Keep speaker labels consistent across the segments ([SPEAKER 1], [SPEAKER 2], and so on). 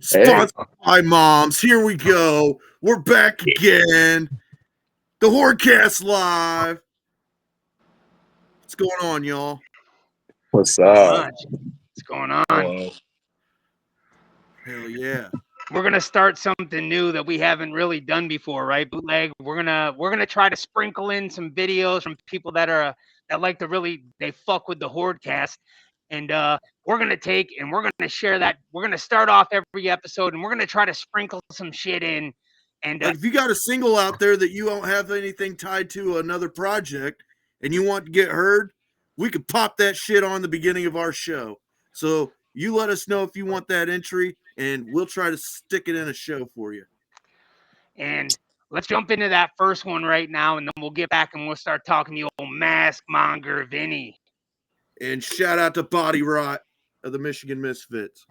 [SPEAKER 1] Sponsored by Moms. Here we go. We're back again. The HORDECAST live. What's going on, y'all?
[SPEAKER 2] What's up?
[SPEAKER 3] What's going on?
[SPEAKER 2] Hello.
[SPEAKER 1] Hell yeah.
[SPEAKER 3] We're gonna start something new that we haven't really done before, right? Bootleg. We're gonna try to sprinkle in some videos from people that like to really they fuck with the HORDECAST. And we're gonna take and we're gonna share that. We're gonna start off every episode and we're gonna try to sprinkle some shit in. And
[SPEAKER 1] Like if you got a single out there that you don't have anything tied to another project and you want to get heard, we could pop that shit on the beginning of our show. So you let us know if you want that entry and we'll try to stick it in a show for you.
[SPEAKER 3] And let's jump into that first one right now, and then we'll get back and we'll start talking to the old Mask Monger, Vinny.
[SPEAKER 1] And shout out to Body Rot of the Michigan Misfits.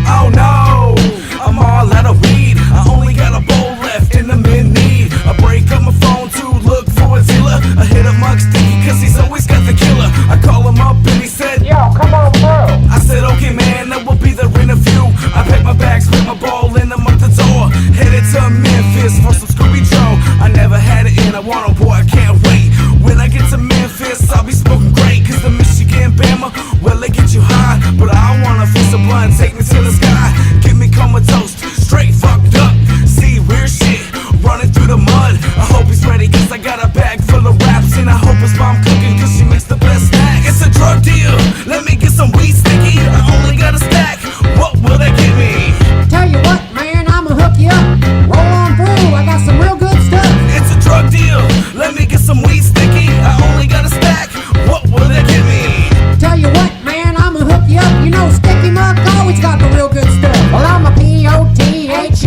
[SPEAKER 4] Oh no, I'm all out of weed. I only got a bowl left in the mid-need. I break up my phone to look for a dealer. I hit up Mug Sticky cause he's always got the killer. I call him up and he said, yo, come on bro. I said, okay man, that will be the interview. I pack my bags, put my ball in, I'm up the door. Headed to Memphis for some Scooby-Joe. I never had it and I want a boy, I can't wait. When I get to Memphis, I'll be smoking great. Cause the Michigan Bama, well they get you high. But I wanna feel some blunt, take me to the sky. Get me comatose, straight fucked up. See weird shit, running through the mud. I hope he's ready cause I got a bag full of raps. And I hope his mom cooking cause she makes the best snack. It's a drug deal, let me get some weed sticky. I only got a stack, what will that get me?
[SPEAKER 5] Tell you what, man, I'ma hook you up. Roll on through, I got some real good stuff.
[SPEAKER 4] It's a drug deal, let me get some weed sticky. I only got a stack, what will that get me?
[SPEAKER 5] Tell you what, man, I'ma hook you up. You know Sticky Muck always got the real good stuff. Well, I'm a POTHEAD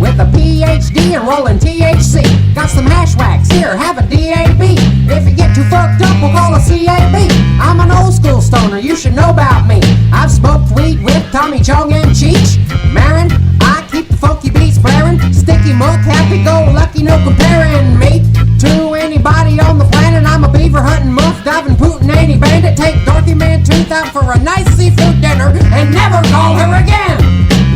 [SPEAKER 5] with a PhD and rolling THC. Got some hash wax, here, have a DAB. If you get too fucked up, we'll call a CAB. I'm an old school stoner, you should know about me. I've smoked weed with Tommy Chong and Cheech Marin, I keep the funky beats blaring. Sticky Muck, happy-go-lucky, no comparing me to anybody on the planet. I'm a beaver hunting, muff diving, Putin, any bandit. Take Dorothy Mantooth out for a nice seafood dinner and never call her again.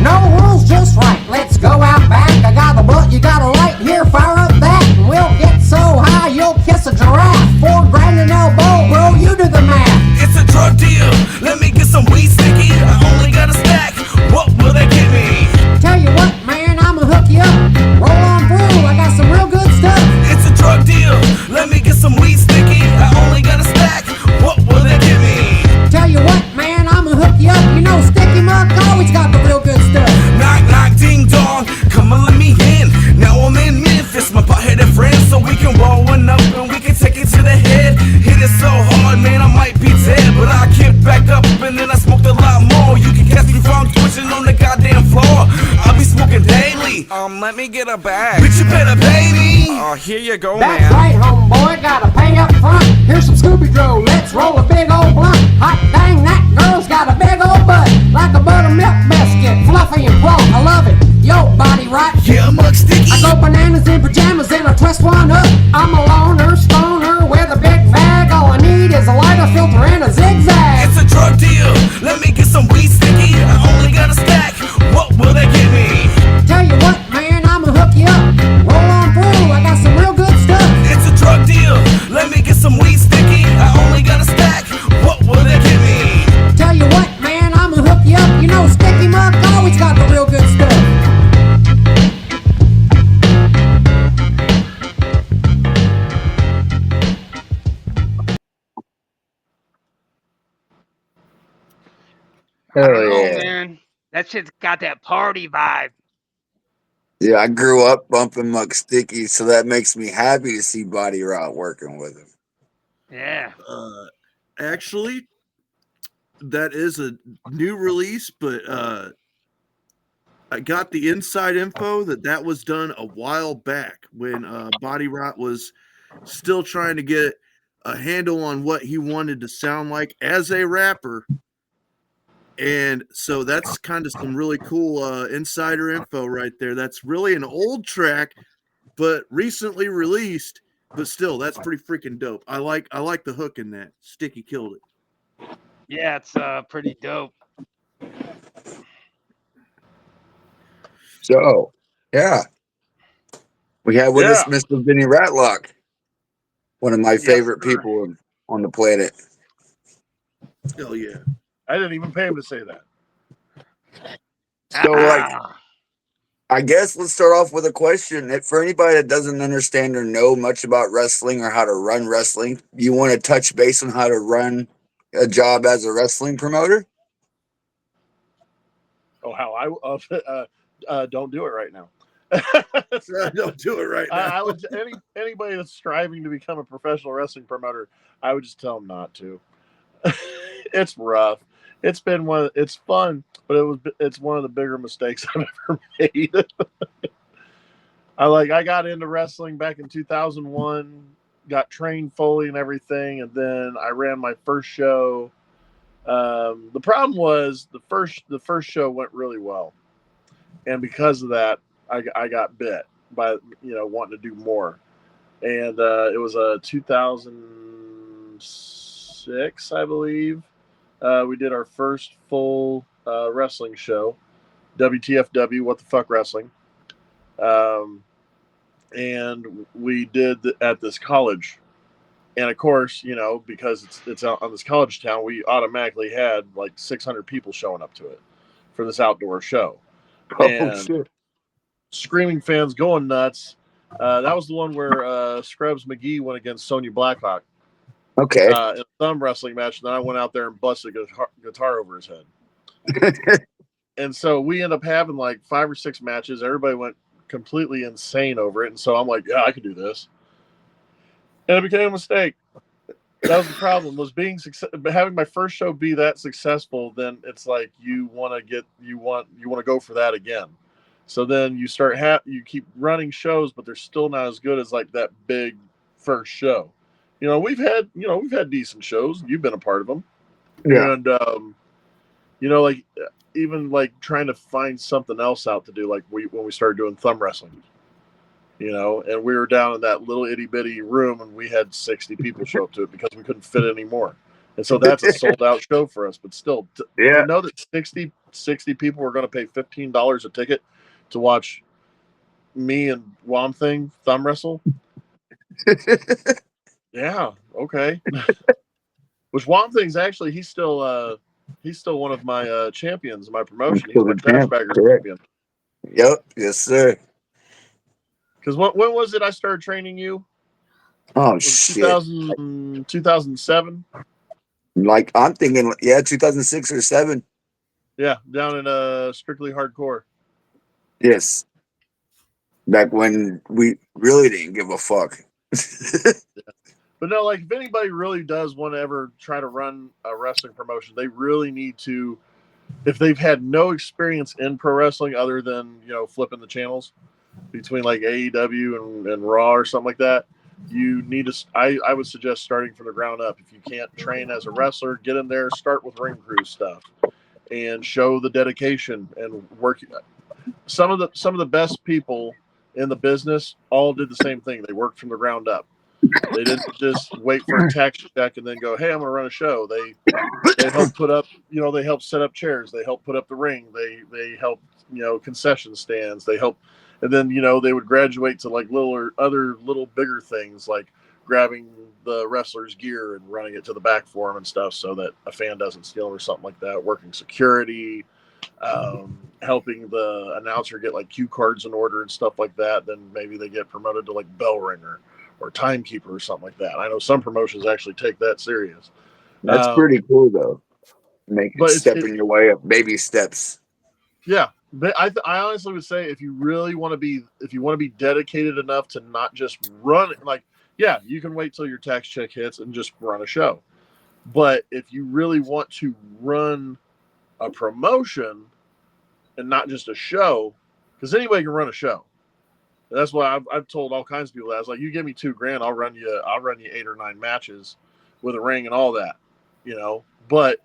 [SPEAKER 5] No rules, just right. Let's go out back. I got a blunt, you got a light. Here, fire up that, and we'll get so high you'll kiss a giraffe. $4 grand an elbow, bro, you do the math.
[SPEAKER 4] It's a drug deal, let me get some weed sticky. I only got a stack, what will that get me?
[SPEAKER 5] Tell you what, man, I'ma hook you up. Roll on through, I got some real good stuff.
[SPEAKER 4] It's a drug deal, let me get some weed sticky. I only got a stack, what will that get me?
[SPEAKER 5] Tell you what, man, I'ma hook you up. You know Sticky Muck always got the real good stuff.
[SPEAKER 4] Knock, knock, ding dong, come on, let me in. Now I'm in Memphis, my buttheaded friends, so we can roll one up and we can take it to the head. Hit it so hard, man, I might be dead, but I kicked back up and then I smoked a lot more. You can catch me from twitching on the goddamn floor. I'll be smoking daily.
[SPEAKER 6] Let me get a bag.
[SPEAKER 4] Bitch, you better pay me.
[SPEAKER 6] Oh, here you go,
[SPEAKER 5] That's
[SPEAKER 6] man.
[SPEAKER 5] right, homeboy, gotta pay up front. Here's some Scooby-Doo, let's roll a big old blunt. Hot dang, that girl's got a big old butt, like a buttermilk biscuit, fluffy and plump, I love it. Yo, Body Rot,
[SPEAKER 4] Yeah, Mug Sticky.
[SPEAKER 5] I go bananas in pajamas and I twist one up. I'm a loner, stoner, with a big bag. All I need is a lighter, filter, and a zigzag.
[SPEAKER 4] It's a drug deal, let me get some weed sticky. I only got a stack, what will that get me?
[SPEAKER 5] Tell you what, man, I'ma hook you up. Roll on through, I got some real good stuff.
[SPEAKER 4] It's a drug deal, let me get some weed sticky. I only got a stack, what will that get me?
[SPEAKER 5] Tell you what, man, I'ma hook you up. You know Sticky Muck always got the real good stuff.
[SPEAKER 3] I
[SPEAKER 2] Hell
[SPEAKER 3] don't know,
[SPEAKER 2] yeah.
[SPEAKER 3] man. That shit's got that party vibe.
[SPEAKER 2] Yeah, I grew up bumping Muck Sticky, so that makes me happy to see Body Rot working with him.
[SPEAKER 3] Yeah.
[SPEAKER 1] Actually, that is a new release, but I got the inside info that was done a while back when Body Rot was still trying to get a handle on what he wanted to sound like as a rapper. And so that's kind of some really cool insider info right there. That's really an old track but recently released. But still, that's pretty freaking dope. I like the hook in that. Sticky killed it.
[SPEAKER 3] Yeah, it's pretty dope.
[SPEAKER 2] So, yeah. We have with us Mr. Vinny Rattlock, one of my favorite people on the planet.
[SPEAKER 1] Hell yeah.
[SPEAKER 7] I didn't even pay him to say that.
[SPEAKER 2] So, like, I guess let's start off with a question. For anybody that doesn't understand or know much about wrestling or how to run wrestling, you want to touch base on how to run a job as a wrestling promoter?
[SPEAKER 7] Oh, how I don't do it right now.
[SPEAKER 1] Don't do it right now.
[SPEAKER 7] I would anybody that's striving to become a professional wrestling promoter, I would just tell them not to. It's rough. It's fun, but it's one of the bigger mistakes I've ever made. I got into wrestling back in 2001, got trained fully and everything, and then I ran my first show. The problem was the first show went really well, and because of that, I got bit by wanting to do more, and it was a 2006, I believe. We did our first full wrestling show, WTFW, What the Fuck Wrestling, and we did at this college. And of course, because it's out on this college town, we automatically had like 600 people showing up to it for this outdoor show. And
[SPEAKER 2] shit.
[SPEAKER 7] screaming fans going nuts. That was the one where Scrubs McGee went against Sonya Blackhawk.
[SPEAKER 2] Okay.
[SPEAKER 7] In a thumb wrestling match, and then I went out there and busted a guitar over his head. And so we end up having like 5 or 6 matches. Everybody went completely insane over it. And so I'm like, yeah, I could do this. And it became a mistake. That was the problem. Was having my first show be that successful, then it's like you want to go for that again. So then you start you keep running shows, but they're still not as good as like that big first show. We've had decent shows. You've been a part of them.
[SPEAKER 2] Yeah.
[SPEAKER 7] And like even like trying to find something else out to do, like when we started doing thumb wrestling. And we were down in that little itty bitty room, and we had 60 people show up to it because we couldn't fit any more. And so that's a sold out show for us. But still, to know that 60 people were going to pay $15 a ticket to watch me and Wom Thing thumb wrestle. Yeah. Okay. Which Wom Thing's actually, he's still one of my champions in my promotion. He's my Dashbagger champion.
[SPEAKER 2] Yep. Yes, sir.
[SPEAKER 7] Because when was it I started training you?
[SPEAKER 2] Oh, shit.
[SPEAKER 7] 2007?
[SPEAKER 2] Like, I'm thinking, 2006 or 7.
[SPEAKER 7] Yeah, down in Strictly Hardcore.
[SPEAKER 2] Yes. Back when we really didn't give a fuck.
[SPEAKER 7] But no, like, if anybody really does want to ever try to run a wrestling promotion, they really need to, if they've had no experience in pro wrestling other than, flipping the channels between like AEW and Raw or something like that, you need to, I would suggest starting from the ground up. If you can't train as a wrestler, get in there, start with ring crew stuff and show the dedication and work. Some of the best people in the business all did the same thing. They worked from the ground up. They didn't just wait for a tax check and then go, hey, I'm going to run a show. They helped put up, they helped set up chairs. They helped put up the ring. They helped, concession stands. They helped. And then, they would graduate to like little bigger things like grabbing the wrestler's gear and running it to the back for him and stuff so that a fan doesn't steal or something like that. Working security, helping the announcer get like cue cards in order and stuff like that. Then maybe they get promoted to like bell ringer or timekeeper or something like that. I know some promotions actually take that serious.
[SPEAKER 2] That's pretty cool, though. Stepping your way up, baby steps.
[SPEAKER 7] Yeah, but I honestly would say if you want to be dedicated enough to not just run it, like, yeah, you can wait till your tax check hits and just run a show. But if you really want to run a promotion and not just a show, because anybody can run a show. That's why I've told all kinds of people that. I was like, you give me $2,000, I'll run you 8 or 9 matches with a ring and all that, But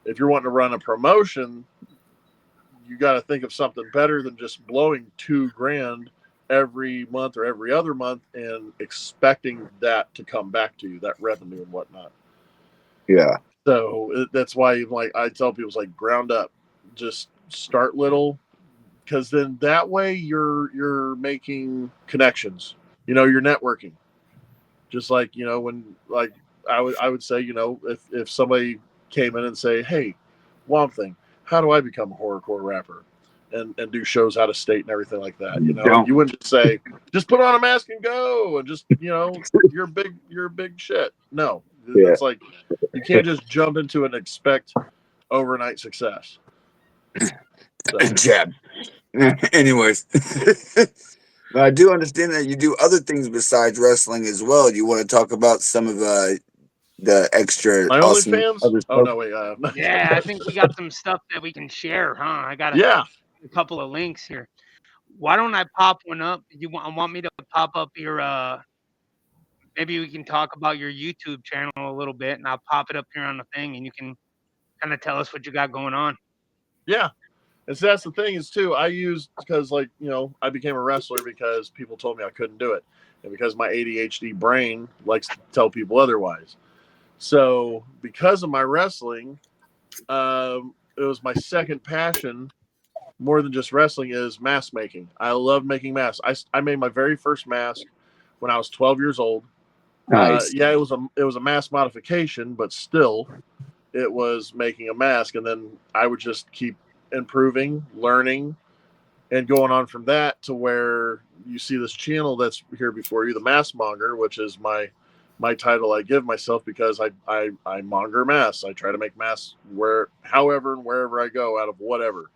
[SPEAKER 7] if you're wanting to run a promotion, you got to think of something better than just blowing $2,000 every month or every other month and expecting that to come back to you, that revenue and whatnot.
[SPEAKER 2] Yeah.
[SPEAKER 7] So that's why, like, I tell people, it's like ground up, just start little, because then that way you're making connections. You're networking. Just like, when, like, I would say, if somebody came in and say, hey, Womp Thing, how do I become a horrorcore rapper and do shows out of state and everything like that? You wouldn't just say, just put on a mask and go and just, you're big shit. No,
[SPEAKER 2] Yeah.
[SPEAKER 7] it's like, you can't just jump into and expect overnight success. So.
[SPEAKER 2] Jab. Anyways. Now, I do understand that you do other things besides wrestling as well. You want to talk about some of the extra
[SPEAKER 7] My
[SPEAKER 2] awesome
[SPEAKER 7] OnlyFans?
[SPEAKER 2] other
[SPEAKER 7] Oh,
[SPEAKER 2] stuff?
[SPEAKER 7] no, wait.
[SPEAKER 3] Yeah, I think we got some stuff that we can share, huh? I got
[SPEAKER 7] Yeah.
[SPEAKER 3] a couple of links here. Why don't I pop one up? You want me to pop up your maybe we can talk about your YouTube channel a little bit, and I'll pop it up here on the thing, and you can kind of tell us what you got going on.
[SPEAKER 7] Yeah. And so that's the thing is, too, I used, because, like, I became a wrestler because people told me I couldn't do it. And because my ADHD brain likes to tell people otherwise. So because of my wrestling, it was my second passion, more than just wrestling, is mask making. I love making masks. I made my very first mask when I was 12 years old.
[SPEAKER 2] Nice.
[SPEAKER 7] Yeah, it was a mask modification, but still, it was making a mask. And then I would just keep improving, learning, and going on from that to where you see this channel that's here before you, the Mask Monger, which is my title I give myself, because I monger masks. I try to make masks however and wherever I go, out of whatever.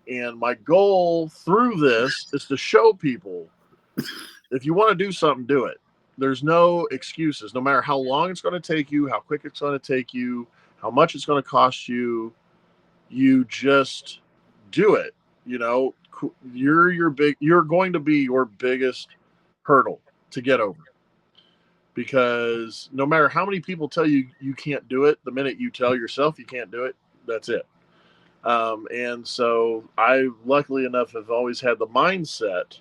[SPEAKER 7] And my goal through this is to show people, if you want to do something, do it. There's no excuses. No matter how long it's going to take you, how quick it's going to take you, how much it's going to cost you, you just do it. You're going to be your biggest hurdle to get over, because no matter how many people tell you you can't do it, the minute you tell yourself you can't do it, that's it. And so I, luckily enough, have always had the mindset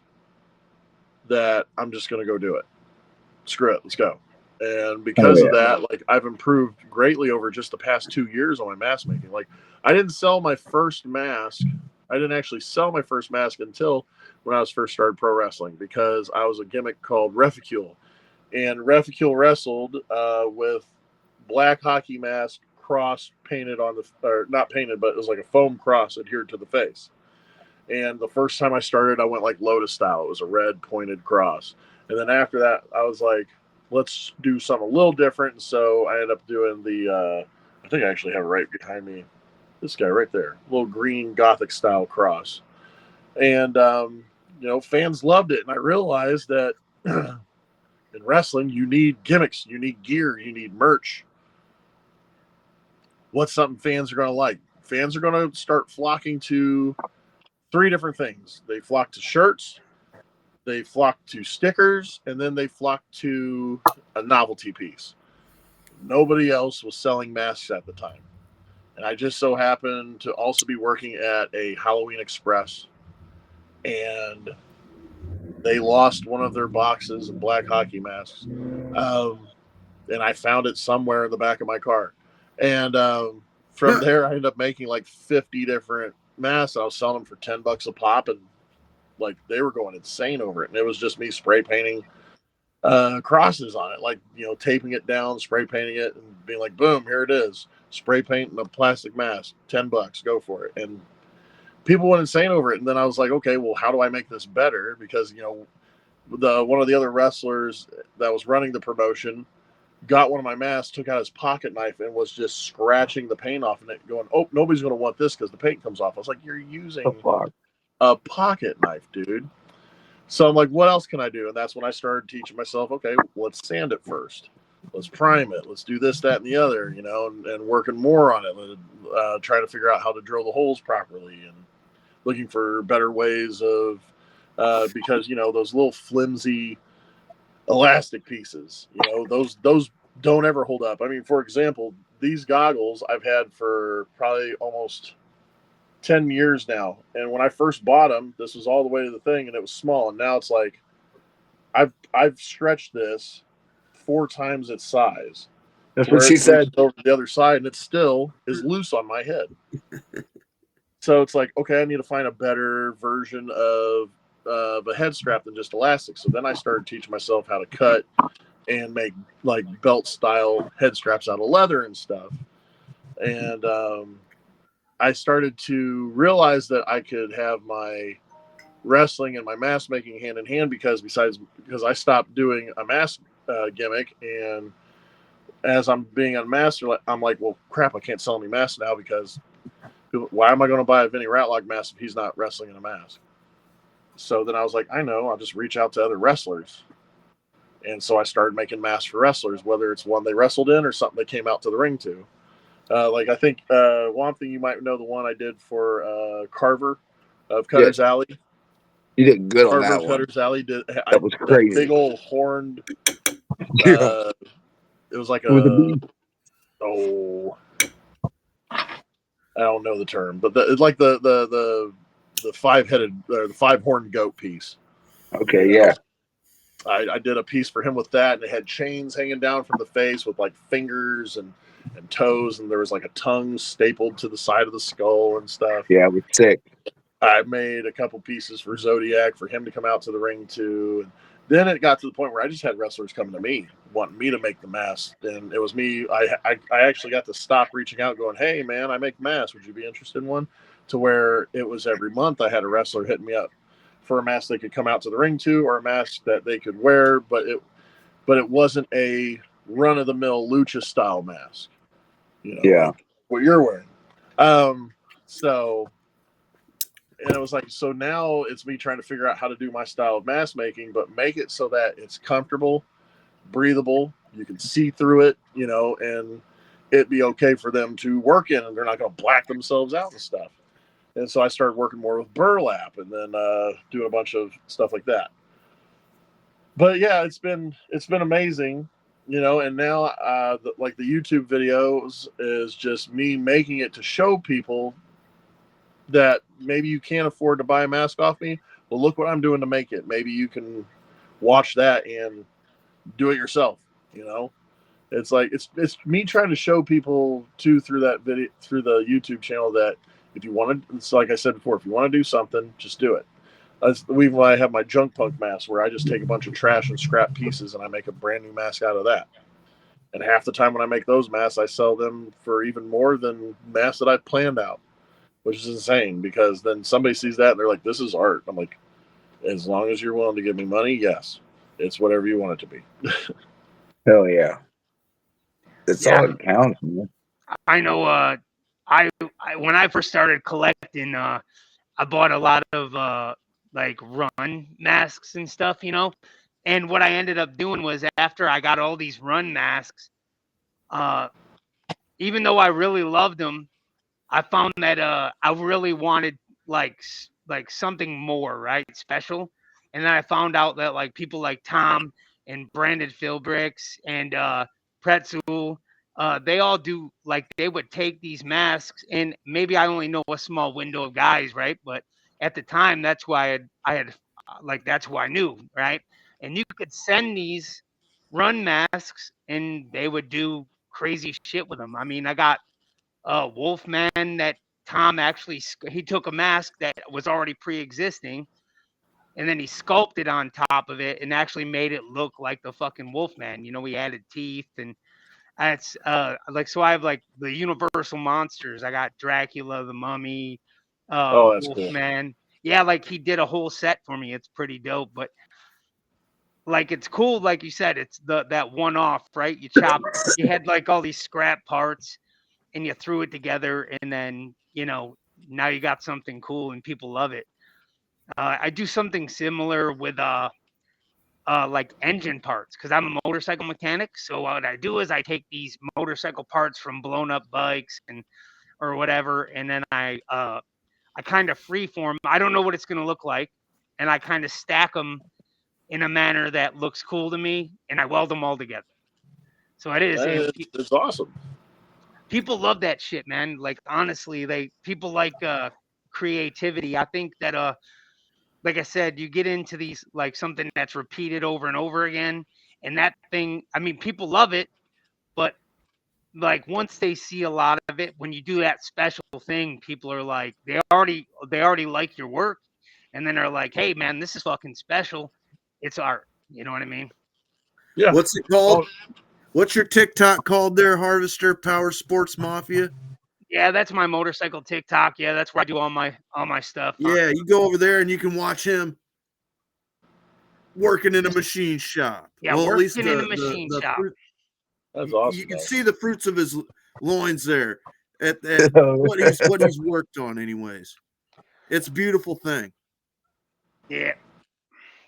[SPEAKER 7] that I'm just going to go do it. Screw it. Let's go. And because of that, like, I've improved greatly over just the past 2 years on my mask making. Like, I didn't sell my first mask. I didn't actually sell my first mask until when I was first started pro wrestling, because I was a gimmick called Reficule. And Reficule wrestled with black hockey mask, cross painted on or not painted, but it was like a foam cross adhered to the face. And the first time I started, I went like Lotus style. It was a red pointed cross. And then after that, I was like, let's do something a little different. And so I ended up doing the, I think I actually have it right behind me. This guy right there, little green Gothic style cross. And, fans loved it. And I realized that in wrestling, you need gimmicks, you need gear, you need merch. What's something fans are going to like? Fans are going to start flocking to 3 different things. They flock to shirts, they flock to stickers, and then they flock to a novelty piece. Nobody else was selling masks at the time. And I just so happened to also be working at a Halloween Express, and they lost one of their boxes of black hockey masks. And I found it somewhere in the back of my car. And from there, I ended up making like 50 different masks. I was selling them for $10 a pop, and like, they were going insane over it. And it was just me spray painting crosses on it, like, taping it down, spray painting it, and being like, boom, here it is. Spray paint and a plastic mask, $10, go for it. And people went insane over it. And then I was like, okay, well, how do I make this better? Because, one of the other wrestlers that was running the promotion got one of my masks, took out his pocket knife, and was just scratching the paint off of it, going, oh, nobody's going to want this because the paint comes off. I was like, you're using a pocket knife, dude. So I'm like, what else can I do? And that's when I started teaching myself, okay, let's sand it first. Let's prime it. Let's do this, that, and the other, and working more on it, trying to figure out how to drill the holes properly, and looking for better ways of, because, those little flimsy elastic pieces, those don't ever hold up. I mean, for example, these goggles I've had for probably almost 10 years now. And when I first bought them, this was all the way to the thing, and it was small. And now it's like I've stretched this 4 times its size.
[SPEAKER 2] That's
[SPEAKER 7] Where
[SPEAKER 2] what she
[SPEAKER 7] it's
[SPEAKER 2] said.
[SPEAKER 7] over the other side, and it still is loose on my head. So it's like, okay, I need to find a better version of a head strap than just elastic. So then I started teaching myself how to cut and make like belt style head straps out of leather and stuff. And I started to realize that I could have my wrestling and my mask making hand in hand because I stopped doing a mask gimmick, and as I'm being unmasked, I'm like, well, crap, I can't sell any masks now because why am I going to buy a Vinny Rattlock mask if he's not wrestling in a mask? So then I was like, I know, I'll just reach out to other wrestlers. And so I started making masks for wrestlers, whether it's one they wrestled in or something they came out to the ring to. Like I think one thing you might know, the one I did for Carver of Cutter's Alley.
[SPEAKER 2] You did good on
[SPEAKER 7] Carver
[SPEAKER 2] that
[SPEAKER 7] of
[SPEAKER 2] one.
[SPEAKER 7] Cutter's Alley
[SPEAKER 2] That was crazy.
[SPEAKER 7] Big old horned.
[SPEAKER 2] Yeah.
[SPEAKER 7] It was like
[SPEAKER 2] It was a beast.
[SPEAKER 7] I don't know the term, but it's like the 5-headed or the 5-horned goat piece.
[SPEAKER 2] Okay, yeah.
[SPEAKER 7] I did a piece for him with that, and it had chains hanging down from the face with like fingers and toes, and there was like a tongue stapled to the side of the skull and stuff.
[SPEAKER 2] Yeah, it was sick.
[SPEAKER 7] I made a couple pieces for Zodiac for him to come out to the ring too. And then it got to the point where I just had wrestlers coming to me, wanting me to make the mask. And it was me. I actually got to stop reaching out going, hey, man, I make masks. Would you be interested in one? To where it was every month I had a wrestler hitting me up for a mask they could come out to the ring to, or a mask that they could wear. But it wasn't a run-of-the-mill lucha style mask. You know,
[SPEAKER 2] Yeah.
[SPEAKER 7] like what you're wearing. And it was like, so now it's me trying to figure out how to do my style of mask making, but make it so that it's comfortable, breathable, you can see through it, you know, and it'd be okay for them to work in, and they're not going to black themselves out and stuff. And so I started working more with burlap, and then doing a bunch of stuff like that. But yeah, it's been amazing, you know. And now the YouTube videos is just me making it to show people that maybe you can't afford to buy a mask off me. Well, look what I'm doing to make it. Maybe you can watch that and do it yourself. You know, it's like it's me trying to show people too through that video, through the YouTube channel, that if you want to, it's like I said before, if you want to do something, just do it. I have my junk punk mask where I just take a bunch of trash and scrap pieces and I make a brand new mask out of that. And half the time when I make those masks, I sell them for even more than masks that I've planned out, which is insane, because then somebody sees that and they're like, this is art. I'm like, as long as you're willing to give me money, yes, it's whatever you want it to be.
[SPEAKER 2] Hell yeah. That's all that counts, man.
[SPEAKER 3] I know. I when I first started collecting, I bought a lot of like run masks and stuff, you know. And what I ended up doing was, after I got all these run masks, even though I really loved them, I found that I really wanted like something more, right, special. And then I found out that like people like Tom and Brandon Philbricks and Pretzel, they all do, like, they would take these masks, and maybe I only know a small window of guys, right? But at the time, that's why I had like, that's who I knew, right? And you could send these run masks, and they would do crazy shit with them. I mean, I got Wolfman that Tom actually, he took a mask that was already pre-existing, and then he sculpted on top of it and actually made it look like the fucking Wolfman. You know, he added teeth, and that's like, so I have like the Universal monsters. I got Dracula, the Mummy,
[SPEAKER 7] That's
[SPEAKER 3] Wolfman. Cool. Yeah, like he did a whole set for me. It's pretty dope, but like, it's cool, like you said, it's that one off, right? You had like all these scrap parts, and you threw it together, and then, you know, now you got something cool and people love it. I do something similar with like engine parts, because I'm a motorcycle mechanic. So what I do is I take these motorcycle parts from blown up bikes or whatever, and then I kind of freeform. I don't know what it's going to look like, and I kind of stack them in a manner that looks cool to me, and I weld them all together. So it is.
[SPEAKER 7] It's awesome.
[SPEAKER 3] People love that shit, man. Like, honestly, people like creativity. I think that like I said, you get into these like something that's repeated over and over again, and that thing, I mean, people love it, but like once they see a lot of it, when you do that special thing, people are like, they already like your work, and then they're like, hey man, this is fucking special. It's art. You know what I mean?
[SPEAKER 7] Yeah.
[SPEAKER 1] What's it called?
[SPEAKER 7] Oh,
[SPEAKER 1] What's your TikTok called there, Harvester Power Sports Mafia?
[SPEAKER 3] Yeah, that's my motorcycle TikTok. Yeah, that's where I do all my stuff.
[SPEAKER 1] Yeah, you go over there and you can watch him working in a machine shop.
[SPEAKER 3] Yeah,
[SPEAKER 1] Well, at least
[SPEAKER 3] working in a machine shop.
[SPEAKER 7] that's
[SPEAKER 1] you
[SPEAKER 7] awesome.
[SPEAKER 1] can
[SPEAKER 7] though.
[SPEAKER 1] see the fruits of his loins there at what he's worked on. Anyways, it's a beautiful thing.
[SPEAKER 3] Yeah.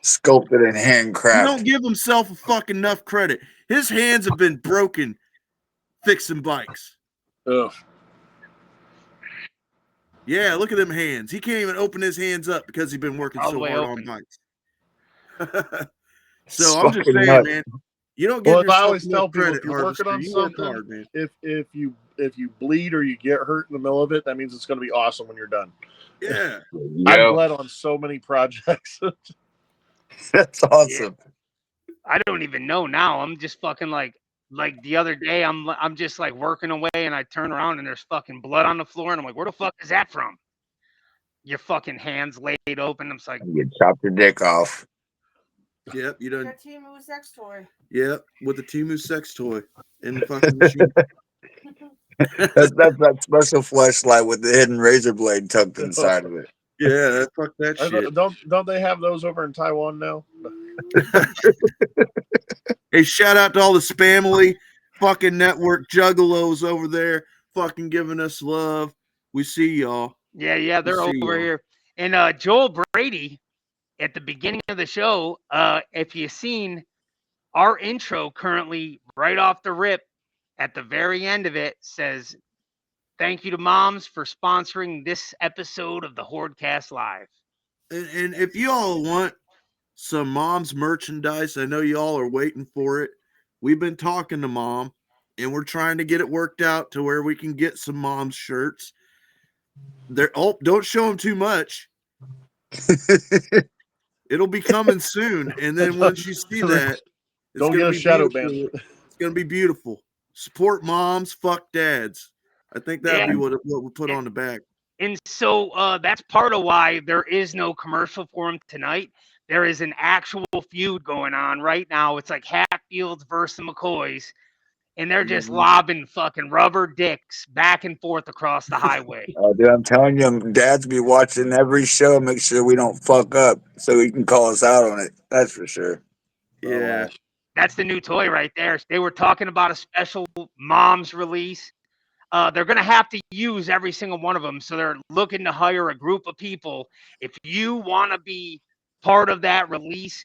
[SPEAKER 2] Sculpted and
[SPEAKER 1] He
[SPEAKER 2] handcrafted.
[SPEAKER 1] don't give himself a fucking enough credit. His hands have been broken fixing bikes.
[SPEAKER 7] Ugh.
[SPEAKER 1] Yeah, look at them hands. He can't even open his hands up because he's been working
[SPEAKER 3] All the
[SPEAKER 1] so
[SPEAKER 3] way
[SPEAKER 1] hard
[SPEAKER 3] open.
[SPEAKER 1] on bikes.
[SPEAKER 2] It's
[SPEAKER 1] So I'm just
[SPEAKER 2] fucking
[SPEAKER 1] saying,
[SPEAKER 2] nuts.
[SPEAKER 1] man, you don't give
[SPEAKER 7] Well, I
[SPEAKER 1] yourself
[SPEAKER 7] always tell
[SPEAKER 1] enough
[SPEAKER 7] people,
[SPEAKER 1] credit,
[SPEAKER 7] if you're working
[SPEAKER 1] Harvester.
[SPEAKER 7] on
[SPEAKER 1] You work
[SPEAKER 7] something,
[SPEAKER 1] hard, man.
[SPEAKER 7] if you bleed or you get hurt in the middle of it, that means it's going to be awesome when you're done.
[SPEAKER 1] Yeah.
[SPEAKER 7] I've
[SPEAKER 2] Yo,
[SPEAKER 7] bled on so many projects.
[SPEAKER 2] that's awesome.
[SPEAKER 3] I don't even know now. I'm just fucking like the other day, I'm just like working away, and I turn around and there's fucking blood on the floor, and I'm like, where the fuck is that from? Your fucking hands laid open. I'm just like,
[SPEAKER 2] You chopped your dick off.
[SPEAKER 1] Yep. You done.
[SPEAKER 8] Got Timu sex toy.
[SPEAKER 1] Yep. With the Timu sex toy in the fucking machine.
[SPEAKER 2] That's that special flashlight with the hidden razor blade tucked inside of it.
[SPEAKER 1] Yeah. Fuck that shit.
[SPEAKER 7] Don't they have those over in Taiwan now?
[SPEAKER 1] Hey, shout out to all the Spamily fucking network juggalos over there fucking giving us love. We see y'all.
[SPEAKER 3] yeah, they're
[SPEAKER 1] see
[SPEAKER 3] over
[SPEAKER 1] y'all.
[SPEAKER 3] here. And Joel Brady, at the beginning of the show, if you've seen our intro currently right off the rip, at the very end of it says, thank you to moms for sponsoring this episode of the HORDECAST Live.
[SPEAKER 1] And if y'all want some mom's merchandise, I know y'all are waiting for it. We've been talking to mom and we're trying to get it worked out to where we can get some mom's shirts. Don't show them too much. It'll be coming soon. And then once you see that, it's
[SPEAKER 7] Don't
[SPEAKER 1] gonna
[SPEAKER 7] get a
[SPEAKER 1] be
[SPEAKER 7] shadow
[SPEAKER 1] beautiful.
[SPEAKER 7] ban.
[SPEAKER 1] It's gonna be beautiful. Support moms, fuck dads. I think that'd be what we put on the back.
[SPEAKER 3] And so that's part of why there is no commercial for him tonight. There is an actual feud going on right now. It's like Hatfields versus the McCoys, and they're just lobbing fucking rubber dicks back and forth across the highway.
[SPEAKER 2] Oh, dude, I'm telling you, dads be watching every show. Make sure we don't fuck up so he can call us out on it. That's for sure.
[SPEAKER 1] Yeah.
[SPEAKER 3] That's the new toy right there. They were talking about a special mom's release. They're going to have to use every single one of them. So they're looking to hire a group of people. If you want to be part of that release,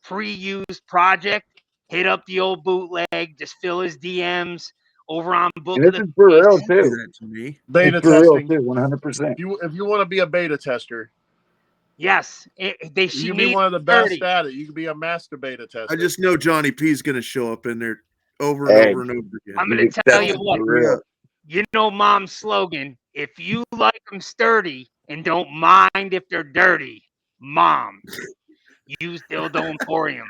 [SPEAKER 3] pre-used project, hit up the old bootleg. Just fill his DMs over on Book
[SPEAKER 2] And
[SPEAKER 3] of
[SPEAKER 2] this
[SPEAKER 3] the
[SPEAKER 2] is for real
[SPEAKER 1] Don't do
[SPEAKER 2] too.
[SPEAKER 1] that to me.
[SPEAKER 7] Beta
[SPEAKER 2] It's for real
[SPEAKER 7] testing.
[SPEAKER 2] too, 100%.
[SPEAKER 7] If you want to be a beta tester,
[SPEAKER 3] Yes,
[SPEAKER 7] you
[SPEAKER 3] she
[SPEAKER 7] can be
[SPEAKER 3] needs
[SPEAKER 7] one of the best
[SPEAKER 3] 30.
[SPEAKER 7] at it. You can be a master beta tester.
[SPEAKER 1] I just know Johnny P's gonna show up in there over and
[SPEAKER 2] Hey.
[SPEAKER 1] over and over again.
[SPEAKER 3] I'm going to tell you what.
[SPEAKER 2] For real.
[SPEAKER 3] You know mom's slogan, if you like them sturdy and don't mind if they're dirty, mom, use Dildo Emporium.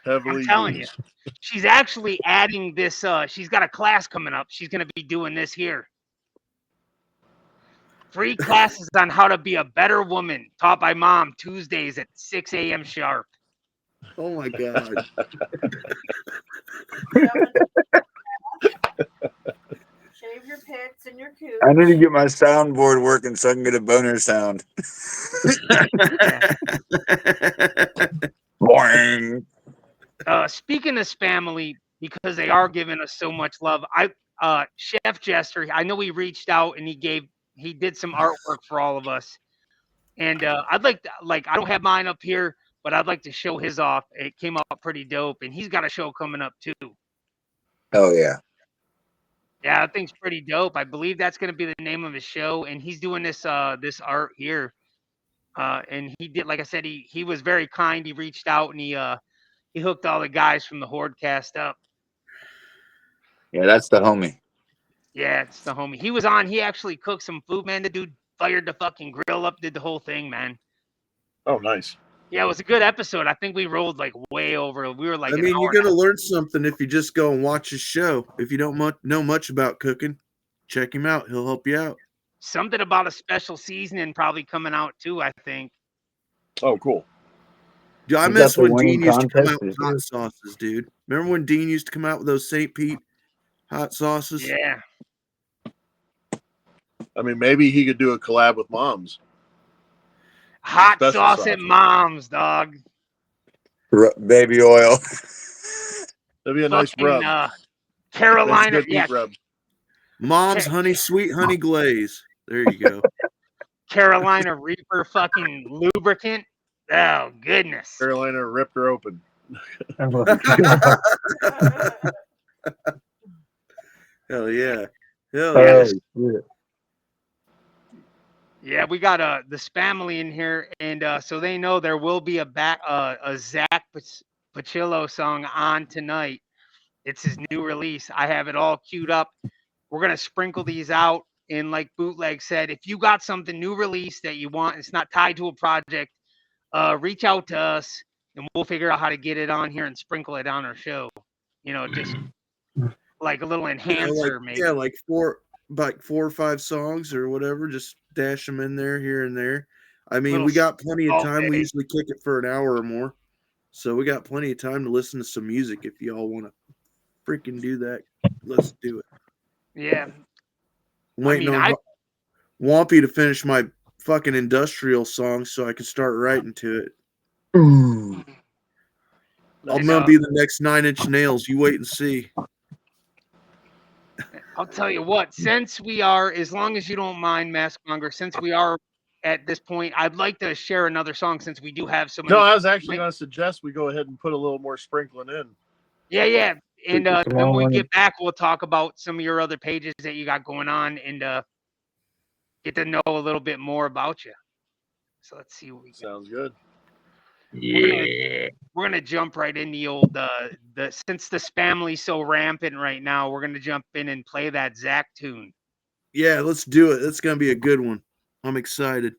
[SPEAKER 7] Heavily
[SPEAKER 3] I'm telling
[SPEAKER 7] used.
[SPEAKER 3] you. She's actually adding this. She's got a class coming up. She's going to be doing this here. Free classes on how to be a better woman, taught by mom, Tuesdays at 6 a.m. sharp.
[SPEAKER 1] Oh my god.
[SPEAKER 8] Shave your pits and your cooch.
[SPEAKER 2] I need to get my soundboard working so I can get a boner sound. Boing.
[SPEAKER 3] Speaking of Spamily, because they are giving us so much love, Chef Jester, I know he reached out and he did some artwork for all of us. And I'd like to, I don't have mine up here, but I'd like to show his off. It came out pretty dope, and he's got a show coming up too.
[SPEAKER 2] Oh yeah.
[SPEAKER 3] Yeah, that thing's pretty dope. I believe that's going to be the name of his show, and he's doing this this art here. And he did, like I said, he was very kind. He reached out and he hooked all the guys from the HORDECAST up.
[SPEAKER 2] Yeah, that's the homie.
[SPEAKER 3] Yeah, it's the homie. He was on. He actually cooked some food, man. The dude fired the fucking grill up, did the whole thing, man.
[SPEAKER 7] Oh, nice.
[SPEAKER 3] Yeah, it was a good episode. I think we rolled like way over. We were like,
[SPEAKER 1] I
[SPEAKER 3] an
[SPEAKER 1] mean,
[SPEAKER 3] hour
[SPEAKER 1] you're
[SPEAKER 3] and a
[SPEAKER 1] gonna learn something if you just go and watch his show. If you don't know much about cooking, check him out. He'll help you out.
[SPEAKER 3] something about a special seasoning probably coming out too, I think.
[SPEAKER 7] Oh, cool.
[SPEAKER 1] Dude, I
[SPEAKER 2] He
[SPEAKER 1] miss
[SPEAKER 2] got the
[SPEAKER 1] when
[SPEAKER 2] winning
[SPEAKER 1] Dean used to come
[SPEAKER 2] contest
[SPEAKER 1] out with
[SPEAKER 2] this year.
[SPEAKER 1] hot sauces, dude. Remember when Dean used to come out with those St. Pete hot sauces?
[SPEAKER 3] Yeah.
[SPEAKER 7] I mean, maybe he could do a collab with Moms.
[SPEAKER 3] Hot
[SPEAKER 7] Special
[SPEAKER 3] sauce
[SPEAKER 7] sauce.
[SPEAKER 3] at Mom's, dog.
[SPEAKER 2] Baby oil.
[SPEAKER 7] That'd be a nice
[SPEAKER 3] Fucking,
[SPEAKER 7] rub. That's a
[SPEAKER 3] Carolina,
[SPEAKER 7] good
[SPEAKER 3] yeah,
[SPEAKER 7] meat rub.
[SPEAKER 1] Mom's honey sweet honey glaze. There you go.
[SPEAKER 3] Carolina Reaper fucking lubricant. Oh, goodness.
[SPEAKER 7] Carolina ripped her open.
[SPEAKER 1] Hell yeah. Hell
[SPEAKER 2] Oh,
[SPEAKER 1] yeah.
[SPEAKER 2] shit.
[SPEAKER 3] Yeah, we got the Spamily in here, and so they know there will be a Zach Pacillo song on tonight. It's his new release. I have it all queued up. We're gonna sprinkle these out, and like Bootleg said, if you got something new release that you want, it's not tied to a project, reach out to us, and we'll figure out how to get it on here and sprinkle it on our show. You know, just like a little enhancer, maybe.
[SPEAKER 1] Yeah, like four or five songs or whatever. Just dash them in there here and there. I mean,
[SPEAKER 3] Little
[SPEAKER 1] we got plenty of
[SPEAKER 3] all
[SPEAKER 1] time.
[SPEAKER 3] day.
[SPEAKER 1] We usually kick it for an hour or more. So we got plenty of time to listen to some music. If y'all want to freaking do that, let's do it.
[SPEAKER 3] Yeah.
[SPEAKER 1] Waiting
[SPEAKER 3] I
[SPEAKER 1] on Wompy to finish my fucking industrial song so I can start writing to it.
[SPEAKER 2] Ooh.
[SPEAKER 1] I'm gonna be the next 9 Inch Nails. You wait and see.
[SPEAKER 3] I'll tell you what, since we are, as long as you don't mind, Mask Monger, since we are at this point, I'd like to share another song since we do have so many.
[SPEAKER 7] No, I was actually going to suggest we go ahead and put a little more sprinkling in.
[SPEAKER 3] Yeah. And
[SPEAKER 2] Come
[SPEAKER 3] then when we
[SPEAKER 2] on.
[SPEAKER 3] get back, we'll talk about some of your other pages that you got going on and get to know a little bit more about you. So let's see what we got.
[SPEAKER 7] Sounds good.
[SPEAKER 3] We're gonna jump right in the old since the Spamly's so rampant right now, we're gonna jump in and play that Zach tune.
[SPEAKER 1] Yeah, let's do it. That's gonna be a good one. I'm excited.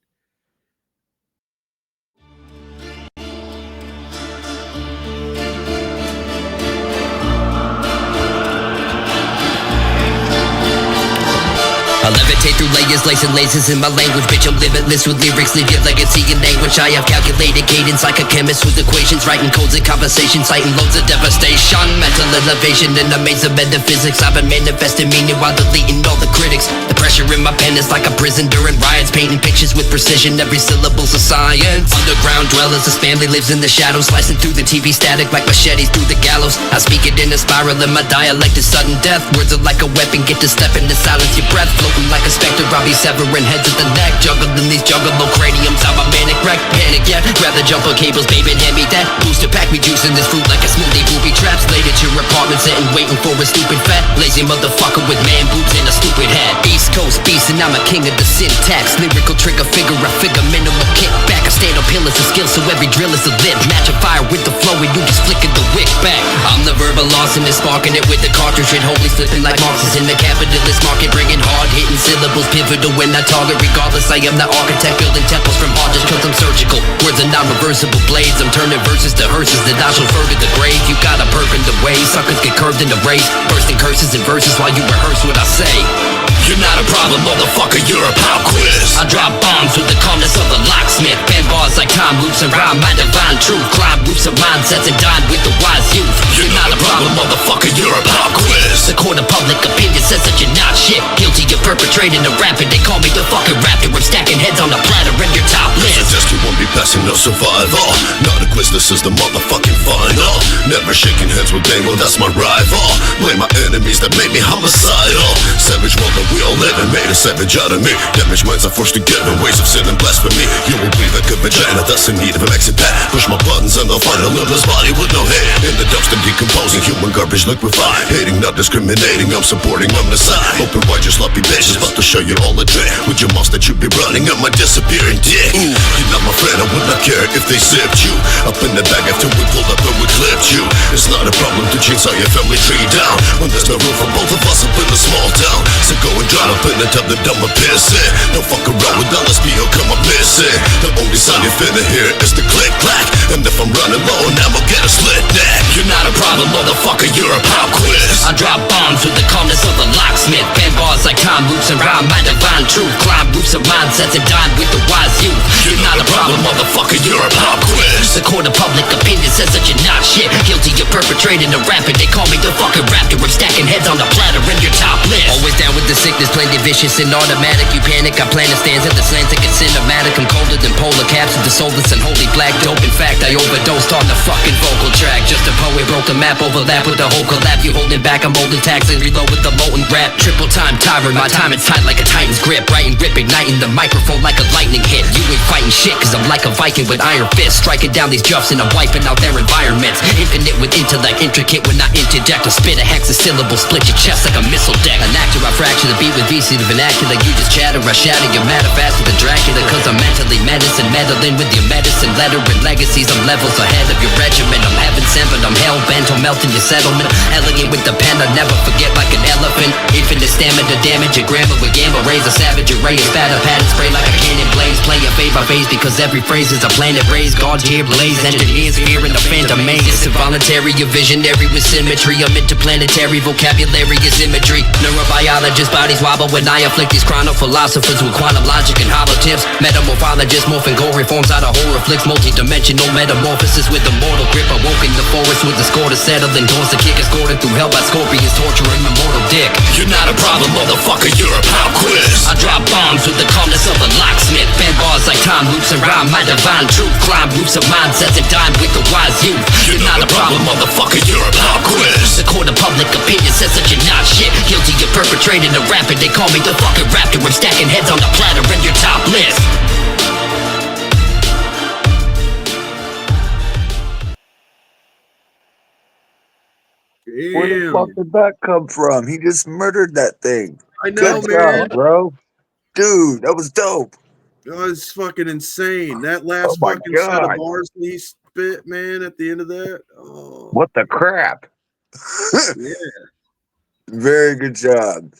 [SPEAKER 9] I levitate through layers, lacing laces in my language. Bitch, I'm limitless with lyrics, leave your legacy in anguish. I have calculated cadence like a chemist with equations, writing codes and conversations, citing loads of devastation. Mental elevation in the maze of metaphysics. I've been manifesting meaning while deleting all the critics. The pressure in my pen is like a prison during riots, painting pictures with precision. Every syllable's a science. Underground dwellers, this family lives in the shadows, slicing through the TV static like machetes through the gallows. I speak it in a spiral, and my dialect is sudden death. Words are like a weapon, get to step in to silence your breath. Floating like a specter, I'll be severing heads at the neck. Juggling these juggalo craniums, I'm a manic wreck. Panic, yeah, rather jump on cables, baby, and hand me that booster pack. Me juicing this fruit like a smoothie, booby traps. Laid at your apartment, sitting waiting for a stupid fat lazy motherfucker with man boobs and a stupid hat. East Coast beast, and I'm a king of the syntax. Lyrical trigger figure, I figure minimal kickback. I stand on pillars of skill, so every drill is a lit. Match a fire with the flow, and you just flicking the wick back. I'm the verbal arsonist, sparking it with the cartridge, and holy slipping like Marxist in the capitalist market, bringing hard hitting syllables, pivotal when I target. Regardless, I am the architect, building temples from heart just cause I'm surgical. Words are non-reversible blades, I'm turning verses to hearses that I shall further the grave. You got a perk in the way, suckers get curved in the race, bursting curses and verses while you rehearse what I say. You're not a problem, motherfucker, you're a pop quiz. I drop bombs with the calmness of a locksmith, pen bars like time loops and rhyme my divine truth. Climb roofs of mindsets and dine with the wise youth. You're not a problem, motherfucker, you're a pop quiz. The court of public opinion says that you're not shit. Guilty of perpetrating a rapid, they call me the fucking raptor. I'm stacking heads on a platter and you're top list.
[SPEAKER 10] Suggest you won't be passing no survival. Not a quiz, this is the motherfucking final. Never shaking hands with Damo, that's my rival. Blame my enemies that made me homicidal. Savage world that we all live in made a savage out of me. Damaged minds are forced to give in ways of sin and blasphemy. You will breathe like a vagina that's in need of an exit pad. Push my buttons and they'll find a liveless body with no head. In the dumpster decomposing, human garbage liquefied. Hating, not discriminating, I'm supporting, I'm the side. Open wide, you sloppy bitches, about to show you all the trick. With your mouth that you be running, I'm a disappearing dick. You're not my friend, I would not care if they zipped you up in the bag after we pulled up and we clipped you. It's not a problem to chainsaw your family tree down when there's no room for both of us up in a small town. So go and drive up in the tub that dumb a piss in. Don't fuck around with dollars, be come up missing. The only sound you're finna hear is the click clack, and if I'm running low, now I'll get a split neck. You're not a problem, motherfucker, you're a pop quiz. I drop bombs with the calmness of a locksmith. Pen bars like time loops and rhyme my divine truth. Climb roofs of mindsets and dine with the wise youth. You're not a problem, motherfucker, you're a pop quiz. The court of public opinion says that you're not shit. Guilty of perpetrating a rapid, they call me the fucking raptor. I'm stacking heads on the platter in your top list. Always down with the sickness, plenty vicious and automatic. You panic, I plan to stand at the slantic and cinematic. I'm colder than polar caps with the soulless and holy black dope. In fact, I overdosed on the fucking vocal track. Just a poet broke the map, overlap with the whole collab. You holding back, I'm holding tax and reload with the molten rap. Triple time tyrant, my time is tight like a titan's grip. Writing, rip, igniting the microphone like a lightning hit. You ain't fighting shit, cause I'm like a Viking with iron fists. Striking down these juffs and I'm wiping out their environments. Infinite with intellect, intricate when I interject. I spit a hexasyllable, split your chest like a missile deck. An actor, I fracture the beat with VC the vernacular. You just chatter, I shatter your matter faster than Dracula. Cause I'm mentally medicine, meddling with your medicine. Letter and legacies, I'm levels ahead of your regiment. I'm heaven sent, but I'm hell bent on melting your settlement. Elegant with the pen, I never forget like an elephant. Infinite stamina, damage your grammar with gamma rays. A savage array of spatter, pattern spray like a cannon blaze. Play your fade by phase because every phrase is a planet raised. God's here blaze, engineers fear in the phantom maze. It's involuntary, you're visionary with symmetry. I'm interplanetary, vocabulary is imagery. Neurobiologist, bodies wobble when I afflict these chrono philosophers with quantum logic and hollow tips. Metamorphologists morphing gory forms out of horror flicks. Multi-dimensional metamorphosis with a mortal grip. Awoke in the forest with the score to settle. Endorse the kick escorted through hell by scorpions torturing my mortal dick. You're not a problem, motherfucker, you're a pop quiz. I drop bombs with the calmness of a locksmith. Bend bars like time loops and rhyme my divine truth. Climb roofs of mindsets and dine with the wise youth. You're not a problem, motherfucker, you're a pop quiz. The court of public opinion says that you're not shit. Guilty of perpetrating a rapid, they call me the fucking raptor. I'm stacking heads on the platter in your top list.
[SPEAKER 2] Where the fuck did that come from? He just murdered that thing.
[SPEAKER 1] I know,
[SPEAKER 2] Good
[SPEAKER 1] man.
[SPEAKER 2] job, bro. Dude, that was dope.
[SPEAKER 1] Oh, it's fucking insane. That last
[SPEAKER 2] Oh my
[SPEAKER 1] fucking set of
[SPEAKER 2] God.
[SPEAKER 1] bars he spit, man, at the end of that. Oh,
[SPEAKER 2] What the crap?
[SPEAKER 1] yeah.
[SPEAKER 2] Very good job.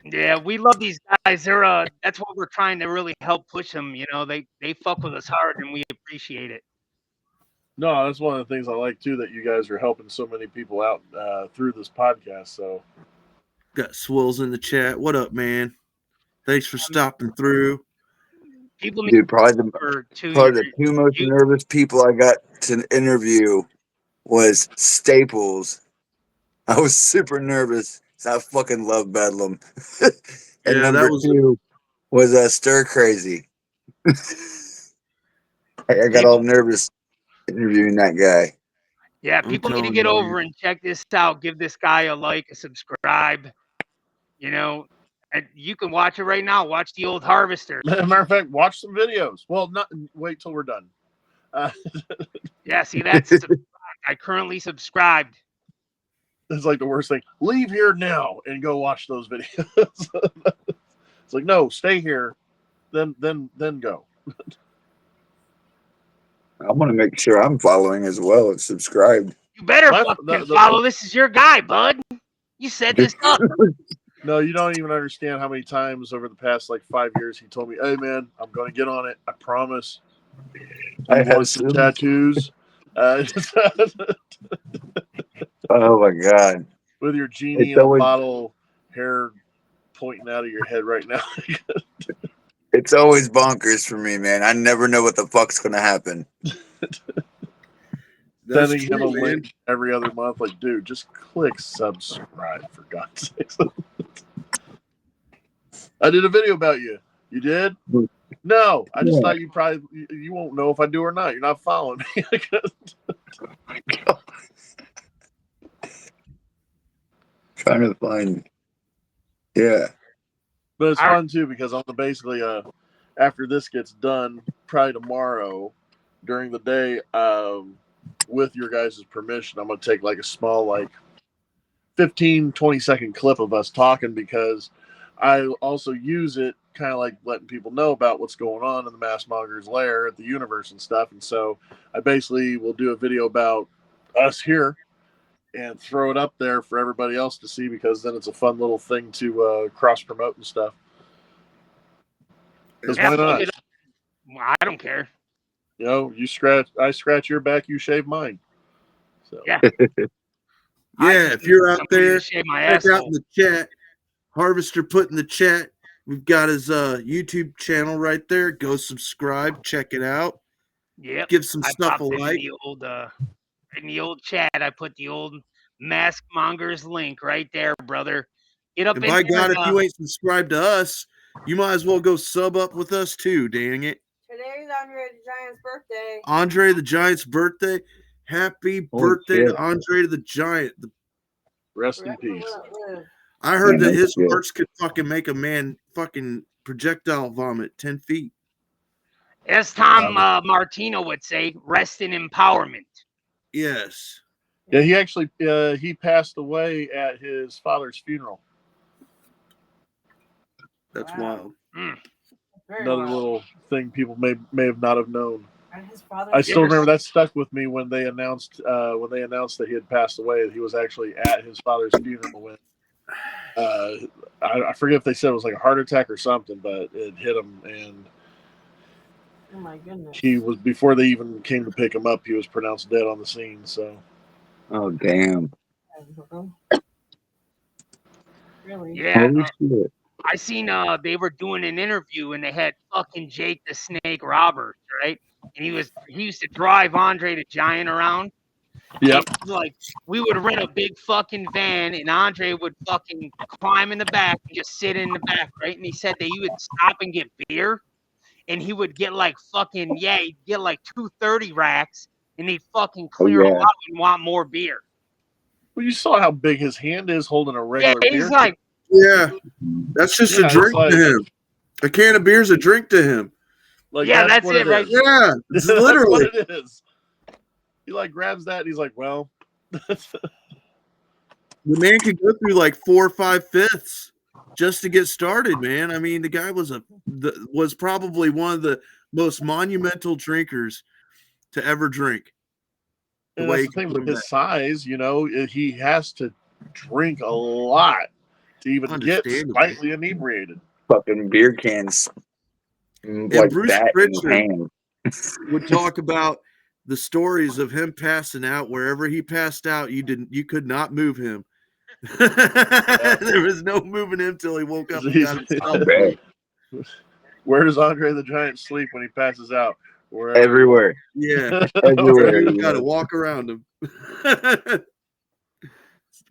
[SPEAKER 3] Yeah, we love these guys. They're that's what we're trying to really help push them. You know, they fuck with us hard, and we appreciate it.
[SPEAKER 7] No, that's one of the things I like too, that you guys are helping so many people out through this podcast. So
[SPEAKER 1] Got Swills in the chat. What up, man? Thanks for stopping through.
[SPEAKER 3] People need
[SPEAKER 2] Dude, probably the
[SPEAKER 3] for 2
[SPEAKER 2] part of the
[SPEAKER 3] years.
[SPEAKER 2] two most nervous people I got to interview was Staples. I was super nervous. So I fucking love Bedlam. And
[SPEAKER 1] Yeah,
[SPEAKER 2] number
[SPEAKER 1] that was
[SPEAKER 2] two was Stir Crazy. I got all nervous interviewing that guy.
[SPEAKER 3] Yeah,
[SPEAKER 1] I'm
[SPEAKER 3] people need to
[SPEAKER 1] telling
[SPEAKER 3] get
[SPEAKER 1] you,
[SPEAKER 3] over and check this out. Give this guy a like, a subscribe. You know, and you can watch it right now. Watch the old Harvester.
[SPEAKER 7] matter of fact, watch some videos. Well, not wait till we're done.
[SPEAKER 3] Yeah, see, that's I currently subscribed.
[SPEAKER 7] It's like the worst thing. Leave here now and go watch those videos. It's like, no, stay here, then go.
[SPEAKER 2] I'm gonna make sure I'm following as well and subscribed.
[SPEAKER 3] You better
[SPEAKER 7] Well,
[SPEAKER 3] fucking follow. This is your guy, bud. You set this up.
[SPEAKER 7] No, you don't even understand how many times over the past like 5 years he told me, "Hey man, I'm going to get on it. I promise."
[SPEAKER 2] I
[SPEAKER 7] want
[SPEAKER 2] have
[SPEAKER 7] some tattoos.
[SPEAKER 2] Oh my god!
[SPEAKER 7] With your genie
[SPEAKER 2] It's
[SPEAKER 7] in
[SPEAKER 2] always-
[SPEAKER 7] a bottle, hair pointing out of your head right now.
[SPEAKER 2] It's always bonkers for me, man. I never know what the fuck's gonna happen.
[SPEAKER 1] That's
[SPEAKER 7] Sending him a
[SPEAKER 1] true, man.
[SPEAKER 7] link every other month, like, dude, just click subscribe for God's sakes. I did a video about you. You did? No, I just thought you probably you won't know if I do or not. You're not following me.
[SPEAKER 2] Trying to find, yeah.
[SPEAKER 7] But it's fun too because I'm basically after this gets done, probably tomorrow during the day, with your guys' permission, I'm gonna take like a small 15, 20 second clip of us talking because I also use it kind of like letting people know about what's going on in the Mask Monger's lair at the universe and stuff. And so I basically will do a video about us here and throw it up there for everybody else to see, because then it's a fun little thing to cross promote and stuff. Because why not?
[SPEAKER 3] I don't care.
[SPEAKER 7] You know, I scratch your back, you shave mine. So
[SPEAKER 3] Yeah.
[SPEAKER 1] Yeah, if you're out there,
[SPEAKER 3] shave my
[SPEAKER 1] check out
[SPEAKER 3] asshole.
[SPEAKER 1] in the chat. Harvester put in the chat. We've got his YouTube channel right there. Go subscribe, check it out.
[SPEAKER 3] Yep.
[SPEAKER 1] Give some
[SPEAKER 3] I
[SPEAKER 1] stuff a
[SPEAKER 3] popped
[SPEAKER 1] like.
[SPEAKER 3] in the old chat. I put the old Mask Monger's link right there, brother. Get up
[SPEAKER 1] And
[SPEAKER 3] in
[SPEAKER 1] by
[SPEAKER 3] there
[SPEAKER 1] God, if you ain't subscribed to us, you might as well go sub up with us too, dang it.
[SPEAKER 8] Today's Andre the Giant's birthday.
[SPEAKER 1] Andre the Giant's birthday. Happy birthday to Andre the Giant.
[SPEAKER 7] Rest in peace.
[SPEAKER 1] I heard that his hearts could fucking make a man fucking projectile vomit 10 feet.
[SPEAKER 3] As Tom Martino would say, rest in empowerment.
[SPEAKER 1] Yes.
[SPEAKER 7] Yeah, he actually he passed away at his father's funeral.
[SPEAKER 1] That's wild.
[SPEAKER 7] Another little thing people may have not have known.
[SPEAKER 8] His father.
[SPEAKER 7] I still remember that stuck with me when they announced that he had passed away. He was actually at his father's funeral when I forget if they said it was like a heart attack or something, but it hit him, and
[SPEAKER 8] oh my goodness,
[SPEAKER 7] he was, before they even came to pick him up, he was pronounced dead on the scene. So,
[SPEAKER 2] oh damn,
[SPEAKER 8] really?
[SPEAKER 3] Yeah. I seen they were doing an interview and they had fucking Jake the Snake Roberts, right? And he used to drive Andre the Giant around.
[SPEAKER 7] Yep.
[SPEAKER 3] Like, we would rent a big fucking van and Andre would fucking climb in the back and just sit in the back, right? And he said that he would stop and get beer, and he would get like fucking, he'd get like 230 racks, and he'd fucking clear them out and want more beer.
[SPEAKER 7] Well, you saw how big his hand is holding a regular beer.
[SPEAKER 3] He's like,
[SPEAKER 1] yeah, that's just a drink to him. A can of beer's a drink to him.
[SPEAKER 7] Like,
[SPEAKER 3] yeah, that's it, right?
[SPEAKER 1] Yeah, it's literally
[SPEAKER 7] that's what it is. He like grabs that and he's like, well,
[SPEAKER 1] the man could go through like 4 or 5 fifths just to get started, man. I mean, the guy was probably one of the most monumental drinkers to ever drink.
[SPEAKER 7] And that's the thing with his size, you know, he has to drink a lot to even get slightly inebriated.
[SPEAKER 2] Fucking beer cans.
[SPEAKER 1] And
[SPEAKER 2] like
[SPEAKER 1] Bruce
[SPEAKER 2] that
[SPEAKER 1] Pritchard would talk about the stories of him passing out. Wherever he passed out, you could not move him. There was no moving him till he woke up and got himself.
[SPEAKER 7] Where does Andre the Giant sleep when he passes out? Wherever.
[SPEAKER 2] Everywhere.
[SPEAKER 1] Yeah,
[SPEAKER 2] everywhere.
[SPEAKER 1] You got to walk around him. It's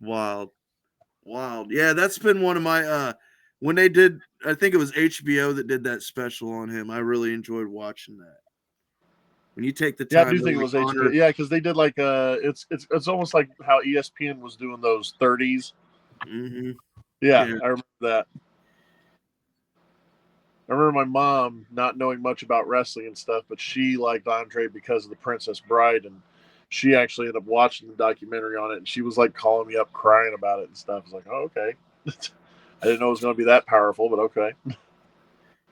[SPEAKER 1] wild. Yeah, that's been one of my when they did, I think it was HBO that did that special on him. I really enjoyed watching that. When you take the time,
[SPEAKER 7] I do think it was HBO. Yeah, because they did like it's almost like how ESPN was doing those 30s.
[SPEAKER 1] Mm-hmm.
[SPEAKER 7] Yeah, I remember that. I remember my mom not knowing much about wrestling and stuff, but she liked Andre because of The Princess Bride, and she actually ended up watching the documentary on it, and she was like calling me up crying about it and stuff. I was like, oh, okay. I didn't know it was going to be that powerful, but okay.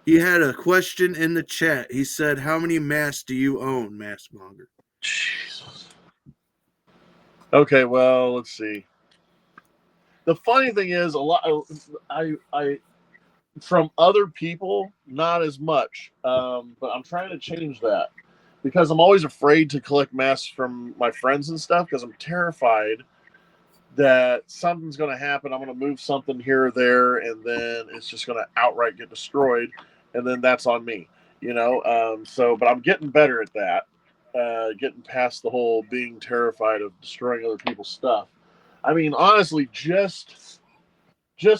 [SPEAKER 1] He had a question in the chat. He said, how many masks do you own, Mask Monger?
[SPEAKER 7] Jesus. Okay, well, let's see. The funny thing is, a lot. I from other people, not as much. But I'm trying to change that because I'm always afraid to collect masks from my friends and stuff because I'm terrified that something's going to happen. I'm going to move something here or there, and then it's just going to outright get destroyed, and then that's on me, you know? But I'm getting better at that, getting past the whole being terrified of destroying other people's stuff. I mean, honestly, just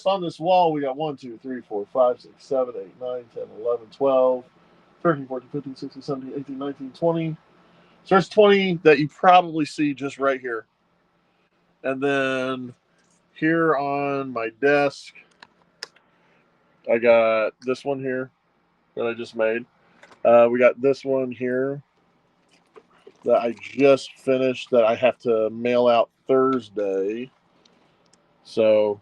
[SPEAKER 7] on this wall, we got 1, 2, 3, 4, 5, 6, 7, 8, 9, 10, 11, 12, 13, 14, 15, 16, 17, 18, 19, 20. So there's 20 that you probably see just right here. And then here on my desk, I got this one here that I just made. We got this one here that I just finished that I have to mail out Thursday. So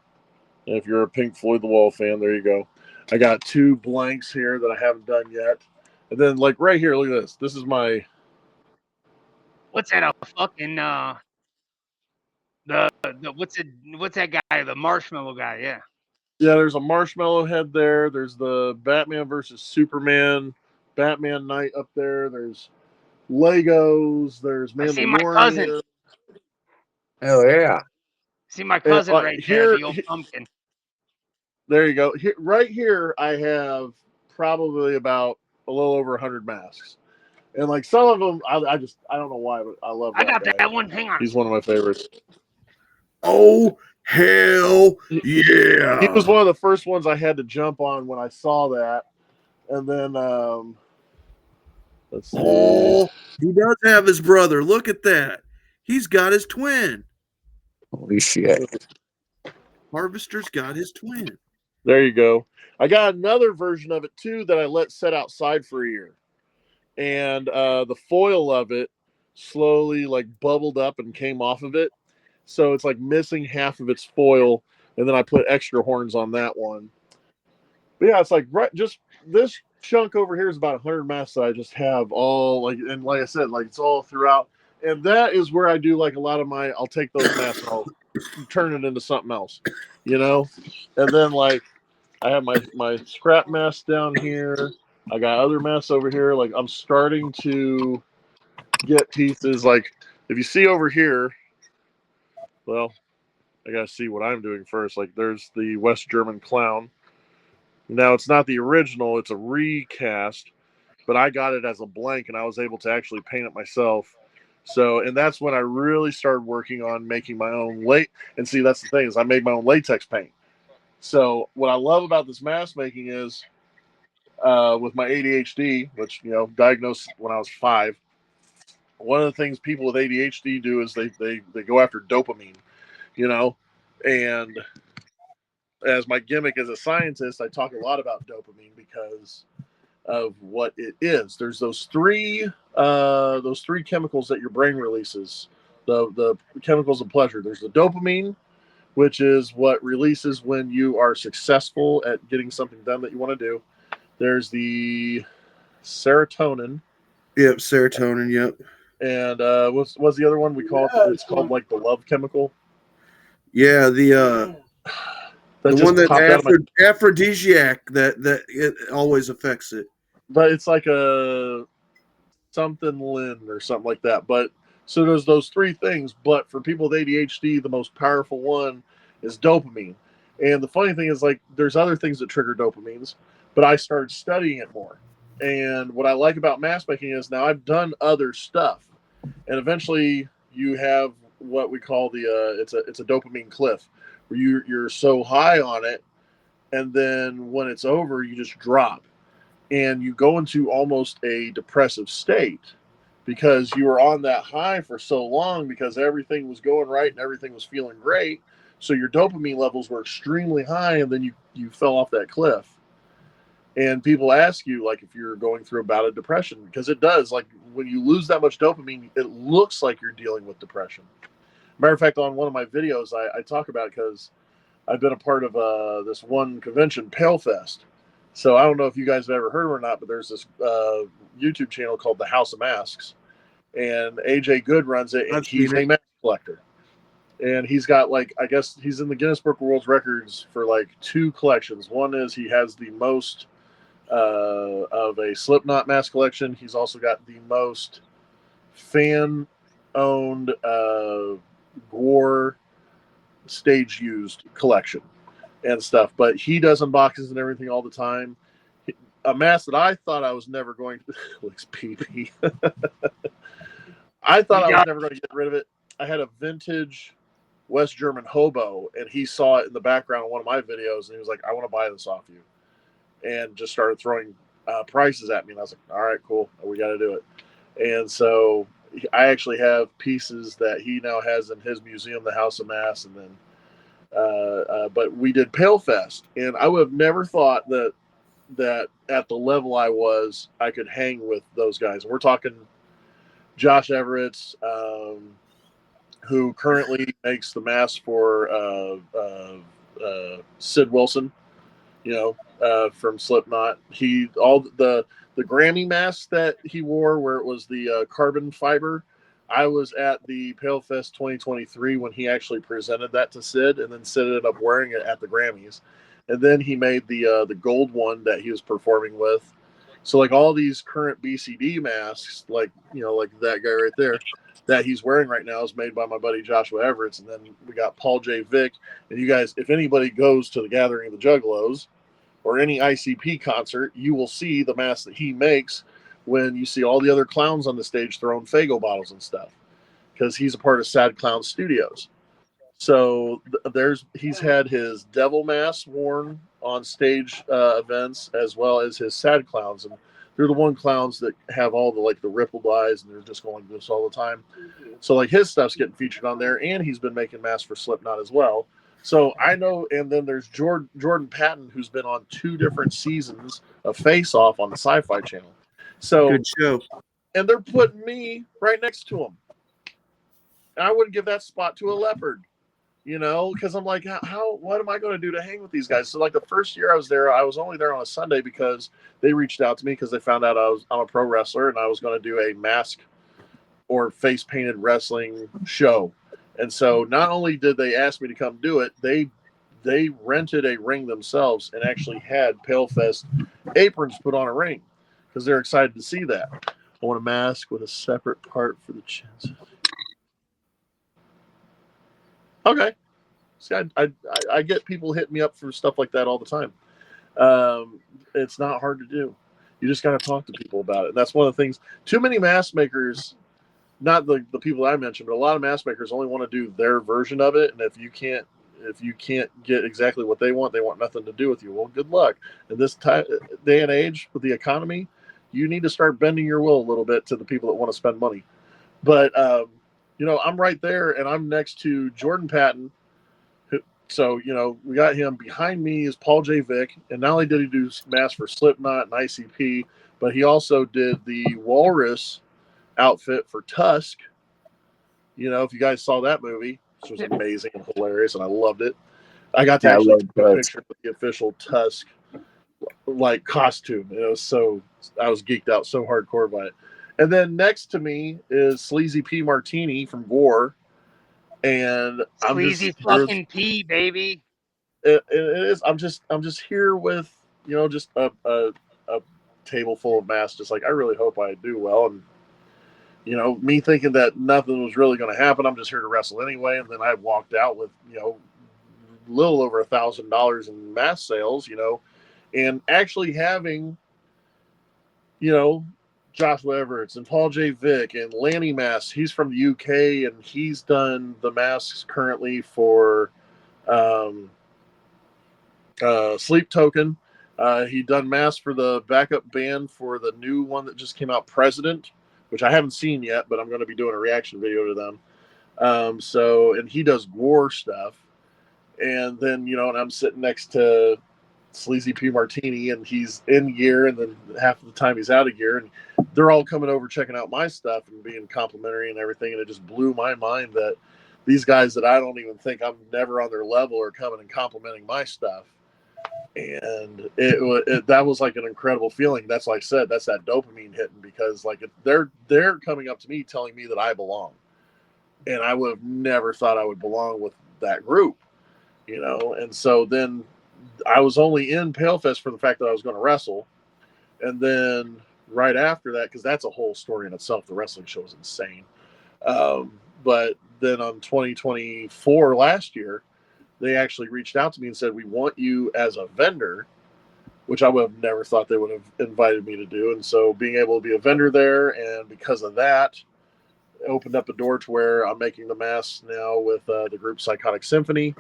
[SPEAKER 7] And if you're a Pink Floyd The Wall fan, there you go. I got 2 blanks here that I haven't done yet. And then, like, right here, look at this. This is my...
[SPEAKER 3] What's that? A fucking what's that guy? The marshmallow guy? Yeah.
[SPEAKER 7] Yeah, there's a marshmallow head there. There's the Batman versus Superman Batman Knight up there. There's Legos. There's
[SPEAKER 3] I see my cousin.
[SPEAKER 7] Mandalorian.
[SPEAKER 2] Oh yeah.
[SPEAKER 3] See my cousin right there, the old pumpkin.
[SPEAKER 7] There you go. Here, right here, I have probably about a little over 100 masks. And like some of them, I don't know why, but I love that
[SPEAKER 3] I got
[SPEAKER 7] guy.
[SPEAKER 3] that one. Hang on.
[SPEAKER 7] He's one of my favorites.
[SPEAKER 1] Oh, hell yeah.
[SPEAKER 7] He was one of the first ones I had to jump on when I saw that. And then, let's see.
[SPEAKER 1] Oh, he does have his brother. Look at that. He's got his twin.
[SPEAKER 2] Holy shit.
[SPEAKER 1] Harvester's got his twin.
[SPEAKER 7] There you go. I got another version of it too that I let set outside for a year. And the foil of it slowly like bubbled up and came off of it. So it's like missing half of its foil. And then I put extra horns on that one. But yeah, it's like just this chunk over here is about 100 masks that I just have all like, and like I said, like it's all throughout. And that is where I do like a lot of my, I'll take those masks and I'll turn it into something else, you know? And then like I have my scrap mask down here. I got other masks over here. Like I'm starting to get pieces. Like if you see over here, well, I gotta see what I'm doing first. Like there's the West German clown. Now it's not the original, it's a recast, but I got it as a blank and I was able to actually paint it myself. So, and that's when I really started working on making my own and see, that's the thing is I made my own latex paint. So what I love about this mask making is with my ADHD, which, you know, diagnosed when I was 5, one of the things people with ADHD do is they go after dopamine, you know, and as my gimmick as a scientist, I talk a lot about dopamine because of what it is. There's those three chemicals that your brain releases, the chemicals of pleasure. There's the dopamine, which is what releases when you are successful at getting something done that you want to do. There's the serotonin.
[SPEAKER 1] Yep, serotonin. Yep.
[SPEAKER 7] And what's the other one we call it? It's called like the love chemical.
[SPEAKER 1] Yeah, the one that aphrodisiac that it always affects it.
[SPEAKER 7] But it's like a something Lin or something like that. But so there's those 3 things. But for people with ADHD, the most powerful one is dopamine. And the funny thing is, like, there's other things that trigger dopamines, but I started studying it more. And what I like about mask making is now I've done other stuff, and eventually you have what we call the it's a dopamine cliff, where you're so high on it, and then when it's over, you just drop, and you go into almost a depressive state because you were on that high for so long because everything was going right and everything was feeling great. So your dopamine levels were extremely high, and then you fell off that cliff. And people ask you, like, if you're going through a bout of depression, because it does. Like, when you lose that much dopamine, it looks like you're dealing with depression. Matter of fact, on one of my videos, I talk about it because I've been a part of this one convention, Pale Fest. So I don't know if you guys have ever heard of it or not, but there's this YouTube channel called The House of Masks. And AJ Good runs it, and he's a mask collector. And he's got, like, I guess he's in the Guinness Book of World Records for, like, 2 collections. One is he has the most of a Slipknot mask collection. He's also got the most fan-owned gore stage-used collection and stuff. But he does unboxings and everything all the time. A mask that I thought I was never going to... looks pee-pee. I thought I was never going to get rid of it. I had a vintage West German hobo, and he saw it in the background of one of my videos, and he was like, I want to buy this off you. And just started throwing prices at me. And I was like, all right, cool. We got to do it. And so I actually have pieces that he now has in his museum, the House of Mass. And then, but we did Pale Fest. And I would have never thought that at the level I was, I could hang with those guys. And we're talking Josh Everett's, who currently makes the mask for Sid Wilson, from Slipknot. The Grammy mask that he wore, where it was the carbon fiber. I was at the PaleFest 2023 when he actually presented that to Sid, and then Sid ended up wearing it at the Grammys. And then he made the gold one that he was performing with. So like all these current BCD masks, like that guy right there, that he's wearing right now is made by my buddy Joshua Everett. And then we got Paul J. Vick. And you guys, if anybody goes to the Gathering of the Juggalos or any ICP concert, you will see the mask that he makes when you see all the other clowns on the stage throwing Faygo bottles and stuff, because he's a part of Sad Clown Studios. So he's had his devil mask worn on stage events, as well as his sad clowns, and they're the one clowns that have all the rippled eyes, and they're just going like this all the time. So like his stuff's getting featured on there, and he's been making masks for Slipknot as well. So I know, and then there's Jordan Patton, who's been on 2 different seasons of Face Off on the Sci-Fi Channel. So
[SPEAKER 1] good show.
[SPEAKER 7] And they're putting me right next to him. And I wouldn't give that spot to a leopard, because I'm like, what am I going to do to hang with these guys? So like the first year I was there, I was only there on a Sunday because they reached out to me because they found out I'm a pro wrestler and I was going to do a mask or face painted wrestling show. And so not only did they ask me to come do it, they rented a ring themselves and actually had PaleFest aprons put on a ring because they're excited to see that. I want a mask with a separate part for the chins. Okay. See, I get people hitting me up for stuff like that all the time. It's not hard to do. You just got to talk to people about it. And that's one of the things. Too many mask makers, not the people I mentioned, but a lot of mask makers only want to do their version of it. And if you can't get exactly what they want nothing to do with you. Well, good luck. In this day and age with the economy, you need to start bending your will a little bit to the people that want to spend money. But I'm right there, and I'm next to Jordan Patton. So, we got him. Behind me is Paul J. Vick, and not only did he do masks for Slipknot and ICP, but he also did the Walrus outfit for Tusk. If you guys saw that movie, which was amazing and hilarious, and I loved it. I got to actually take a picture with the official Tusk costume. I was geeked out so hardcore by it. And then next to me is Sleazy P. Martini from Gore. And
[SPEAKER 3] Sleazy fucking P, baby.
[SPEAKER 7] It is. I'm just here with, just a table full of masks. Just like, I really hope I do well. And, me thinking that nothing was really going to happen. I'm just here to wrestle anyway. And then I walked out with, a little over $1,000 in mask sales, and actually having, Joshua Everett and Paul J. Vick and Lanny Masks. He's from the UK, and he's done the masks currently for Sleep Token. He done masks for the backup band for the new one that just came out, President, which I haven't seen yet, but I'm going to be doing a reaction video to them. And he does Gore stuff. And then, and I'm sitting next to Sleazy P. Martini, and he's in gear, and then half of the time he's out of gear, and they're all coming over checking out my stuff and being complimentary and everything. And it just blew my mind that these guys that I don't even think I'm never on their level are coming and complimenting my stuff. And that was like an incredible feeling. That's like I said, that's that dopamine hitting, because like they're coming up to me telling me that I belong, and I would have never thought I would belong with that group, And so then I was only in PaleFest for the fact that I was going to wrestle. And then right after that, because that's a whole story in itself, the wrestling show is insane. But then on 2024, last year, they actually reached out to me and said, we want you as a vendor, which I would have never thought they would have invited me to do. And so being able to be a vendor there, and because of that, it opened up a door to where I'm making the masks now with the group Psychotic Symphony.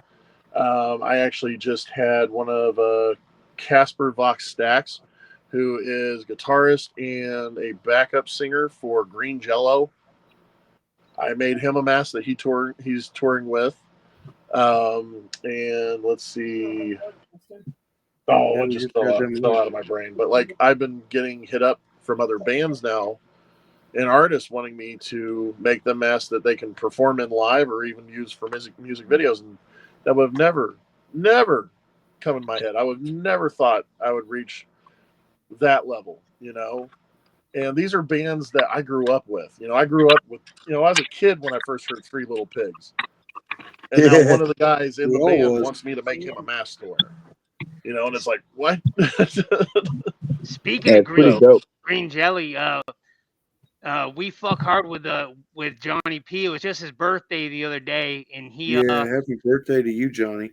[SPEAKER 7] I actually just had one of Casper Vox Stacks, who is guitarist and a backup singer for Green Jello. I made him a mask that he's touring with. And let's see. Oh, it just fell out of my brain. But like, I've been getting hit up from other bands now and artists wanting me to make them masks that they can perform in live or even use for music videos. And that would have never come in my head. I would never thought I would reach that level, you know. And these are bands that I grew up with. You know, I grew up with, you know, I was a kid when I first heard Three Little Pigs. And now one of the guys in
[SPEAKER 1] We
[SPEAKER 7] the
[SPEAKER 1] all
[SPEAKER 7] band
[SPEAKER 1] was.
[SPEAKER 7] wants me to make him a mask to wear. You know, and it's like, what?
[SPEAKER 3] Speaking
[SPEAKER 2] Yeah,
[SPEAKER 3] of
[SPEAKER 2] it's pretty
[SPEAKER 3] green
[SPEAKER 2] dope.
[SPEAKER 3] green jelly, we fuck hard with Johnny P. It was just his birthday the other day, and
[SPEAKER 1] Yeah, happy birthday to you, Johnny.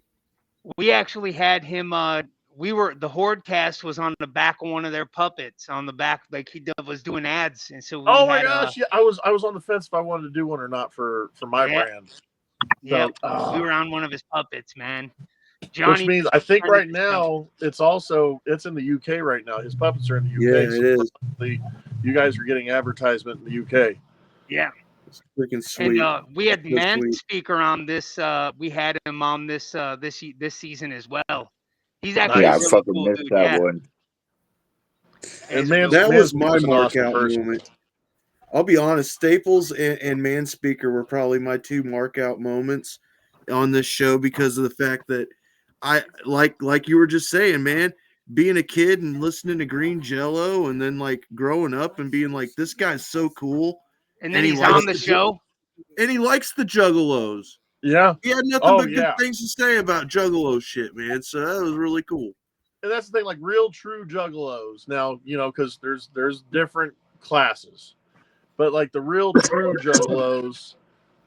[SPEAKER 3] we actually had him. The HORDECAST was on the back of one of their puppets on the back, like was doing ads, and so we
[SPEAKER 7] Oh my
[SPEAKER 3] had.
[SPEAKER 7] gosh, yeah, I was on the fence if I wanted to do one or not for my
[SPEAKER 3] Yeah,
[SPEAKER 7] brand.
[SPEAKER 3] yeah,
[SPEAKER 7] So,
[SPEAKER 3] we were on one of his puppets, man.
[SPEAKER 7] which
[SPEAKER 3] Johnny,
[SPEAKER 7] means I think
[SPEAKER 3] trying to
[SPEAKER 7] right
[SPEAKER 3] get some-
[SPEAKER 7] now it's in the UK right now. His puppets are in the
[SPEAKER 1] Yeah,
[SPEAKER 7] UK, so
[SPEAKER 1] it is.
[SPEAKER 7] probably you guys are getting advertisement in the UK.
[SPEAKER 3] yeah.
[SPEAKER 1] It's freaking sweet.
[SPEAKER 3] And we had
[SPEAKER 1] So
[SPEAKER 3] Man
[SPEAKER 1] sweet.
[SPEAKER 3] Speaker on this. We had him on this this season as well. He's actually
[SPEAKER 2] Yeah,
[SPEAKER 3] a
[SPEAKER 2] I
[SPEAKER 7] Nice.
[SPEAKER 3] really
[SPEAKER 2] fucking
[SPEAKER 3] cool
[SPEAKER 2] missed
[SPEAKER 3] dude.
[SPEAKER 2] that
[SPEAKER 3] Yeah,
[SPEAKER 2] one.
[SPEAKER 7] And
[SPEAKER 3] he's a really
[SPEAKER 1] That
[SPEAKER 3] cool
[SPEAKER 1] was
[SPEAKER 3] dude.
[SPEAKER 1] my
[SPEAKER 7] Man's an
[SPEAKER 1] mark
[SPEAKER 7] awesome
[SPEAKER 1] out
[SPEAKER 7] person.
[SPEAKER 1] moment. I'll be honest, Staples and Man Speaker were probably my two mark out moments on this show because of the fact that I like you were just saying, man, being a kid and listening to Green Jello and then like growing up and being like, this guy's so cool.
[SPEAKER 3] And
[SPEAKER 1] And
[SPEAKER 3] then
[SPEAKER 1] he
[SPEAKER 3] he's
[SPEAKER 1] likes
[SPEAKER 3] on the
[SPEAKER 1] the
[SPEAKER 3] show.
[SPEAKER 1] and he likes the Juggalos.
[SPEAKER 7] Yeah.
[SPEAKER 1] He had nothing
[SPEAKER 7] Oh,
[SPEAKER 1] but good
[SPEAKER 7] yeah.
[SPEAKER 1] things to say about Juggalo shit, man. So that was really cool.
[SPEAKER 7] And that's the thing, like real true juggalos. Now, you know, because there's different classes, but like the real true juggalos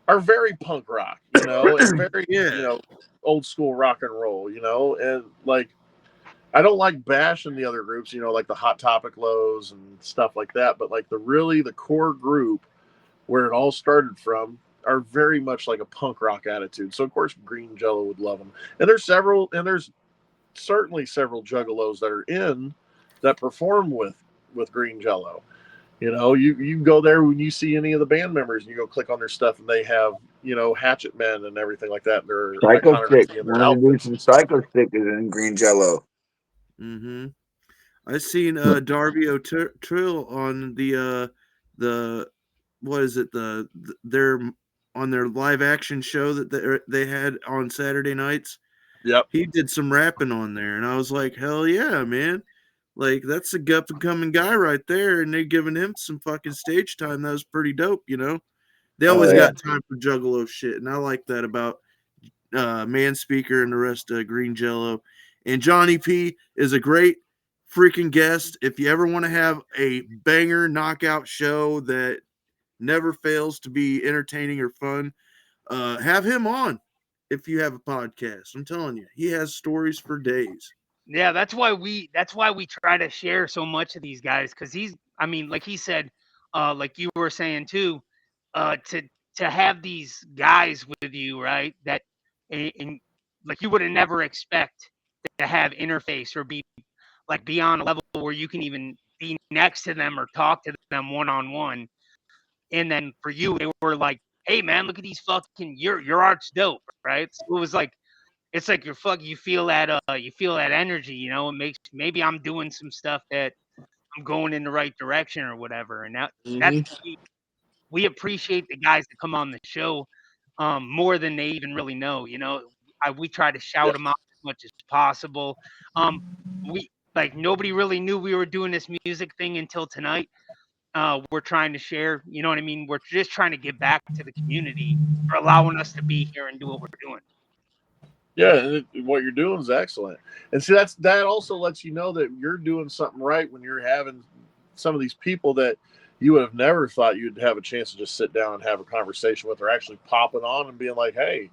[SPEAKER 7] are very punk rock, you know, and very
[SPEAKER 1] Yeah.
[SPEAKER 7] old school rock and roll, you know, and like I don't like bashing the other groups, you know, like the Hot Topic Lows and stuff like that, but like the core group where it all started from are very much like a punk rock attitude. So of course Green Jello would love them, and there's certainly several juggalos that are in that perform with Green Jello. You know, you go there when you see any of the band members and you go click on their stuff and they have, you know, Hatchet Men and everything like that. Their
[SPEAKER 2] Psycho Stick.
[SPEAKER 7] iconography and their
[SPEAKER 2] One of the dudes
[SPEAKER 7] outfits.
[SPEAKER 2] from Psycho Stick is in Green Jello.
[SPEAKER 1] Mm-hmm. I seen Darby O'Trill on the what is it their on their live action show that they had on Saturday nights.
[SPEAKER 7] Yep.
[SPEAKER 1] He did some rapping on there, and I was like, hell yeah, man! Like that's a up and coming guy right there, and they giving him some fucking stage time. That was pretty dope, you know. They always
[SPEAKER 2] yeah.
[SPEAKER 1] got time for Juggalo shit, and I like that about Man Speaker and the rest of Green Jello. And Johnny P is a great freaking guest. If you ever want to have a banger knockout show that never fails to be entertaining or fun, have him on. If you have a podcast, I'm telling you, he has stories for days.
[SPEAKER 3] Yeah, that's why we try to share so much of these guys, because I mean, like he said, like you were saying too, to have these guys with you, right? That and like you would have never expect to have interface or be on a level where you can even be next to them or talk to them one on one. And then for you, they were like, "Hey man, look at these fucking your art's dope," right? So it was like it's like you feel that energy, you know. It makes maybe I'm doing some stuff that I'm going in the right direction or whatever. And that's we appreciate the guys that come on the show more than they even really know. You know, we try to shout them out as much as possible. We like nobody really knew we were doing this music thing until tonight. We're trying to share, you know what I mean? We're just trying to give back to the community for allowing us to be here and do what we're doing.
[SPEAKER 7] Yeah, and what you're doing is excellent. And see, that also lets you know that you're doing something right when you're having some of these people that you would have never thought you'd have a chance to just sit down and have a conversation with, or actually popping on and being like, hey,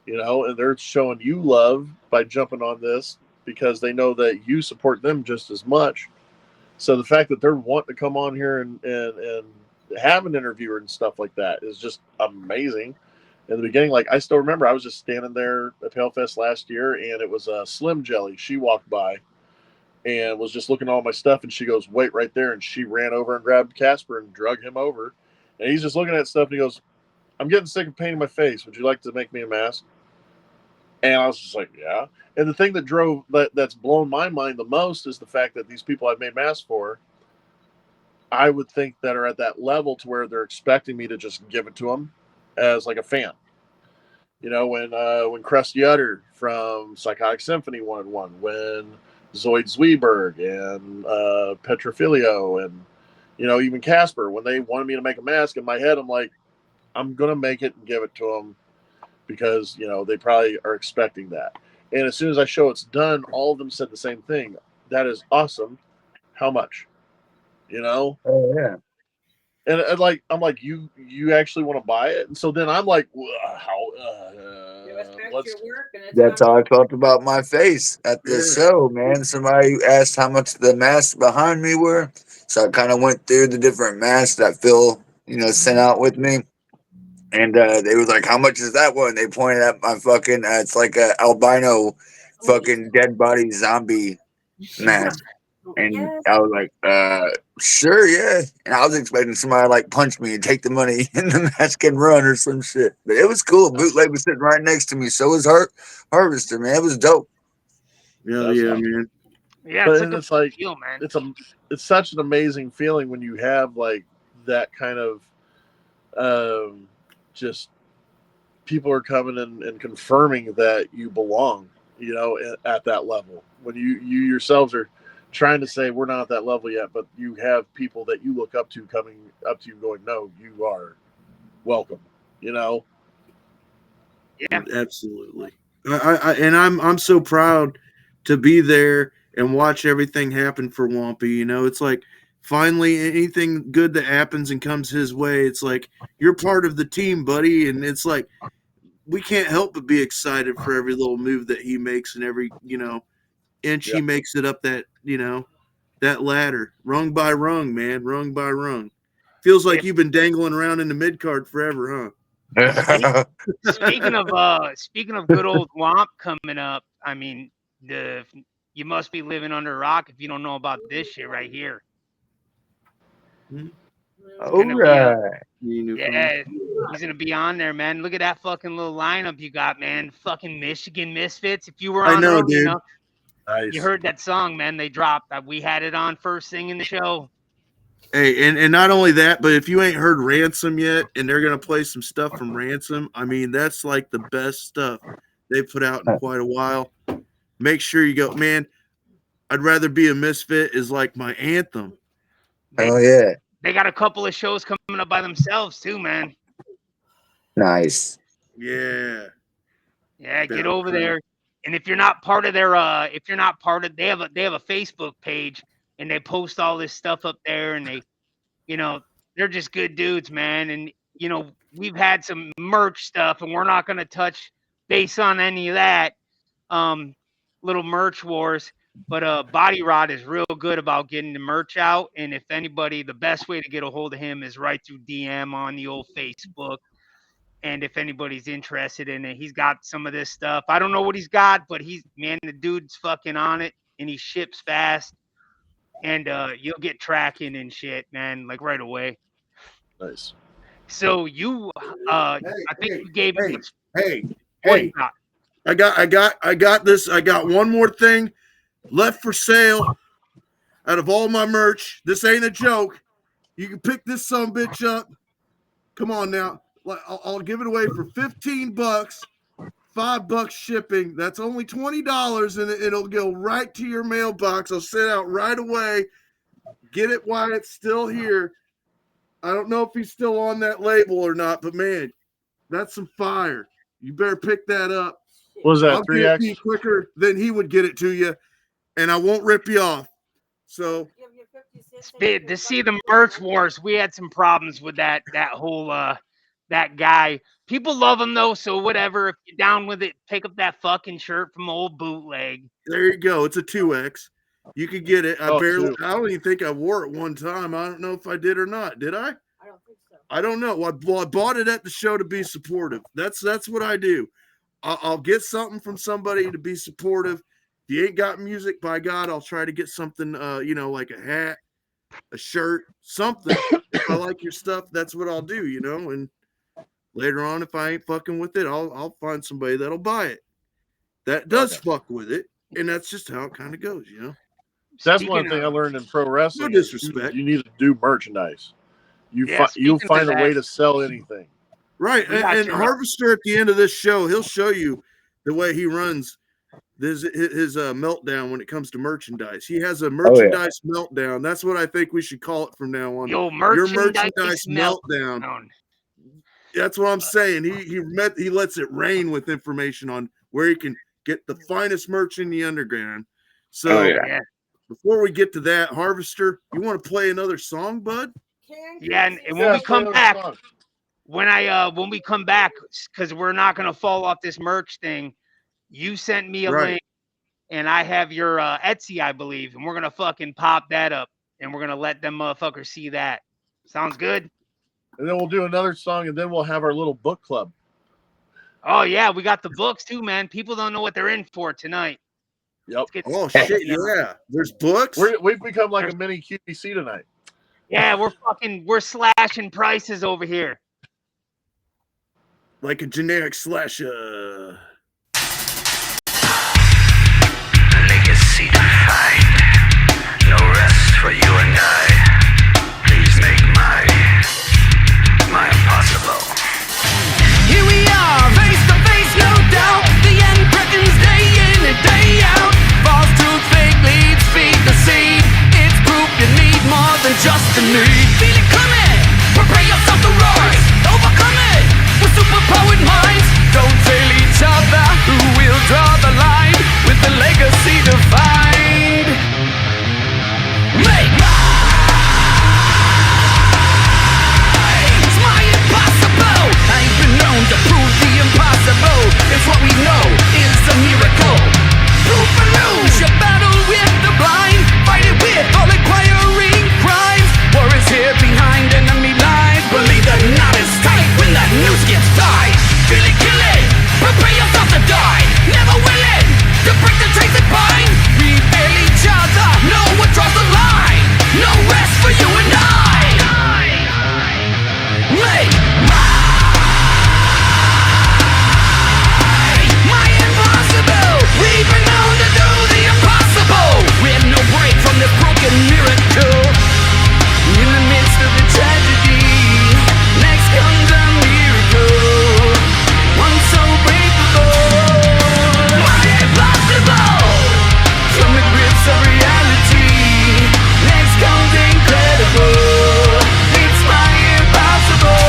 [SPEAKER 7] you know, and they're showing you love by jumping on this because they know that you support them just as much. So the fact that they're wanting to come on here and have an interviewer and stuff like that is just amazing. In the beginning, like I still remember, I was just standing there at Palefest last year, and it was Slim Jelly. She walked by and was just looking at all my stuff, and she goes, "Wait right there!" And she ran over and grabbed Casper and drug him over, and he's just looking at stuff, and he goes, "I'm getting sick of painting my face. Would you like to make me a mask?" And I was just like, "Yeah." And the thing that's blown my mind the most is the fact that these people I've made masks for, I would think that are at that level to where they're expecting me to just give it to them as like a fan. You know, when Krusty Utter from Psychotic Symphony wanted one, when Zoid Zwieberg and Petrofilio and, you know, even Casper, when they wanted me to make a mask, in my head, I'm like, I'm going to make it and give it to them because, you know, they probably are expecting that. And as soon as I show it's done, all of them said the same thing. That is awesome. How much? You know?
[SPEAKER 2] Oh yeah.
[SPEAKER 7] And like, I'm like, you actually want to buy it? And so then I'm like, how?
[SPEAKER 8] You respect
[SPEAKER 7] Let's.
[SPEAKER 8] your work, and it's
[SPEAKER 2] That's
[SPEAKER 8] not.
[SPEAKER 2] how I felt about my face at the show, man. Somebody asked how much the masks behind me were. So I kind of went through the different masks that Phil, you know, sent out with me. And they was like, how much is that one? They pointed at my fucking, it's like a albino fucking dead body zombie mask. And
[SPEAKER 8] Yes.
[SPEAKER 2] I was like, sure, yeah. And I was expecting somebody to like punch me and take the money in the mask and run or some shit. But it was cool. Bootleg was sitting right next to me. So was Harvester, man. It was dope.
[SPEAKER 1] Yeah, yeah, man.
[SPEAKER 3] Yeah,
[SPEAKER 7] But
[SPEAKER 3] it's
[SPEAKER 7] it's like
[SPEAKER 3] deal, man.
[SPEAKER 7] it's such an amazing feeling when you have like that kind of just people are coming and confirming that you belong, you know, at that level. When you yourselves are trying to say we're not at that level yet, but you have people that you look up to coming up to you going, no, you are welcome, you know?
[SPEAKER 3] Yeah.
[SPEAKER 1] Absolutely. I'm so proud to be there and watch everything happen for Wampy. You know, it's like finally anything good that happens and comes his way, it's like you're part of the team, buddy. And it's like we can't help but be excited for every little move that he makes and every, you know, inch he makes it up that, you know, that ladder, rung by rung, man, rung by rung. Feels like you've been dangling around in the mid card forever, huh?
[SPEAKER 3] Speaking of good old Womp coming up, I mean, you must be living under a rock if you don't know about this shit right here.
[SPEAKER 2] All right.
[SPEAKER 3] Yeah, he's gonna be on there, man. Look at that fucking little lineup you got, man. Fucking Michigan Misfits. If you were
[SPEAKER 1] I
[SPEAKER 3] on
[SPEAKER 1] know,
[SPEAKER 3] early
[SPEAKER 1] dude.
[SPEAKER 3] enough,
[SPEAKER 7] Nice.
[SPEAKER 3] you heard that song, man. They dropped. We had it on first thing in the show.
[SPEAKER 1] Hey, and not only that, but if you ain't heard Ransom yet, and they're gonna play some stuff from Ransom, I mean that's like the best stuff they put out in quite a while. Make sure you go, man. I'd rather be a misfit is like my anthem.
[SPEAKER 2] Oh yeah.
[SPEAKER 3] They got a couple of shows coming up by themselves too, man.
[SPEAKER 2] Nice.
[SPEAKER 1] Yeah.
[SPEAKER 3] Yeah, get over there. And if you're not part of their they have a Facebook page and they post all this stuff up there and they, you know, they're just good dudes, man. And you know, we've had some merch stuff and we're not going to touch base on any of that little merch wars, but Body Rod is real good about getting the merch out, and if anybody, the best way to get a hold of him is right through DM on the old Facebook. And if anybody's interested in it, he's got some of this stuff. I don't know what he's got, but the dude's fucking on it and he ships fast. And you'll get tracking and shit, man, like right away.
[SPEAKER 7] Nice.
[SPEAKER 3] So you I think you gave him
[SPEAKER 1] Hey. I got this. I got one more thing left for sale out of all my merch. This ain't a joke. You can pick this sumbitch up. Come on now. I'll give it away for $15, $5 shipping. That's only $20, and it'll go right to your mailbox. I'll send it out right away. Get it while it's still here. I don't know if he's still on that label or not, but man, that's some fire. You better pick that up.
[SPEAKER 7] What was that,
[SPEAKER 1] I'll
[SPEAKER 7] 3X?
[SPEAKER 1] get it to you quicker than he would get it to you, and I won't rip you off. So
[SPEAKER 3] to see the merch wars, we had some problems with that whole that guy. People love him though, so whatever. If you're down with it, pick up that fucking shirt from old Bootleg.
[SPEAKER 1] There you go. It's a 2X. You could get it. I don't even think I wore it one time. I don't know if I did or not. Did I?
[SPEAKER 8] I don't think so.
[SPEAKER 1] I don't know. Well, I bought it at the show to be supportive. That's what I do. I'll get something from somebody to be supportive. If you ain't got music, by God, I'll try to get something, like a hat, a shirt, something. If I like your stuff, that's what I'll do, and later on, if I ain't fucking with it, I'll find somebody that'll buy it. That does fuck with it, and that's just how it kind of goes,
[SPEAKER 7] That's one thing I learned in pro wrestling.
[SPEAKER 1] No disrespect.
[SPEAKER 7] You need to do merchandise. You'll find a way to sell anything.
[SPEAKER 1] Right.
[SPEAKER 3] We got
[SPEAKER 1] And
[SPEAKER 3] you.
[SPEAKER 1] Harvester at the end of this show, he'll show you the way he runs his meltdown when it comes to merchandise. He has a merchandise meltdown. That's what I think we should call it from now on.
[SPEAKER 3] Yo,
[SPEAKER 1] Your
[SPEAKER 3] merchandise
[SPEAKER 1] meltdown. That's what I'm saying. He lets it rain with information on where he can get the finest merch in the underground. So before we get to that, Harvester, you want to play another song, bud?
[SPEAKER 3] Yeah, and when we come back, when we come back, because we're not gonna fall off this merch thing, you sent me a link, and I have your Etsy, I believe, and we're gonna fucking pop that up, and we're gonna let them motherfuckers see that. Sounds good.
[SPEAKER 7] And then we'll do another song, and then we'll have our little book club.
[SPEAKER 3] Oh yeah, we got the books too, man. People don't know what they're in for tonight.
[SPEAKER 7] Yep.
[SPEAKER 1] Oh shit, yeah. There's books.
[SPEAKER 7] We've become like a mini QVC tonight.
[SPEAKER 3] Yeah, we're slashing prices over here.
[SPEAKER 1] Like a generic slasher.
[SPEAKER 11] Legacy defined. No rest for you and I. Please make my impossible.
[SPEAKER 4] Here we are, face to face, no doubt. The end beckons day in and day out. False truth, fake leads, feed the seed. It's proof you need more than just a need. Feel it coming, prepare yourself to rise. Overcome it with superpowered minds. Don't fail each other, who will draw the line with the legacy defined. Make I've been known to prove the impossible. It's what we know is a miracle. Proof and lose your battle with the blind. Fight it with all acquiring crimes. War is here behind enemy lines. Believe the knot is tight when the news gets tied. Feel it, kill it, prepare yourself to die. Never willing to break the chains that bind. We fail each other, no one draws the line. No rest for you and I. Make we've been known to do the impossible. We have no break from this broken miracle. In the midst of the tragedy, next comes a miracle. One so breakable. My impossible. From the grips of reality, next comes incredible. It's my impossible.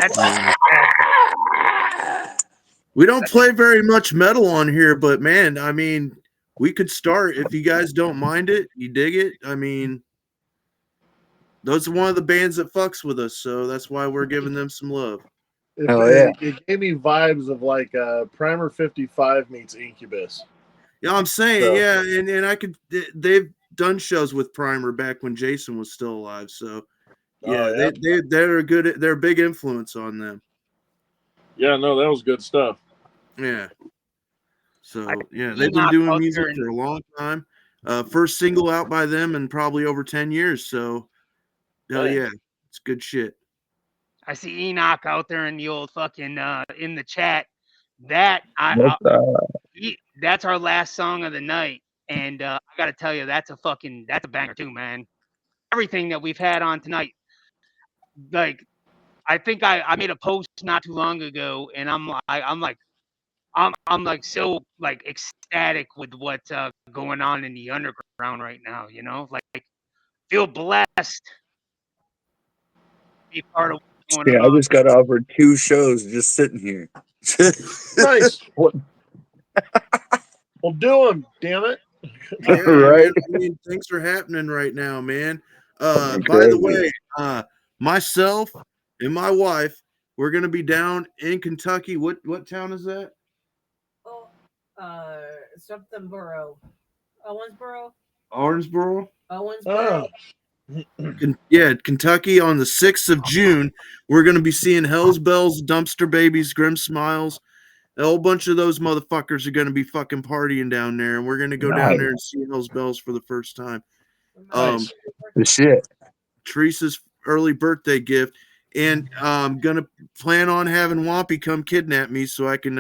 [SPEAKER 3] That's
[SPEAKER 1] We don't play very much metal on here, but man, I mean, we could start if you guys don't mind it. You dig it? I mean, those are one of the bands that fucks with us, so that's why we're giving them some love.
[SPEAKER 7] It gave me vibes of like Primer 55 meets Incubus.
[SPEAKER 1] Yeah, I'm saying,
[SPEAKER 7] So-
[SPEAKER 1] yeah, and I could. They've done shows with Primer back when Jason was still alive, so yeah, they're a good. They're a big influence on them.
[SPEAKER 7] Yeah, no, that was good stuff.
[SPEAKER 1] Yeah. So yeah, they've been
[SPEAKER 3] Enoch
[SPEAKER 1] doing
[SPEAKER 3] out
[SPEAKER 1] music
[SPEAKER 3] there
[SPEAKER 1] for a long time. First single out by them in probably over 10 years. So hell
[SPEAKER 7] Dang.
[SPEAKER 1] yeah, it's good shit.
[SPEAKER 3] I see Enoch out there in the old fucking in the chat. That that's our last song of the night, and I gotta tell you, that's a banger too, man. Everything that we've had on tonight, like I think I made a post not too long ago, and I'm like so like ecstatic with what's going on in the underground right now. You know, like feel blessed to be part of what's going
[SPEAKER 2] Yeah, I
[SPEAKER 3] on.
[SPEAKER 2] just got offered 2 shows just sitting here.
[SPEAKER 7] Nice.
[SPEAKER 2] What?
[SPEAKER 7] Well, do them, damn it.
[SPEAKER 1] Yeah,
[SPEAKER 2] Right?
[SPEAKER 1] man, I mean, things are happening right now, man. By
[SPEAKER 2] Crazy.
[SPEAKER 1] the way, myself and my wife, we're gonna be down in Kentucky. What town is that?
[SPEAKER 8] Oh, something borough. Owensboro?
[SPEAKER 1] Owensboro?
[SPEAKER 8] Owensboro?
[SPEAKER 1] Yeah, Kentucky on the 6th of June. We're going to be seeing Hell's Bells, Dumpster Babies, Grim Smiles. A whole bunch of those motherfuckers are going to be fucking partying down there, and we're going to go down there and see Hell's Bells for the first time.
[SPEAKER 7] Nice.
[SPEAKER 2] The shit.
[SPEAKER 1] Teresa's early birthday gift, and I'm going to plan on having Wampy come kidnap me so I can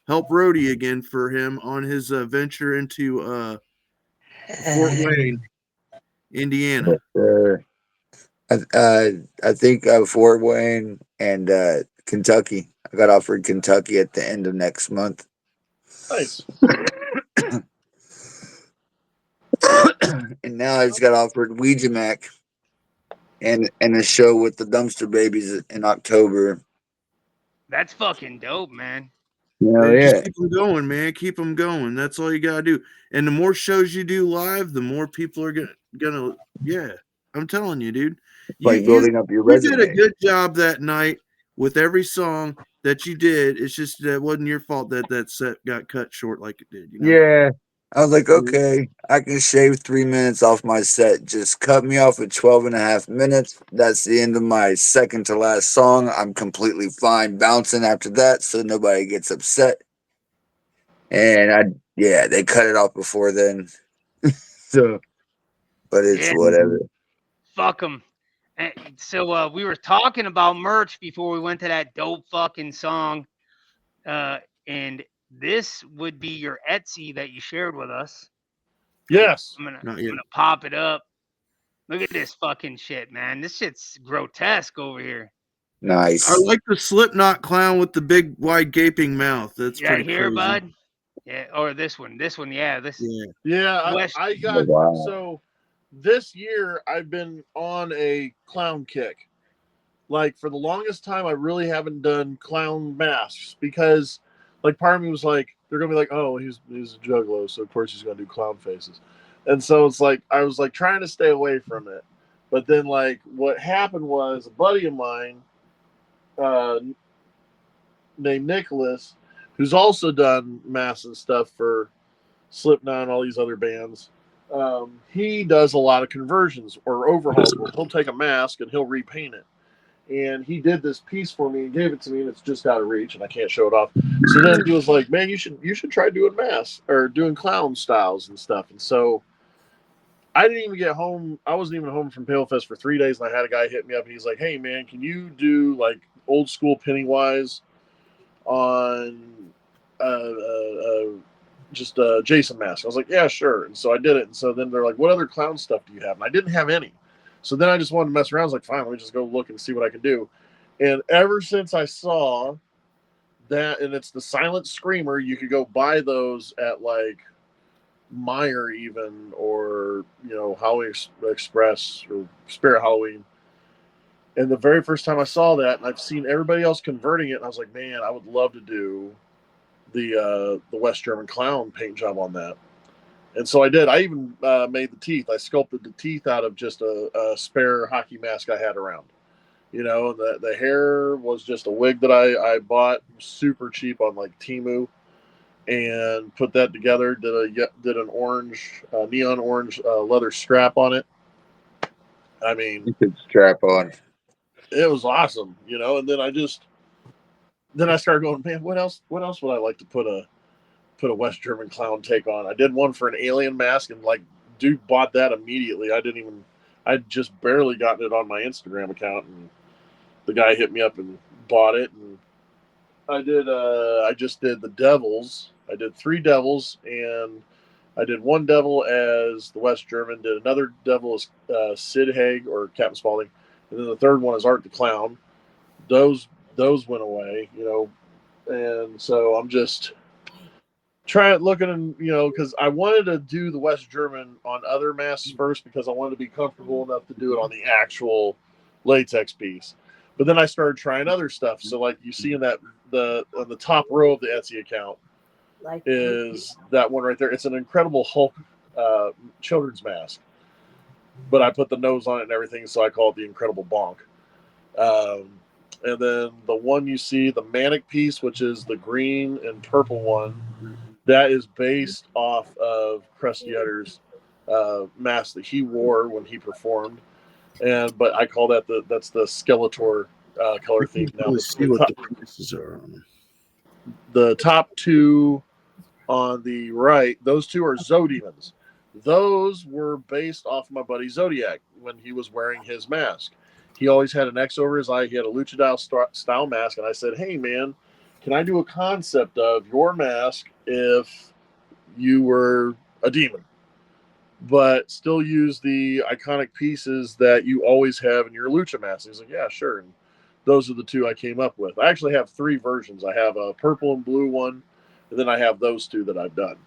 [SPEAKER 1] help Rhodey again for him on his venture into Fort Wayne, Indiana.
[SPEAKER 2] I think Fort Wayne and Kentucky. I got offered Kentucky at the end of next month.
[SPEAKER 7] Nice.
[SPEAKER 2] And now I just got offered Ouija Mac and a show with the Dumpster Babies in October.
[SPEAKER 3] That's fucking dope, man.
[SPEAKER 2] Hell
[SPEAKER 1] Just
[SPEAKER 2] yeah.
[SPEAKER 1] keep them going, man. Keep them going. That's all you gotta do. And the more shows you do live, the more people are gonna. Yeah, I'm telling you, dude.
[SPEAKER 2] Like building up your
[SPEAKER 1] you did a
[SPEAKER 2] resume.
[SPEAKER 1] good job that night with every song that you did. It's just that wasn't your fault that set got cut short like it did. You know?
[SPEAKER 2] Yeah. I was like, okay, I can shave 3 minutes off my set. Just cut me off at 12.5 minutes. That's the end of my second to last song. I'm completely fine bouncing after that, so nobody gets upset. And they cut it off before then. So, but it's whatever.
[SPEAKER 3] Fuck them. So we were talking about merch before we went to that dope fucking song, and this would be your Etsy that you shared with us.
[SPEAKER 7] Yes.
[SPEAKER 3] I'm gonna pop it up. Look at this fucking shit, man. This shit's grotesque over here.
[SPEAKER 2] Nice.
[SPEAKER 1] I like the Slipknot clown with the big wide gaping mouth. That's
[SPEAKER 3] Yeah,
[SPEAKER 1] pretty
[SPEAKER 3] here,
[SPEAKER 1] crazy.
[SPEAKER 3] bud. Yeah, or this one. Yeah, this.
[SPEAKER 7] Yeah, I got
[SPEAKER 2] Wow.
[SPEAKER 7] so this year I've been on a clown kick. Like for the longest time, I really haven't done clown masks because, like, part of me was like, they're gonna be like, oh, he's a juggalo, so of course he's gonna do clown faces, and so it's like I was like trying to stay away from it, but then like what happened was a buddy of mine, named Nicholas, who's also done masks and stuff for Slipknot and all these other bands. He does a lot of conversions or overhauls. He'll take a mask and he'll repaint it. And he did this piece for me and gave it to me, and it's just out of reach, and I can't show it off. So then he was like, "Man, you should try doing masks or doing clown styles and stuff." And so I didn't even get home. I wasn't even home from Palefest for 3 days, and I had a guy hit me up, and he's like, "Hey, man, can you do like old school Pennywise on just a Jason mask?" I was like, "Yeah, sure." And so I did it. And so then they're like, "What other clown stuff do you have?" And I didn't have any. So then I just wanted to mess around. I was like, fine, let me just go look and see what I can do. And ever since I saw that, and it's the Silent Screamer, you could go buy those at like Meyer even, or, Halloween Express or Spirit Halloween. And the very first time I saw that, and I've seen everybody else converting it, and I was like, man, I would love to do the West German clown paint job on that. And so I did. I even made the teeth. I sculpted the teeth out of just a spare hockey mask I had around. You know, the hair was just a wig that I bought super cheap on like Temu, and put that together. Did an orange, neon orange leather strap on it. I mean,
[SPEAKER 2] You could strap on.
[SPEAKER 7] it was awesome, you know. And then I started going, man, what else would I like to put a West German clown take on? I did one for an alien mask, and like, dude bought that immediately. I'd just barely gotten it on my Instagram account, and the guy hit me up and bought it. And I just did the devils. I did 3 devils, and I did one devil as the West German, did another devil as Sid Haig or Captain Spaulding, and then the third one is Art the Clown. Those went away, you know, and so I'm just looking, and you know, because I wanted to do the West German on other masks first, because I wanted to be comfortable enough to do it on the actual latex piece. But then I started trying other stuff. So like you see in that on the top row of the Etsy account is that one right there. It's an Incredible Hulk children's mask, but I put the nose on it and everything, so I call it the Incredible Bonk. And then the one you see, the Manic piece, which is the green and purple one, that is based off of Krusty Utter's mask that he wore when he performed. But I call that's the Skeletor color theme. Now
[SPEAKER 1] Let's see what the prices are on them.
[SPEAKER 7] The top 2 on the right, those 2 are Zodemons. Those were based off my buddy Zodiac when he was wearing his mask. He always had an X over his eye. He had a Luchador style mask. And I said, hey, man, can I do a concept of your mask if you were a demon, but still use the iconic pieces that you always have in your Lucha mask? He's like, yeah, sure. And those are the 2 I came up with. I actually have 3 versions. I have a purple and blue one, and then I have those 2 that I've done.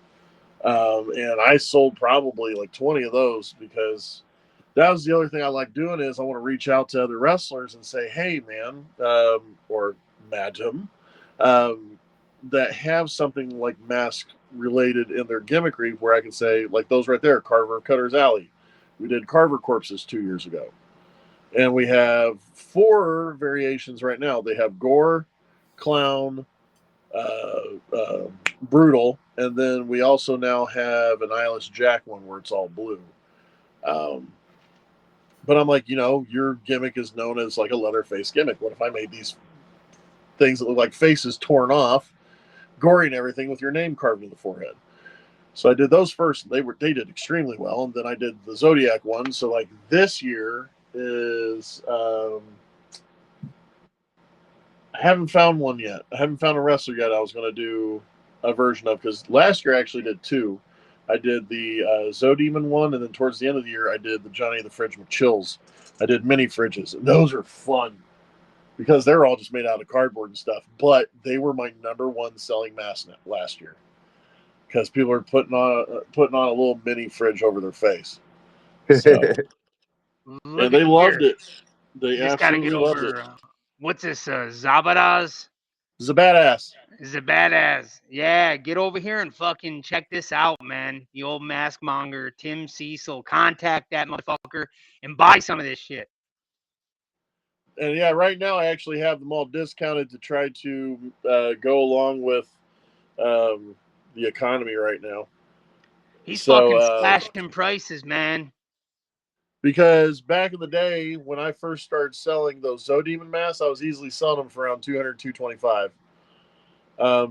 [SPEAKER 7] And I sold probably like 20 of those, because that was the other thing I like doing, is I want to reach out to other wrestlers and say, hey, man, or madam, that have something like mask related in their gimmickry, where I can say, like those right there, Carver Cutter's Alley. We did Carver Corpses 2 years ago. And we have 4 variations right now. They have Gore, Clown, Brutal, and then we also now have an Eyeless Jack one where it's all blue. But I'm like, you know, your gimmick is known as like a Leatherface gimmick. What if I made these things that look like faces torn off, gory and everything, with your name carved in the forehead? So I did those first. They did extremely well, and then I did the Zodiac one. So like this year is I haven't found one yet. I haven't found a wrestler yet I was going to do a version of, because last year I actually did 2. I did the Zodemon one, and then towards the end of the year I did the Johnny the Fridge McChills. I did mini fridges, and those are fun because they're all just made out of cardboard and stuff. But they were my #1 selling mask last year, because people are putting on a little mini fridge over their face. So, and they loved it. They absolutely loved it.
[SPEAKER 3] What's this? Zabadas?
[SPEAKER 7] Zabadass.
[SPEAKER 3] Zabadass. Yeah, get over here and fucking check this out, man. The old Mask Monger, Tim Cecil. Contact that motherfucker and buy some of this shit.
[SPEAKER 7] And yeah, right now I actually have them all discounted to try to go along with the economy right now.
[SPEAKER 3] He's fucking slashing prices, man.
[SPEAKER 7] Because back in the day when I first started selling those Zodemon masks, I was easily selling them for around $200, $225.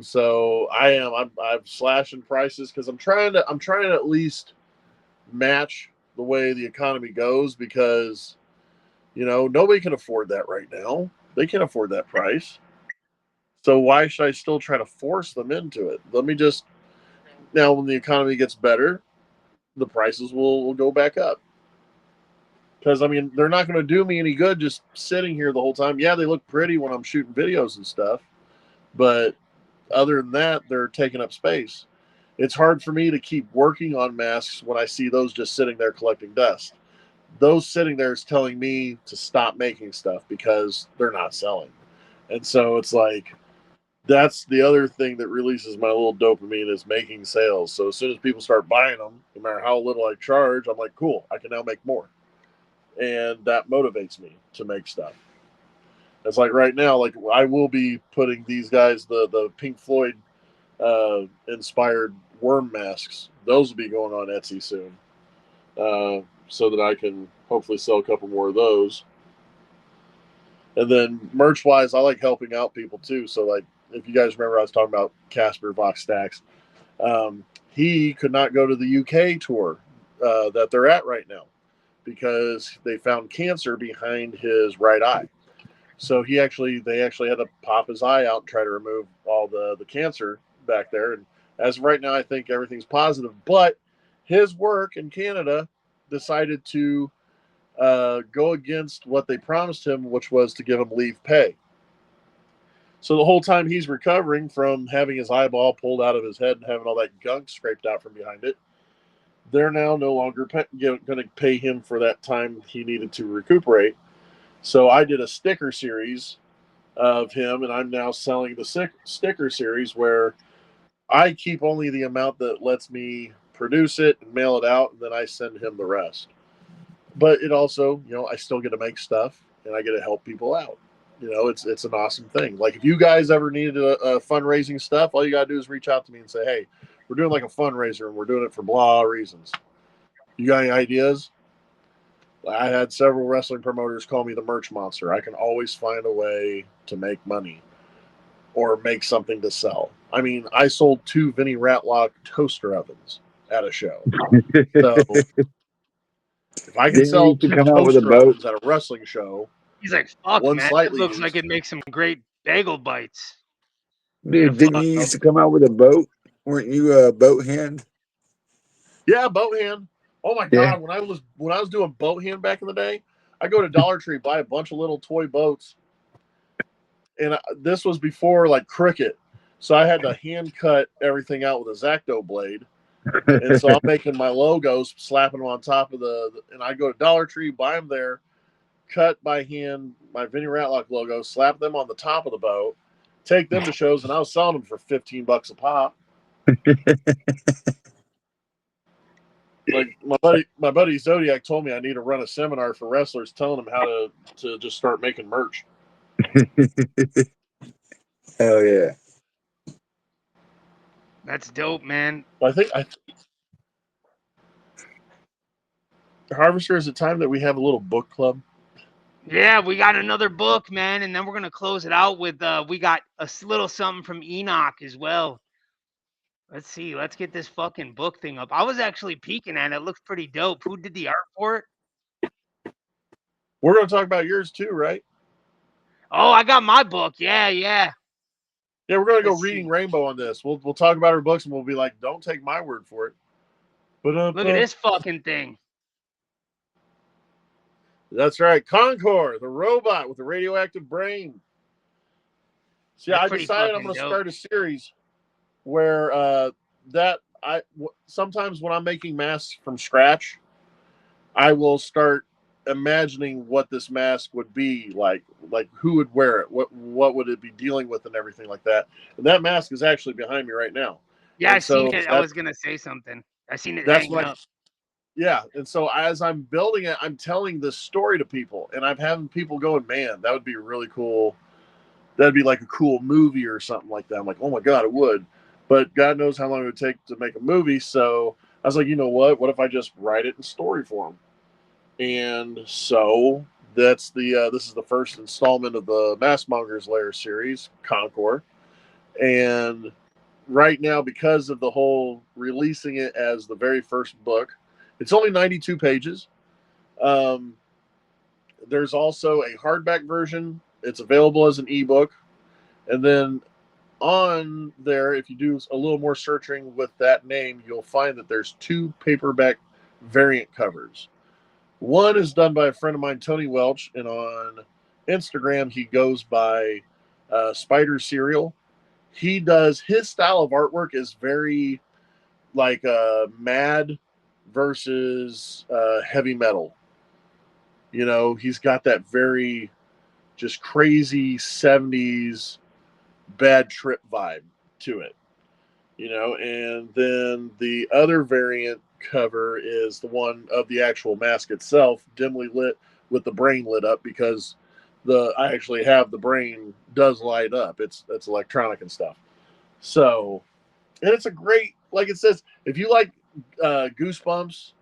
[SPEAKER 7] So I'm slashing prices because I'm trying to at least match the way the economy goes, because you know nobody can afford that right now. They can't afford that price. So why should I still try to force them into it? Let me just, now when the economy gets better, the prices will go back up. Because, I mean, they're not going to do me any good just sitting here the whole time. Yeah, they look pretty when I'm shooting videos and stuff. But other than that, they're taking up space. It's hard for me to keep working on masks when I see those just sitting there collecting dust. those sitting there is telling me to stop making stuff because they're not selling. And so it's like, that's the other thing that releases my little dopamine is making sales. So as soon as people start buying them, no matter how little I charge, I'm like, cool, I can now make more. And that motivates me to make stuff. It's like right now, like I will be putting these guys, the Pink Floyd inspired worm masks. Those will be going on Etsy soon. So that I can hopefully sell a couple more of those. And then merch wise, I like helping out people too. So like, if you guys remember, I was talking about Casper Vox Stacks. He could not go to the UK tour that they're at right now because they found cancer behind his right eye. So they actually had to pop his eye out and try to remove all the cancer back there. And as of right now, I think everything's positive. But his work in Canada decided to go against what they promised him, which was to give him leave pay. So the whole time he's recovering from having his eyeball pulled out of his head and having all that gunk scraped out from behind it, they're now no longer going to pay him for that time he needed to recuperate. So I did a sticker series of him, and I'm now selling the sticker series where I keep only the amount that lets me produce it and mail it out, and then I send him the rest. But it also, I still get to make stuff, and I get to help people out. It's an awesome thing. Like if you guys ever needed a fundraising stuff, all you got to do is reach out to me and say, hey, we're doing like a fundraiser, and we're doing it for blah reasons. You got any ideas? I had several wrestling promoters call me the merch monster. I can always find a way to make money or make something to sell. I mean, I sold 2 Vinny Rattlock toaster ovens at a show. So if I can sell 2 toaster ovens at a wrestling show,
[SPEAKER 3] he's like, fuck,
[SPEAKER 7] one
[SPEAKER 3] man,
[SPEAKER 7] slightly
[SPEAKER 3] it looks
[SPEAKER 7] used.
[SPEAKER 3] like it'd make some great bagel bites.
[SPEAKER 2] Dude, didn't you used to come out with a boat? Weren't you a boat hand?
[SPEAKER 7] Yeah, boat hand. Oh my God, when I was doing boat hand back in the day, I go to Dollar Tree, buy a bunch of little toy boats. And this was before like cricket. So I had to hand cut everything out with a X-Acto blade. And so I'm making my logos, slapping them on top of and I go to Dollar Tree, buy them there, cut by hand my Vinny Rattlock logo, slap them on the top of the boat, take them to shows, and I was selling them for $15 a pop. Like my buddy Zodiac told me I need to run a seminar for wrestlers, telling them how to just start making merch.
[SPEAKER 2] Hell yeah.
[SPEAKER 3] That's dope, man.
[SPEAKER 7] I think Harvester is the time that we have a little book club.
[SPEAKER 3] Yeah, we got another book, man, and then we're gonna close it out with we got a little something from Enoch as well. Let's see. Let's get this fucking book thing up. I was actually peeking at it. It looks pretty dope. Who did the art for it?
[SPEAKER 7] We're gonna talk about yours too, right?
[SPEAKER 3] Oh, I got my book. Yeah.
[SPEAKER 7] Yeah, we're gonna go reading Rainbow on this. We'll talk about our books and we'll be like, don't take my word for it. But
[SPEAKER 3] look at this fucking thing.
[SPEAKER 7] That's right, Concord, the robot with the radioactive brain. See, I decided I'm gonna start a series where sometimes when I'm making masks from scratch, I will start imagining what this mask would be like who would wear it, what would it be dealing with, and everything like that. And that mask is actually behind me right now.
[SPEAKER 3] Yeah, I seen it. I was gonna say something. I seen it hanging up.
[SPEAKER 7] Yeah, and so as I'm building it, I'm telling this story to people, and I'm having people going, man, that would be really cool. That'd be like a cool movie or something like that. I'm like, oh my God, it would. But God knows how long it would take to make a movie. So I was like, you know what? What if I just write it in story form? And so that's this is the first installment of the Mask Monger's Lair series, Concord. And right now, because of the whole releasing it as the very first book, it's only 92 pages. There's also a hardback version. It's available as an ebook. And then on there, if you do a little more searching with that name, you'll find that there's 2 paperback variant covers. One is done by a friend of mine, Tony Welch, and on Instagram, he goes by Spider Serial. He does, his style of artwork is very like mad versus heavy metal. You know, he's got that very just crazy 70s bad trip vibe to it. You know, and then the other variant cover is the one of the actual mask itself, dimly lit with the brain lit up, because I actually have the brain does light up. It's electronic and stuff. So, and it's a great, like it says, if you like Goosebumps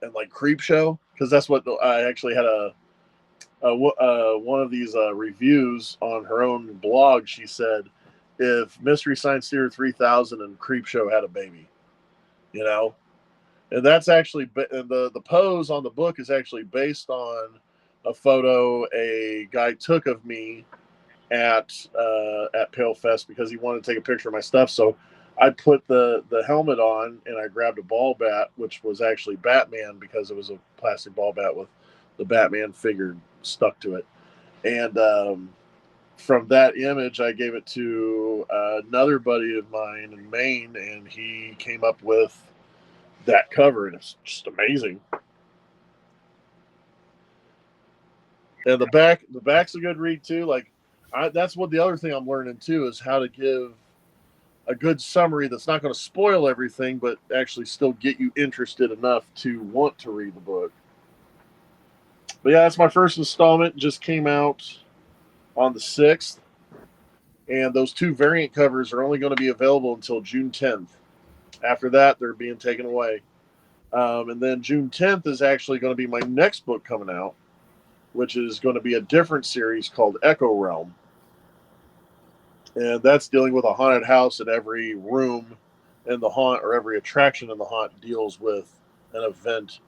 [SPEAKER 7] and like Creep Show, because that's what I actually had one of these reviews on her own blog. She said, if Mystery Science Theater 3000 and Creep Show had a baby, you know, and that's actually the pose on the book is actually based on a photo a guy took of me at Pale Fest, because he wanted to take a picture of my stuff. So I put the helmet on and I grabbed a ball bat, which was actually Batman, because it was a plastic ball bat with the Batman figure stuck to it. And from that image, I gave it to another buddy of mine in Maine, and he came up with that cover, and it's just amazing. And the back's a good read too. Like, that's what the other thing I'm learning too, is how to give a good summary that's not going to spoil everything, but actually still get you interested enough to want to read the book. But yeah, that's my first installment. Just came out on the 6th. And those 2 variant covers are only going to be available until June 10th. After that, they're being taken away. And then June 10th is actually going to be my next book coming out, which is going to be a different series called Echo Realm. And that's dealing with a haunted house, and every room in the haunt, or every attraction in the haunt, deals with an event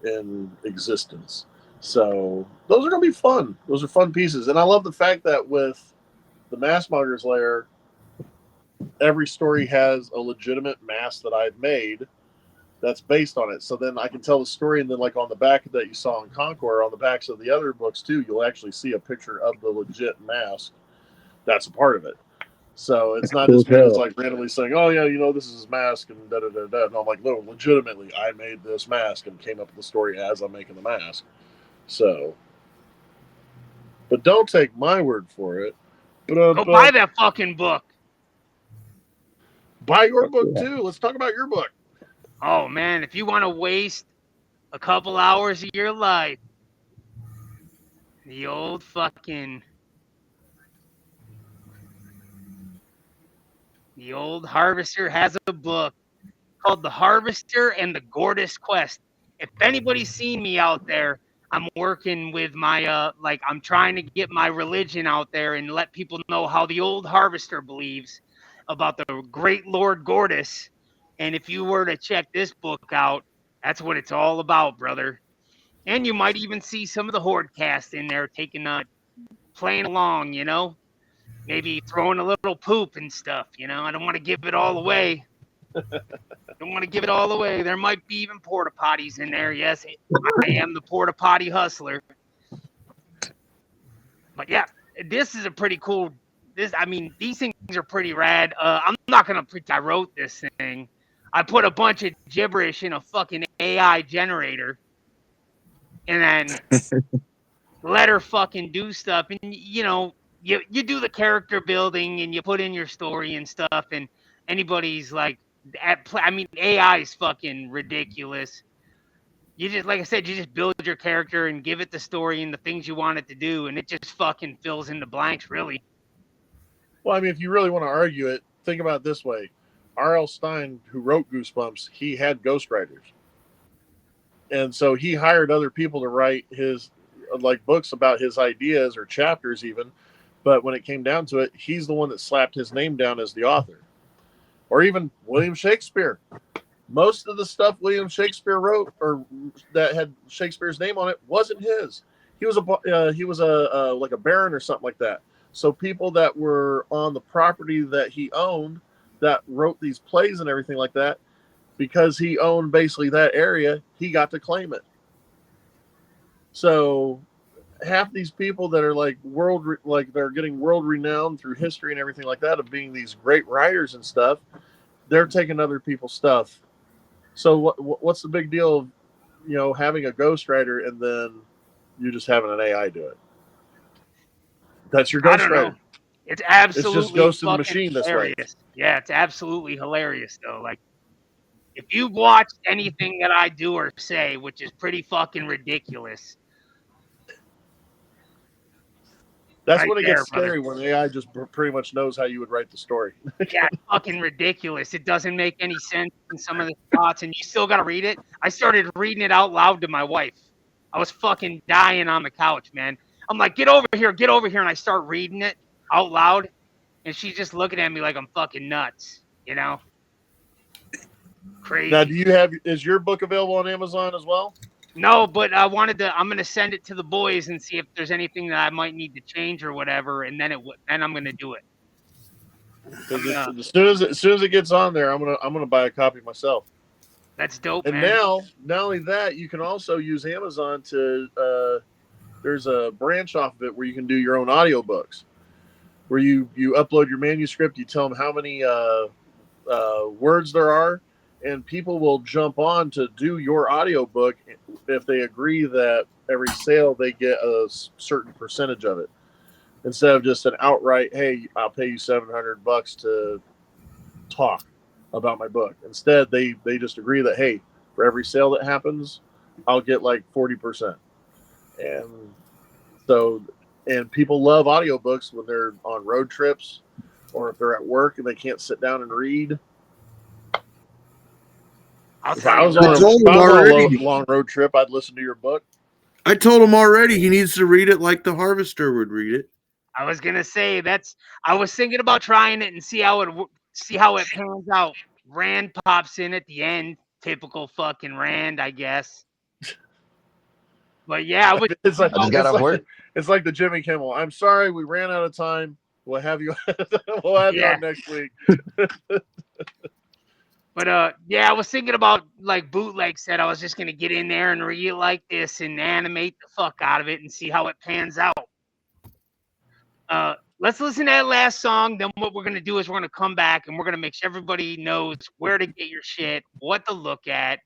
[SPEAKER 7] in existence. So those are going to be fun. Those are fun pieces. And I love the fact that with the Mask Monger's Lair, every story has a legitimate mask that I've made that's based on it. So then I can tell the story, and then like on the back that you saw in Conqueror, on the backs of the other books too, you'll actually see a picture of the legit mask that's a part of it. So it's not just me that's like randomly saying, oh yeah, you know, this is his mask and da da da da. No, I'm like, no, legitimately, I made this mask and came up with the story as I'm making the mask. So, but don't take my word for it.
[SPEAKER 3] Go buy that fucking book.
[SPEAKER 7] Buy your book too. Let's talk about your book.
[SPEAKER 3] Oh man, if you want to waste a couple hours of your life, the old Harvester has a book called The Harvester and the Gortys Quest. If anybody's seen me out there, I'm working with my I'm trying to get my religion out there and let people know how the old Harvester believes about the great Lord Gortys. And if you were to check this book out, that's what it's all about, brother. And you might even see some of the HORDECAST in there playing along, you know? Maybe throwing a little poop and stuff, you know? I don't want to give it all away. There might be even porta potties in there. Yes, I am the porta potty hustler. But yeah, this is a pretty cool. These things are pretty rad. I'm not gonna preach I wrote this thing. I put a bunch of gibberish in a fucking AI generator, and then let her fucking do stuff. And you know, you do the character building and you put in your story and stuff. And anybody's like, AI is fucking ridiculous. You just, like I said, you just build your character and give it the story and the things you want it to do, and it just fucking fills in the blanks, really.
[SPEAKER 7] Well, I mean, if you really want to argue it, think about it this way. R.L. Stine, who wrote Goosebumps, he had ghostwriters. And so he hired other people to write his, like, books about his ideas or chapters even. But when it came down to it, he's the one that slapped his name down as the author. Or even William Shakespeare. Most of the stuff William Shakespeare wrote, or that had Shakespeare's name on it, wasn't his. He was a like a baron or something like that. So people that were on the property that he owned, that wrote these plays and everything like that, because he owned basically that area, he got to claim it. So half these people that are like they're getting world renowned through history and everything like that, of being these great writers and stuff, they're taking other people's stuff. So what's the big deal of, you know, having a ghostwriter and then You just having an AI do it. That's your
[SPEAKER 3] I
[SPEAKER 7] Ghost
[SPEAKER 3] don't know.
[SPEAKER 7] Rider.
[SPEAKER 3] It's absolutely
[SPEAKER 7] It's just Ghost in the
[SPEAKER 3] fucking
[SPEAKER 7] Machine this way.
[SPEAKER 3] hilarious. Yeah, it's absolutely hilarious though. Like, if you've watched anything that I do or say, which is pretty fucking ridiculous.
[SPEAKER 7] That's
[SPEAKER 3] Right
[SPEAKER 7] when it
[SPEAKER 3] there,
[SPEAKER 7] gets scary, when AI just pretty much knows how you would write the story.
[SPEAKER 3] Yeah, it's fucking ridiculous. It doesn't make any sense in some of the spots, and you still got to read it. I started reading it out loud to my wife. I was fucking dying on the couch, man. I'm like, get over here, and I start reading it out loud, and she's just looking at me like I'm fucking nuts, you know? Crazy.
[SPEAKER 7] Now, is your book available on Amazon as well?
[SPEAKER 3] No, but I'm going to send it to the boys and see if there's anything that I might need to change or whatever, and then I'm going to do it.
[SPEAKER 7] As soon as it gets on there, I'm gonna buy a copy myself.
[SPEAKER 3] That's dope,
[SPEAKER 7] and
[SPEAKER 3] man.
[SPEAKER 7] now, not only that, you can also use Amazon to. There's a branch off of it where you can do your own audiobooks, where you upload your manuscript, you tell them how many words there are, and people will jump on to do your audiobook if they agree that every sale they get a certain percentage of it, instead of just an outright, hey, I'll pay you $700 to talk about my book. Instead, they just agree that, hey, for every sale that happens, I'll get like 40%. And people love audiobooks when they're on road trips or if they're at work and they can't sit down and read. If I was on a long road trip, I'd listen to your book.
[SPEAKER 1] I told him already he needs to read it like the Harvester would read it.
[SPEAKER 3] I was gonna say I was thinking about trying it and see how it pans out. Rand pops in at the end, typical fucking Rand, I guess. But yeah,
[SPEAKER 7] it's like the Jimmy Kimmel. I'm sorry, we ran out of time. We'll have you. We'll have you on next week.
[SPEAKER 3] But yeah, I was thinking about, like Bootleg said, I was just gonna get in there and read it like this and animate the fuck out of it and see how it pans out. Let's listen to that last song. Then what we're gonna do is we're gonna come back and we're gonna make sure everybody knows where to get your shit, what to look at,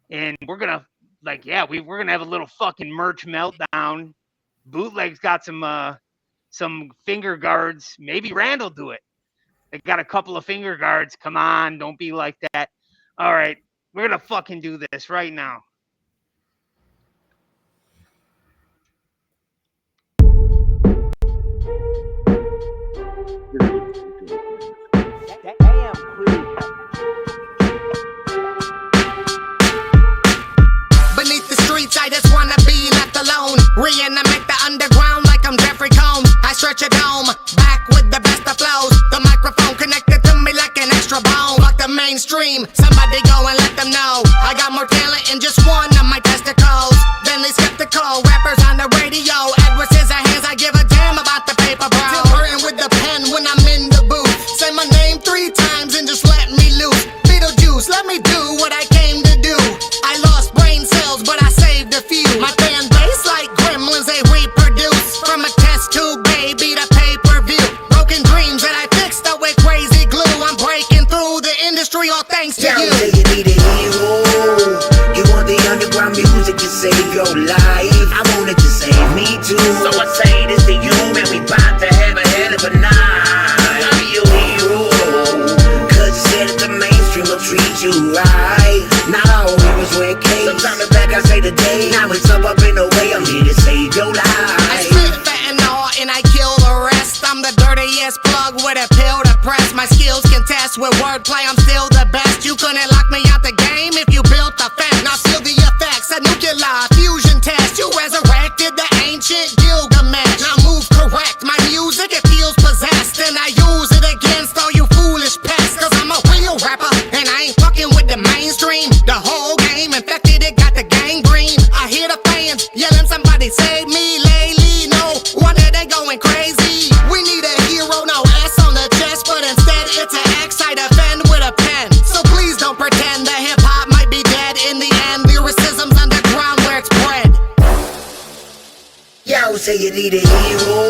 [SPEAKER 3] and we're gonna we're gonna have a little fucking merch meltdown. Bootleg's got some finger guards. Maybe Rand will do it. They got a couple of finger guards. Come on, don't be like that. All right, we're gonna fucking do this right now.
[SPEAKER 9] Beneath the streets, I just wanna be left alone. Reanimate the underground like I'm Jeffrey Combs. I stretch a dome, back with the best of flows. The microphone connected to me like an extra bone. Fuck the mainstream, somebody go and let them know. I got more talent in just one of my testicles. Bentley skeptical, rappers on the radio. Edward Scissorhands, I give a damn about the paper, bro. Tim Burton with the pen when I'm in the booth. Say my name 3 times and just let me loose. Beetlejuice, let me do what I came to do. I lost brain cells, but I saved a few. My fan base like gremlins, they reproduce. From a test tube, baby, to pay-per-view. Broken dreams that I fixed up with crazy glue. I'm breaking through the industry, all thanks to you.
[SPEAKER 11] Say you need a hero. You want the underground music to save your life. I want it to save me too. So I say this to you, and we bout to have a hell of a night. I'm your hero, cause you said that the mainstream will treat you right. Not all heroes wear capes. Sometimes back I say the day. Now it's up in the way. I'm here to save your life.
[SPEAKER 9] I spit fentanyl and I kill the rest. I'm the dirtiest plug with a pill to press. My skills can test with wordplay. I'm still the best. You couldn't lock me out the game if you built the fence. Now feel the effects. A nuclear fusion test. You resurrected the ancient Gilgamesh. Now move correct. My music, it feels possessed. And I use it against all you foolish pests. Cause I'm a real rapper and I ain't fucking with the mainstream. The whole game infected, it got the gangrene. I hear the fans yelling, somebody save me lately. No wonder they going crazy. We need a hero, no S on the chest, but instead it's an X I defend with a pen. So please don't pretend that hip hop might be dead. In the end, lyricism's underground where it's bred.
[SPEAKER 11] Yo, say you need a hero.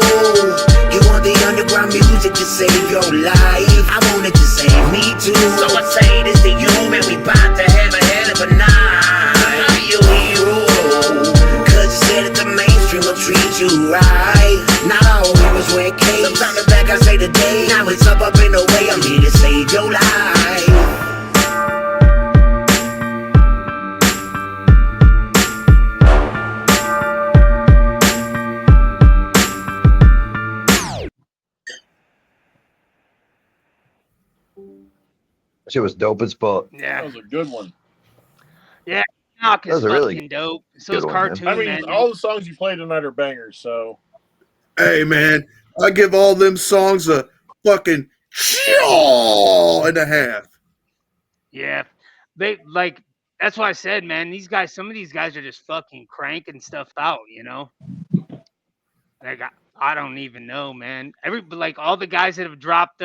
[SPEAKER 11] You want the underground music to save your life. I want it to save me too. So I say this to you, and we bout to have a hell of a night. I'm your hero, cause you said that the quick case. Sometimes the back I say the day. Now it's up in the way. I'm here to save your life.
[SPEAKER 12] Shit was dope as fuck.
[SPEAKER 3] Yeah.
[SPEAKER 7] That was a good one.
[SPEAKER 3] Yeah. Knock is
[SPEAKER 12] That was a really
[SPEAKER 3] fucking dope. So
[SPEAKER 12] good
[SPEAKER 3] is
[SPEAKER 12] one, man.
[SPEAKER 3] Cartoon,
[SPEAKER 7] I mean,
[SPEAKER 3] man.
[SPEAKER 7] all the songs you played tonight are bangers. So
[SPEAKER 1] Hey man, I give all them songs a fucking and a half.
[SPEAKER 3] Yeah. They like that's why I said, man, these guys, some of these guys are just fucking cranking stuff out, you know? Like I don't even know, man. Like all the guys that have dropped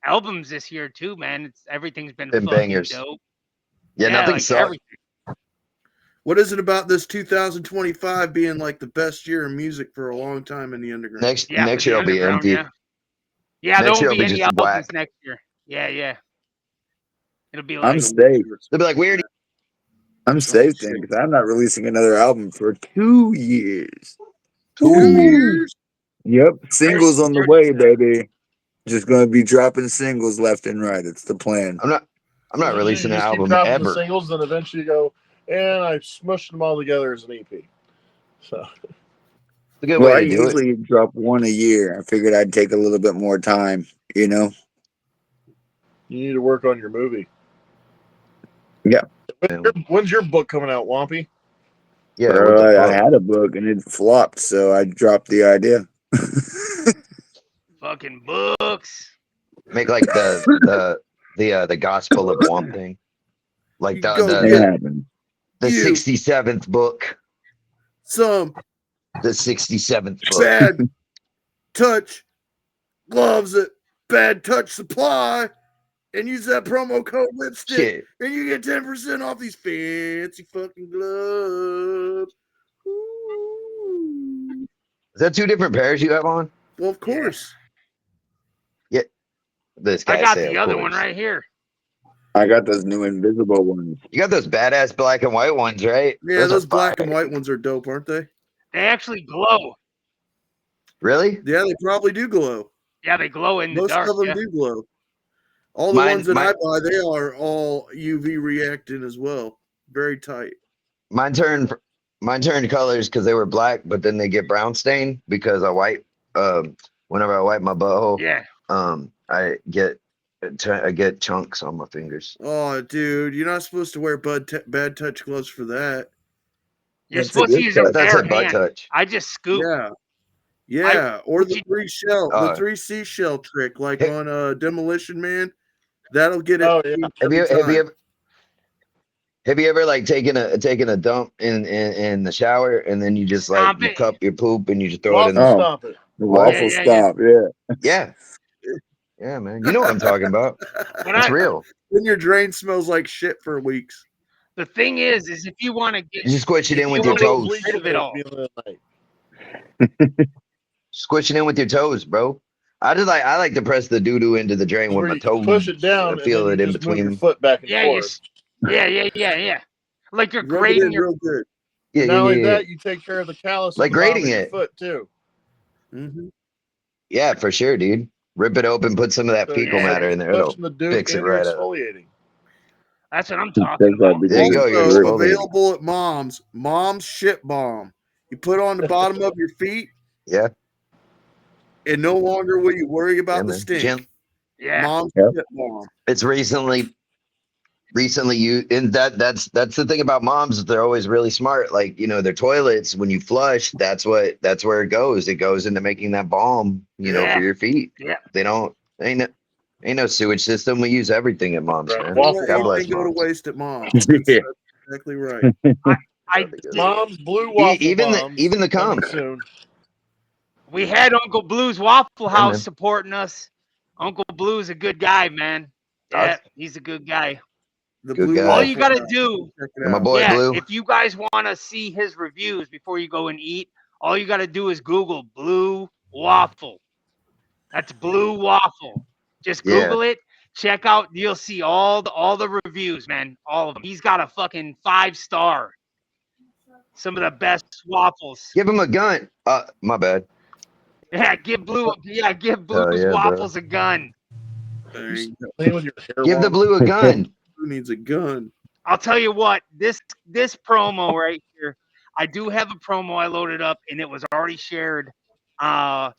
[SPEAKER 3] albums this year too, man. Everything's been
[SPEAKER 12] Been
[SPEAKER 3] fucking
[SPEAKER 12] bangers.
[SPEAKER 3] dope.
[SPEAKER 12] Yeah, nothing
[SPEAKER 3] like
[SPEAKER 12] sucked.
[SPEAKER 3] everything.
[SPEAKER 1] What is it about this 2025 being like the best year in music for a long time in the underground?
[SPEAKER 12] Next
[SPEAKER 3] Yeah,
[SPEAKER 12] next
[SPEAKER 3] for
[SPEAKER 12] year
[SPEAKER 3] the
[SPEAKER 12] will be
[SPEAKER 3] underground,
[SPEAKER 12] empty.
[SPEAKER 3] Yeah, there
[SPEAKER 12] Next year
[SPEAKER 3] won't
[SPEAKER 12] will
[SPEAKER 3] be
[SPEAKER 12] be
[SPEAKER 3] any
[SPEAKER 12] just
[SPEAKER 3] albums
[SPEAKER 12] whack.
[SPEAKER 3] next year. Yeah. It'll be
[SPEAKER 2] I'm
[SPEAKER 3] like
[SPEAKER 2] safe.
[SPEAKER 12] They'll be like, we already
[SPEAKER 2] I'm safe then because I'm not releasing another album for 2 years.
[SPEAKER 1] 2 years?
[SPEAKER 2] Yep, singles on the
[SPEAKER 3] dirty
[SPEAKER 2] way,
[SPEAKER 3] stuff.
[SPEAKER 2] baby. Just gonna be dropping singles left and right. It's the plan.
[SPEAKER 12] I'm not releasing
[SPEAKER 7] you
[SPEAKER 12] an
[SPEAKER 7] just keep
[SPEAKER 12] album
[SPEAKER 7] dropping
[SPEAKER 12] ever.
[SPEAKER 7] the singles, then eventually you go, and I smushed them all together as an EP. So
[SPEAKER 12] It's a good
[SPEAKER 2] Well, I
[SPEAKER 12] way to do it.
[SPEAKER 2] usually drop one a year. I figured I'd take a little bit more time, you know?
[SPEAKER 7] you need to work on your movie.
[SPEAKER 2] Yeah.
[SPEAKER 7] When's your book coming out, Wampy?
[SPEAKER 12] Yeah, what the
[SPEAKER 2] I
[SPEAKER 12] fuck?
[SPEAKER 2] had a book and it flopped, so I dropped the idea.
[SPEAKER 3] Fucking books.
[SPEAKER 12] Make like the gospel of Womp thing. Like
[SPEAKER 1] You
[SPEAKER 12] the
[SPEAKER 1] go
[SPEAKER 12] the,
[SPEAKER 1] get
[SPEAKER 2] That
[SPEAKER 12] the,
[SPEAKER 2] happened.
[SPEAKER 12] the
[SPEAKER 1] You.
[SPEAKER 12] 67th book.
[SPEAKER 1] Some
[SPEAKER 12] The 67th book.
[SPEAKER 1] bad touch gloves at Bad Touch Supply and use that promo code lipstick
[SPEAKER 12] Shit.
[SPEAKER 1] and you get 10% off these fancy fucking gloves. Ooh.
[SPEAKER 12] Is that two different pairs you have on?
[SPEAKER 1] Well, of course.
[SPEAKER 12] This guy
[SPEAKER 3] I got
[SPEAKER 12] said,
[SPEAKER 3] the
[SPEAKER 12] of
[SPEAKER 3] other
[SPEAKER 12] course.
[SPEAKER 3] one right here.
[SPEAKER 2] I got those new invisible ones.
[SPEAKER 12] You got those badass black and white ones, right?
[SPEAKER 1] Yeah, those
[SPEAKER 12] are
[SPEAKER 1] black
[SPEAKER 12] fire.
[SPEAKER 1] and white ones are dope, aren't they?
[SPEAKER 3] They actually glow.
[SPEAKER 12] Really?
[SPEAKER 1] Yeah, they probably do glow.
[SPEAKER 3] Yeah, they glow in the
[SPEAKER 1] Most
[SPEAKER 3] dark.
[SPEAKER 1] of them
[SPEAKER 3] Yeah.
[SPEAKER 1] do glow. All the
[SPEAKER 12] Mine-
[SPEAKER 1] ones that
[SPEAKER 12] mine-
[SPEAKER 1] I buy, they are all UV reacting as well. Very tight.
[SPEAKER 12] Mine turned colors because they were black, but then they get brown stain because I wipe. Whenever I wipe my butthole,
[SPEAKER 3] Yeah.
[SPEAKER 12] I get chunks on my fingers.
[SPEAKER 1] Oh, dude, you're not supposed to wear bad touch gloves for that.
[SPEAKER 3] You're
[SPEAKER 2] That's a
[SPEAKER 3] supposed to
[SPEAKER 2] good
[SPEAKER 3] use
[SPEAKER 2] touch.
[SPEAKER 3] your
[SPEAKER 12] I thought it
[SPEAKER 3] bare
[SPEAKER 12] said butt
[SPEAKER 3] hand.
[SPEAKER 12] touch.
[SPEAKER 3] I just scoop.
[SPEAKER 1] Yeah, or the
[SPEAKER 12] Uh,
[SPEAKER 1] 3 seashell trick, like
[SPEAKER 12] Hey-
[SPEAKER 1] on Demolition Man. That'll get it.
[SPEAKER 7] Oh, yeah.
[SPEAKER 12] Have you
[SPEAKER 1] every time.
[SPEAKER 12] ever like taken a dump in the shower and then you just like
[SPEAKER 3] Stomp
[SPEAKER 12] you
[SPEAKER 3] it.
[SPEAKER 12] cup your poop and you just throw it in
[SPEAKER 7] Waffle
[SPEAKER 12] the
[SPEAKER 2] Oh.
[SPEAKER 7] stomp it.
[SPEAKER 2] The waffle
[SPEAKER 3] yeah.
[SPEAKER 2] stop, yeah.
[SPEAKER 12] yeah, man. You know what I'm talking about.
[SPEAKER 3] But
[SPEAKER 12] It's real.
[SPEAKER 1] Then your drain smells like shit for weeks.
[SPEAKER 3] the thing is if you want to get
[SPEAKER 12] You just squish it
[SPEAKER 3] If
[SPEAKER 12] in
[SPEAKER 3] you
[SPEAKER 12] with your
[SPEAKER 3] wanna
[SPEAKER 12] toes.
[SPEAKER 3] bleach- rid of it all.
[SPEAKER 12] Squish it in with your toes, bro. I like to press the doo doo into the drain with
[SPEAKER 7] Where
[SPEAKER 12] my
[SPEAKER 7] you
[SPEAKER 12] toes.
[SPEAKER 7] push it down
[SPEAKER 12] I
[SPEAKER 7] and
[SPEAKER 12] feel
[SPEAKER 7] then
[SPEAKER 12] it
[SPEAKER 7] you
[SPEAKER 12] in
[SPEAKER 7] just move your
[SPEAKER 12] between.
[SPEAKER 7] foot back and
[SPEAKER 3] Yeah,
[SPEAKER 7] forth.
[SPEAKER 3] yeah. Like you're
[SPEAKER 1] Rub it
[SPEAKER 3] grading
[SPEAKER 1] in
[SPEAKER 3] your
[SPEAKER 1] real good.
[SPEAKER 12] Yeah,
[SPEAKER 7] Not
[SPEAKER 12] yeah,
[SPEAKER 7] only
[SPEAKER 12] yeah.
[SPEAKER 7] that, you take care of the callus
[SPEAKER 12] Like
[SPEAKER 7] on the bottom
[SPEAKER 12] grating
[SPEAKER 7] of your
[SPEAKER 12] it.
[SPEAKER 7] foot too.
[SPEAKER 1] Mm-hmm.
[SPEAKER 12] Yeah, for sure, dude. Rip it open, put some of that
[SPEAKER 7] So
[SPEAKER 12] fecal
[SPEAKER 3] yeah,
[SPEAKER 12] matter in there. It'll
[SPEAKER 7] Pushing the dude
[SPEAKER 12] fix it
[SPEAKER 7] and you're
[SPEAKER 12] right up.
[SPEAKER 7] exfoliating.
[SPEAKER 3] That's what I'm
[SPEAKER 2] Take
[SPEAKER 3] talking
[SPEAKER 2] that
[SPEAKER 3] about.
[SPEAKER 2] big
[SPEAKER 12] There you go, you're
[SPEAKER 1] Also
[SPEAKER 12] exfoliating.
[SPEAKER 1] available at Mom's Shit Bomb. You put on the bottom of your feet,
[SPEAKER 12] Yeah,
[SPEAKER 1] and no longer will you worry about
[SPEAKER 12] yeah,
[SPEAKER 1] the
[SPEAKER 12] man.
[SPEAKER 1] stink.
[SPEAKER 3] Yeah.
[SPEAKER 1] Mom's
[SPEAKER 2] Yep.
[SPEAKER 1] Shit Bomb.
[SPEAKER 12] It's recently used, and that's the thing about moms. They're always really smart. Like, you know, their toilets, when you flush, that's where it goes. It goes into making that balm, you know,
[SPEAKER 3] Yeah.
[SPEAKER 12] for your feet.
[SPEAKER 3] Yeah.
[SPEAKER 12] They don't ain't no sewage system. We use everything at moms,
[SPEAKER 7] Right.
[SPEAKER 12] man.
[SPEAKER 7] Waffle
[SPEAKER 12] God bless
[SPEAKER 1] Anything go to
[SPEAKER 12] moms.
[SPEAKER 1] waste at Mom's.
[SPEAKER 2] Yeah.
[SPEAKER 1] That's exactly right.
[SPEAKER 3] I
[SPEAKER 7] Mom's blue waffle
[SPEAKER 12] Even
[SPEAKER 7] bombs
[SPEAKER 12] the
[SPEAKER 7] coming
[SPEAKER 12] cum.
[SPEAKER 7] soon.
[SPEAKER 3] we had Uncle Blue's Waffle House
[SPEAKER 12] man.
[SPEAKER 3] supporting us. Uncle Blue's a good guy, man. Yeah, he's a good guy.
[SPEAKER 1] The
[SPEAKER 12] Good
[SPEAKER 1] blue
[SPEAKER 12] guy.
[SPEAKER 3] All
[SPEAKER 1] waffle
[SPEAKER 3] you gotta
[SPEAKER 1] house.
[SPEAKER 3] do,
[SPEAKER 1] Check it
[SPEAKER 12] And my
[SPEAKER 1] out.
[SPEAKER 12] boy Blue.
[SPEAKER 3] if you guys want to see his reviews before you go and eat, all you gotta do is Google Blue Waffle. That's Blue Waffle. Just
[SPEAKER 12] Yeah.
[SPEAKER 3] Google it. Check out. You'll see all the reviews, man. All of them. He's got a fucking 5-star. Some of the best waffles.
[SPEAKER 12] Give him a gun. My bad.
[SPEAKER 3] Yeah, give Blue's
[SPEAKER 12] yeah, bro.
[SPEAKER 3] waffles a gun.
[SPEAKER 1] There you go.
[SPEAKER 7] Playing with your hair
[SPEAKER 12] Give the
[SPEAKER 7] while-
[SPEAKER 12] blue a gun.
[SPEAKER 1] Who needs a gun?
[SPEAKER 3] I'll tell you what, this promo right here, I do have a promo I loaded up, and it was already shared by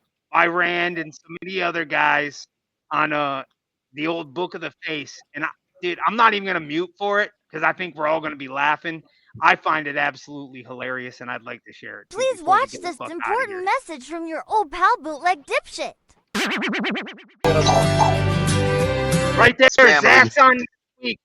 [SPEAKER 3] Rand and some of the other guys on the old Book of the Face. And dude, I'm not even gonna mute for it because I think we're all gonna be laughing. I find it absolutely hilarious, and I'd like to share it.
[SPEAKER 13] Please watch this important message from your old pal Bootleg Dipshit.
[SPEAKER 3] Right there,
[SPEAKER 12] Family.
[SPEAKER 3] Zach's on week.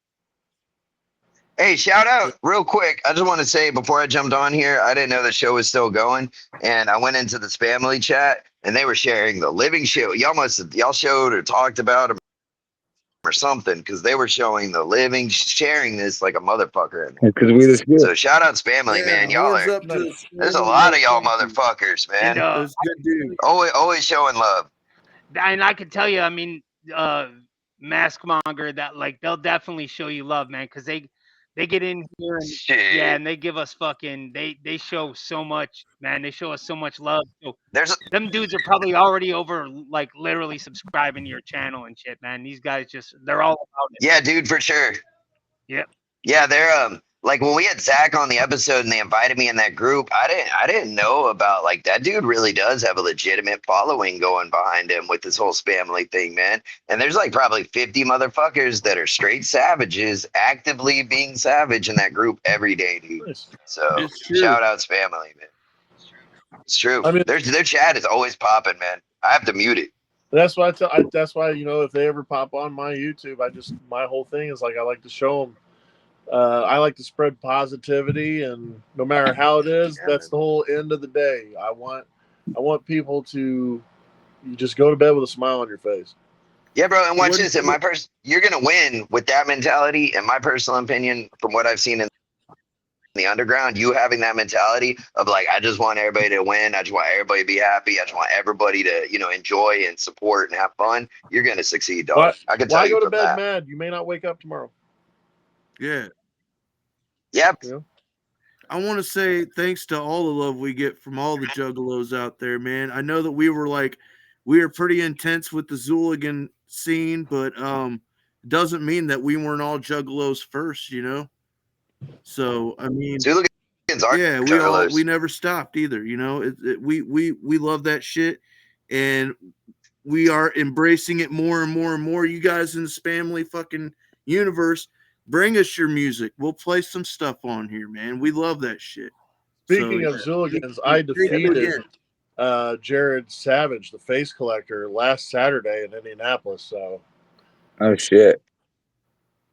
[SPEAKER 12] Hey, shout out real quick. I just want to say before I jumped on here, I didn't know the show was still going, and I went into this family chat, and they were sharing the living shit. Y'all showed or talked about them or something, because they were showing the living, sharing this like a motherfucker.
[SPEAKER 2] Because we the shit.
[SPEAKER 12] So shout out family, man. Y'all
[SPEAKER 1] horns
[SPEAKER 12] are.
[SPEAKER 1] up to
[SPEAKER 12] There's a lot of y'all motherfuckers,
[SPEAKER 3] And
[SPEAKER 12] man.
[SPEAKER 1] Those good dudes.
[SPEAKER 12] Always showing love.
[SPEAKER 3] and I can tell you, I mean, Mask Monger, that like they'll definitely show you love, man, because they get in here and
[SPEAKER 12] Shit.
[SPEAKER 3] and they give us fucking they show so much, man. They show us so much love. So them dudes are probably already over, like literally subscribing to your channel and shit, man. These guys they're all about it.
[SPEAKER 12] Yeah, dude, for sure.
[SPEAKER 3] Yep.
[SPEAKER 12] Yeah, they're like when we had Zach on the episode and they invited me in that group, I didn't know about like that dude really does have a legitimate following going behind him with this whole family thing, man. And there's like probably 50 motherfuckers that are straight savages actively being savage in that group every day, dude. So shout outs family, man. It's true.
[SPEAKER 7] I mean,
[SPEAKER 12] their chat is always popping, man. I have to mute it.
[SPEAKER 7] That's why that's why, you know, if they ever pop on my YouTube, my whole thing is like I like to show them. I like to spread positivity, and no matter how it is, that's the whole end of the day. I want people to you just go to bed with a smile on your face.
[SPEAKER 12] Yeah, bro. And watch this. You're gonna win with that mentality. In my personal opinion, from what I've seen in the underground, you having that mentality of like, I just want everybody to win. I just want everybody to be happy. I just want everybody to, you know, enjoy and support and have fun. You're gonna succeed, dog. I can tell
[SPEAKER 7] Why
[SPEAKER 12] you
[SPEAKER 7] go to
[SPEAKER 12] from
[SPEAKER 7] bed
[SPEAKER 12] that.
[SPEAKER 7] mad? You may not wake up tomorrow.
[SPEAKER 1] Yeah.
[SPEAKER 12] Yep.
[SPEAKER 7] Yeah.
[SPEAKER 1] I want to say thanks to all the love we get from all the juggalos out there, man. I know that we were pretty intense with the Zooligan scene, but doesn't mean that we weren't all juggalos first, you know. So I mean,
[SPEAKER 12] Zooligans are juggalos.
[SPEAKER 1] we never stopped either, you know. We love that shit, and we are embracing it more and more and more. You guys in the Spamly fucking universe, bring us your music. We'll play some stuff on here, man. We love that shit.
[SPEAKER 7] Speaking of Zooligans, I defeated Jared Savage, the face collector, last Saturday in Indianapolis. So,
[SPEAKER 2] oh shit!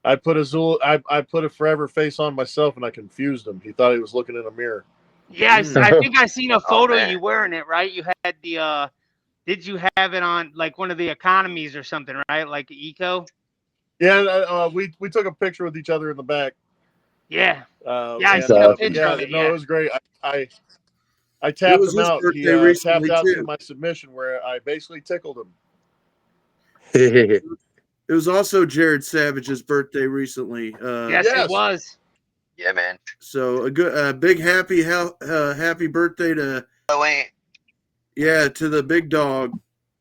[SPEAKER 7] I put I put a forever face on myself, and I confused him. He thought he was looking in a mirror.
[SPEAKER 3] Yeah, I think I seen a photo of you wearing it, right? You had the did you have it on like one of the economies or something, right? Like Eco?
[SPEAKER 7] Yeah, we took a picture with each other in the back.
[SPEAKER 3] Yeah.
[SPEAKER 7] Yeah,
[SPEAKER 3] I seen a picture of it.
[SPEAKER 7] No,
[SPEAKER 3] Yeah.
[SPEAKER 7] it was great. I tapped him out. He tapped out
[SPEAKER 1] too.
[SPEAKER 7] to my submission where I basically tickled him.
[SPEAKER 1] It was also Jared Savage's birthday recently.
[SPEAKER 3] Yes, it was.
[SPEAKER 12] Yeah, man.
[SPEAKER 1] So a big happy birthday to to the big dog.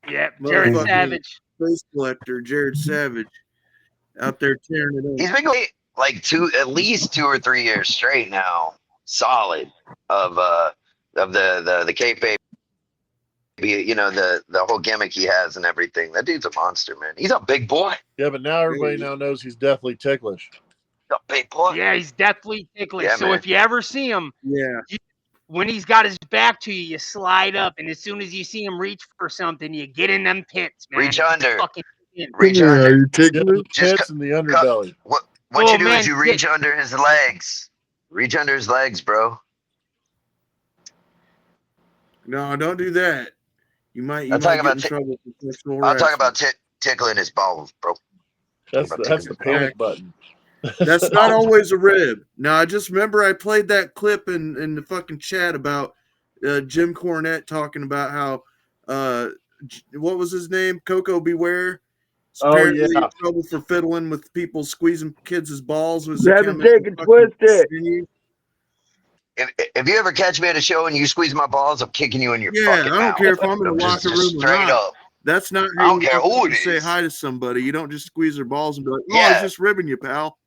[SPEAKER 3] Yeah, Jared Savage.
[SPEAKER 1] Face collector, Jared Savage, out there tearing it up.
[SPEAKER 12] He's been going like at least 2 or 3 years straight now, solid of the kayfabe, you know, the whole gimmick he has and everything. That dude's a monster, man. He's a big boy.
[SPEAKER 7] Yeah, but now everybody now knows he's definitely ticklish.
[SPEAKER 12] A big boy.
[SPEAKER 3] Yeah, he's definitely ticklish.
[SPEAKER 12] Yeah,
[SPEAKER 3] so
[SPEAKER 12] man.
[SPEAKER 3] if you ever see him, when he's got his back to you, you slide up, and as soon as you see him reach for something, you get in them pits, man.
[SPEAKER 12] Reach under.
[SPEAKER 3] Fucking in.
[SPEAKER 12] Reach under.
[SPEAKER 7] You ticklish? Pits in the underbelly.
[SPEAKER 12] What
[SPEAKER 3] Oh,
[SPEAKER 12] you do
[SPEAKER 3] man,
[SPEAKER 12] is you reach under his legs. Reach under his legs, bro.
[SPEAKER 1] No, don't do that. You might
[SPEAKER 12] I'm talking
[SPEAKER 1] get
[SPEAKER 12] about
[SPEAKER 1] in trouble for sexual
[SPEAKER 12] I'm talking
[SPEAKER 1] harassment.
[SPEAKER 12] about tickling his balls, bro.
[SPEAKER 7] That's the panic button.
[SPEAKER 1] That's not always a rib. Now, I just remember I played that clip in the fucking chat about Jim Cornette talking about how what was his name? Coco Beware. Apparently in trouble for fiddling with people squeezing kids' balls. Was
[SPEAKER 2] Never take it twisted.
[SPEAKER 12] If you ever catch me at a show and you squeeze my balls, I'm kicking you in your
[SPEAKER 1] Yeah,
[SPEAKER 12] fucking
[SPEAKER 1] I don't
[SPEAKER 12] mouth.
[SPEAKER 1] care if I'm in the
[SPEAKER 12] I'm
[SPEAKER 1] locker
[SPEAKER 12] just
[SPEAKER 1] room or
[SPEAKER 12] straight
[SPEAKER 1] not.
[SPEAKER 12] up.
[SPEAKER 1] That's not
[SPEAKER 12] I
[SPEAKER 1] how
[SPEAKER 12] don't
[SPEAKER 1] you
[SPEAKER 12] care who it
[SPEAKER 1] say
[SPEAKER 12] is.
[SPEAKER 1] hi to somebody. You don't just squeeze their balls and be like, "Oh, I
[SPEAKER 12] Yeah.
[SPEAKER 1] was just ribbing you, pal."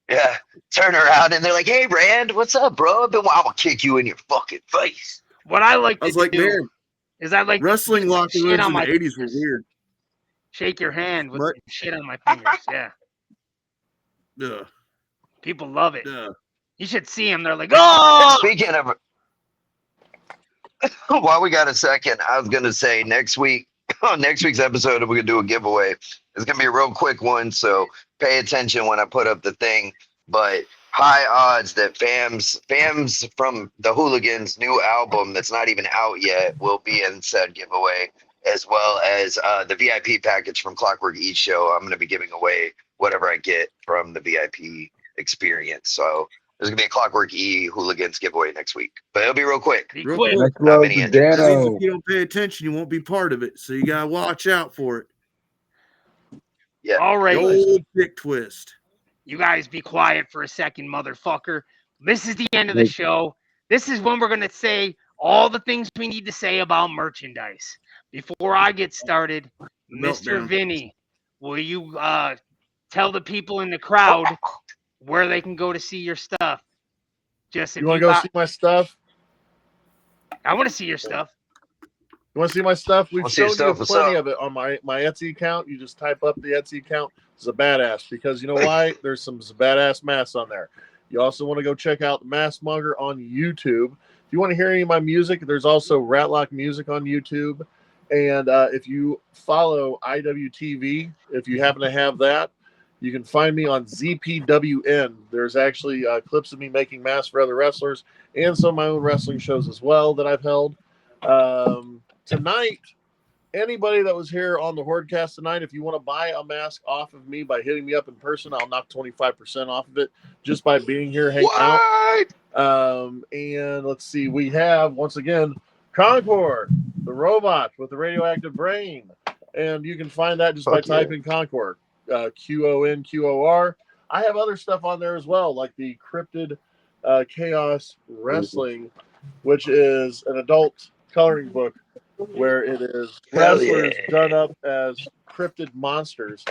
[SPEAKER 12] Yeah, turn around and they're like, "Hey, Rand, what's up, bro? I'm gonna kick you in your fucking face."
[SPEAKER 3] What I like
[SPEAKER 1] I
[SPEAKER 3] to
[SPEAKER 1] was like,
[SPEAKER 3] do
[SPEAKER 1] man,
[SPEAKER 3] is I like
[SPEAKER 1] wrestling
[SPEAKER 3] to
[SPEAKER 1] locker
[SPEAKER 3] shit
[SPEAKER 1] rooms
[SPEAKER 3] on
[SPEAKER 1] in the
[SPEAKER 3] my
[SPEAKER 1] 80s were weird.
[SPEAKER 3] shake your hand with
[SPEAKER 1] What?
[SPEAKER 3] shit on my fingers. Yeah,
[SPEAKER 1] Ugh.
[SPEAKER 3] people love it.
[SPEAKER 1] Ugh.
[SPEAKER 3] You should see them. They're like, oh.
[SPEAKER 12] Speaking of, while we got a second, I was gonna say next week, on next week's episode, we're gonna do a giveaway. It's gonna be a real quick one, so pay attention when I put up the thing. But high odds that fams from the Hooligans' new album that's not even out yet will be in said giveaway, as well as the VIP package from Clockwork Each Show. I'm gonna be giving away whatever I get from the VIP experience. So there's gonna be a Clockwork E Hooligans giveaway next week, but it'll be real quick.
[SPEAKER 1] Real quick.
[SPEAKER 12] Not many entries.
[SPEAKER 1] That means if you don't pay attention, you won't be part of it. So you gotta watch out for it.
[SPEAKER 12] Yeah.
[SPEAKER 3] All right.
[SPEAKER 1] The old dick twist.
[SPEAKER 3] You guys be quiet for a second, motherfucker. This is the end of the show. This is when we're going to say all the things we need to say about merchandise. Before I get started, Mr.
[SPEAKER 1] Meltdown.
[SPEAKER 3] Vinny, will you tell the people in the crowd where they can go to see your stuff? Just if
[SPEAKER 7] You want to go see my stuff?
[SPEAKER 3] I want to see your stuff.
[SPEAKER 7] You want to see my stuff? We've
[SPEAKER 12] Wanna see your
[SPEAKER 7] shown you
[SPEAKER 12] stuff? What's
[SPEAKER 7] plenty
[SPEAKER 12] up?
[SPEAKER 7] of it on my Etsy account. You just type up the Etsy account. It's a badass because you know why? There's some badass masks on there. You also want to go check out the Mask Monger on YouTube. If you want to hear any of my music, there's also Rattlock Music on YouTube. And if you follow IWTV, if you happen to have that, you can find me on ZPWN. There's actually clips of me making masks for other wrestlers and some of my own wrestling shows as well that I've held. Tonight, anybody that was here on the HORDECAST tonight, if you want to buy a mask off of me by hitting me up in person, I'll knock 25% off of it just by being here, hanging out. And let's see, we have, once again, Concord, the robot with the radioactive brain. And you can find that just by typing Concord, Conquor. I have other stuff on there as well, like the Cryptid Chaos Wrestling, which is an adult coloring book where it is wrestlers done up as cryptid monsters.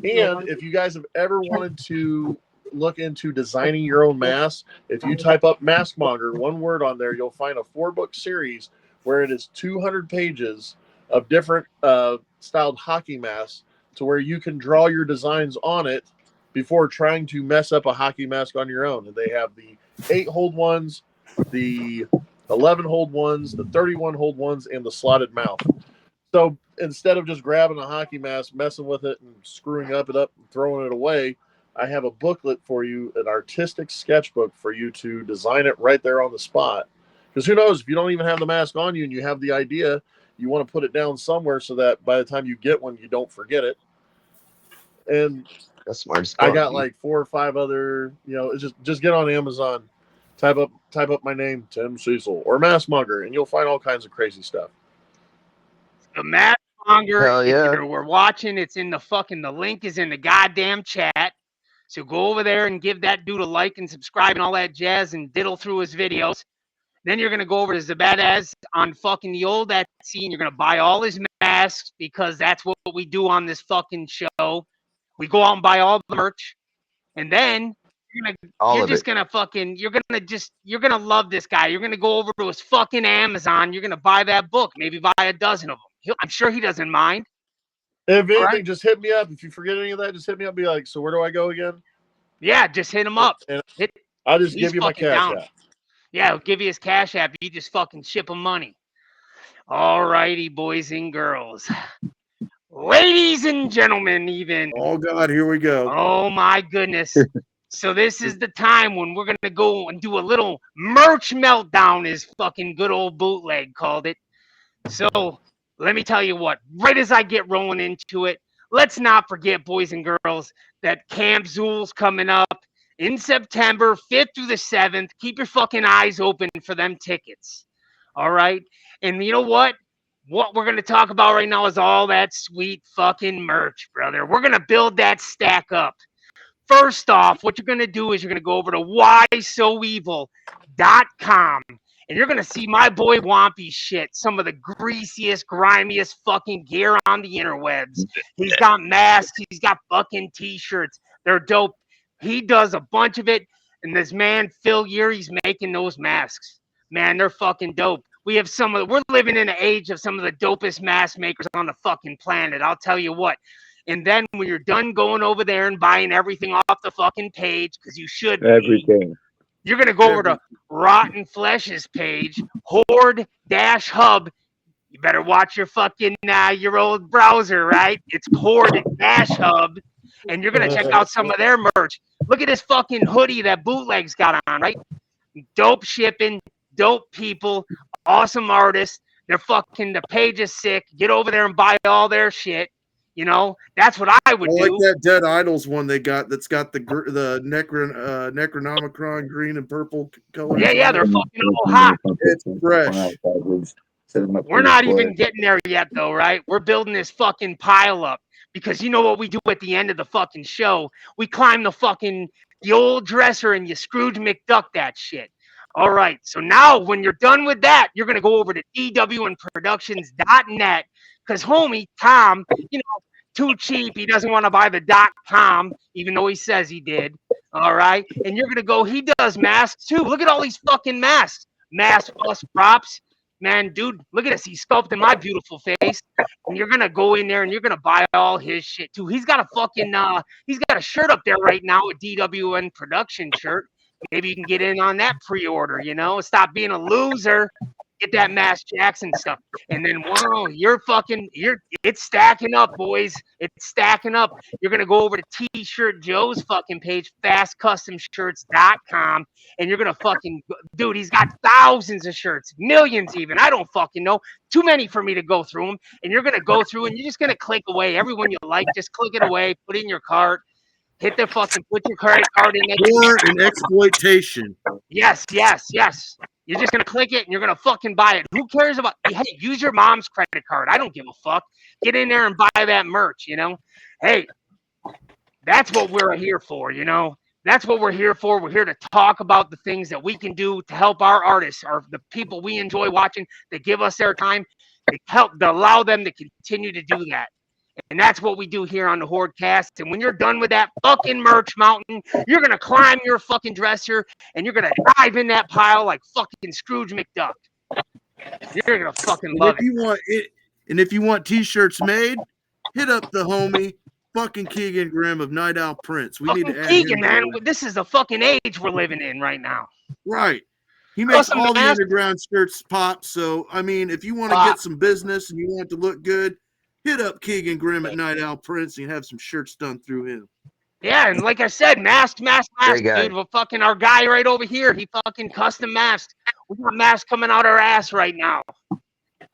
[SPEAKER 7] And if you guys have ever wanted to look into designing your own mask, if you type up Mask Monger, one word on there, you'll find a 4-book series where it is 200 pages of different styled hockey masks to where you can draw your designs on it before trying to mess up a hockey mask on your own. And they have the 8-hold ones, the 11-hold ones, the 31-hold ones, and the slotted mouth. So instead of just grabbing a hockey mask, messing with it, and screwing it up and throwing it away, I have a booklet for you, an artistic sketchbook for you to design it right there on the spot. Because who knows, if you don't even have the mask on you and you have the idea, you want to put it down somewhere so that by the time you get one, you don't forget it. And
[SPEAKER 12] that's smart.
[SPEAKER 7] I got like 4 or 5 other, it's just get on Amazon, type up my name, Tim Cecil, or Mask Monger, and you'll find all kinds of crazy stuff.
[SPEAKER 3] The Mask Monger,
[SPEAKER 12] Hell yeah.
[SPEAKER 3] if we're watching, it's in the link is in the goddamn chat. So go over there and give that dude a like and subscribe and all that jazz and diddle through his videos. Then you're going to go over to Zabadaz on fucking the old Etsy and you're going to buy all his masks because that's what we do on this fucking show. We go out and buy all the merch. And then you're gonna love this guy. You're gonna go over to his fucking Amazon. You're gonna buy that book. Maybe buy a dozen of them. I'm sure he doesn't mind.
[SPEAKER 7] If anything, just hit me up. If you forget any of that, just hit me up. Be like, so where do I go again?
[SPEAKER 3] Yeah, just hit him up.
[SPEAKER 7] I'll just give you my cash app.
[SPEAKER 3] Yeah, he'll give you his cash app. You just fucking ship him money. All righty, boys and girls. Ladies and gentlemen, even.
[SPEAKER 1] Oh, God, here we go.
[SPEAKER 3] Oh, my goodness. So this is the time when we're going to go and do a little merch meltdown, as fucking good old Bootleg called it. So let me tell you what, right as I get rolling into it, let's not forget, boys and girls, that Camp Zool's coming up in September 5th through the 7th. Keep your fucking eyes open for them tickets. All right? And you know what? What we're going to talk about right now is all that sweet fucking merch, brother. We're going to build that stack up. First off, what you're going to do is you're going to go over to HORDECAST.com. And you're going to see my boy Wampy shit, some of the greasiest, grimiest fucking gear on the interwebs. He's got masks. He's got fucking t-shirts. They're dope. He does a bunch of it. And this man, Phil Urie's making those masks. Man, they're fucking dope. We have we're living in an age of some of the dopest mask makers on the fucking planet. I'll tell you what. And then when you're done going over there and buying everything off the fucking page, because you should be,
[SPEAKER 2] Everything.
[SPEAKER 3] you're going to go over to Rotten Flesh's page, Horde-Hub. You better watch your fucking, your old browser, right? It's Horde-Hub. And you're going to check out some of their merch. Look at this fucking hoodie that Bootleg's got on, right? Dope shipping, dope people, awesome artists. They're fucking, the page is sick. Get over there and buy all their shit. You know, that's what I would do.
[SPEAKER 1] Like that Dead Idols one they got that's got the Necronomicron green and purple colors.
[SPEAKER 3] Yeah, they're fucking all hot.
[SPEAKER 1] It's fresh.
[SPEAKER 3] We're not even getting there yet, though, right? We're building this fucking pile up because you know what we do at the end of the fucking show? We climb the old dresser and you Scrooge McDuck that shit. All right, so now when you're done with that, you're going to go over to dwnproductions.net because homie Tom, you know, too cheap. He doesn't want to buy the .com, even though he says he did. All right, and you're going to go, he does masks too. Look at all these fucking masks. Mask plus props. Man, dude, look at this. He's sculpting my beautiful face. And you're going to go in there and you're going to buy all his shit too. He's got a fucking, he's got a shirt up there right now, a DWN production shirt. Maybe you can get in on that pre-order, you know, stop being a loser, get that Mask Jackson stuff. And then, wow, it's stacking up, boys. It's stacking up. You're going to go over to T-Shirt Joe's fucking page, fastcustomshirts.com, and you're going to fucking, dude, he's got thousands of shirts, millions even. I don't fucking know. Too many for me to go through them. And you're going to go through and you're just going to click away. Everyone you like, just click it away, put it in your cart. Hit the fucking, put your credit card in it.
[SPEAKER 1] War and exploitation.
[SPEAKER 3] Yes. You're just going to click it and you're going to fucking buy it. Who cares about, hey, use your mom's credit card. I don't give a fuck. Get in there and buy that merch, you know? Hey, that's what we're here for, you know? That's what we're here for. We're here to talk about the things that we can do to help our artists or the people we enjoy watching, that give us their time, to allow them to continue to do that. And that's what we do here on the HORDECAST. And when you're done with that fucking merch mountain, you're going to climb your fucking dresser and you're going to dive in that pile like fucking Scrooge McDuck. You're going to fucking love it.
[SPEAKER 1] And if you want t-shirts made, hit up the homie fucking Keegan Grimm of Night Owl Prince. We need to add
[SPEAKER 3] Keegan,
[SPEAKER 1] him.
[SPEAKER 3] man. This is the fucking age we're living in right now.
[SPEAKER 1] Right. He makes all the underground shirts pop. So, I mean, if you want to get some business and you want it to look good, hit up Keegan Grimm at Night Owl Prince and have some shirts done through him.
[SPEAKER 3] Yeah, and like I said, mask, dude. Well, fucking our guy right over here, he fucking custom masks. We got masks coming out our ass right now.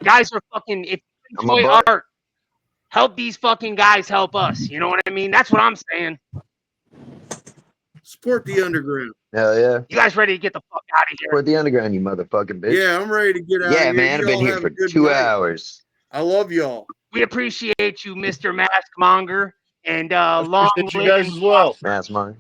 [SPEAKER 3] Guys are fucking, if you enjoy art, help these fucking guys help us. You know what I mean? That's what I'm saying.
[SPEAKER 1] Support the underground.
[SPEAKER 12] Hell yeah.
[SPEAKER 3] You guys ready to get the fuck out of here?
[SPEAKER 12] Support the underground, you motherfucking bitch.
[SPEAKER 1] Yeah, I'm ready to get out of here.
[SPEAKER 12] Yeah, man, I've been here for 2 hours.
[SPEAKER 1] I love y'all.
[SPEAKER 3] We appreciate you, Mr. Mask Monger, and long
[SPEAKER 7] you guys as well.
[SPEAKER 12] Mask Monger.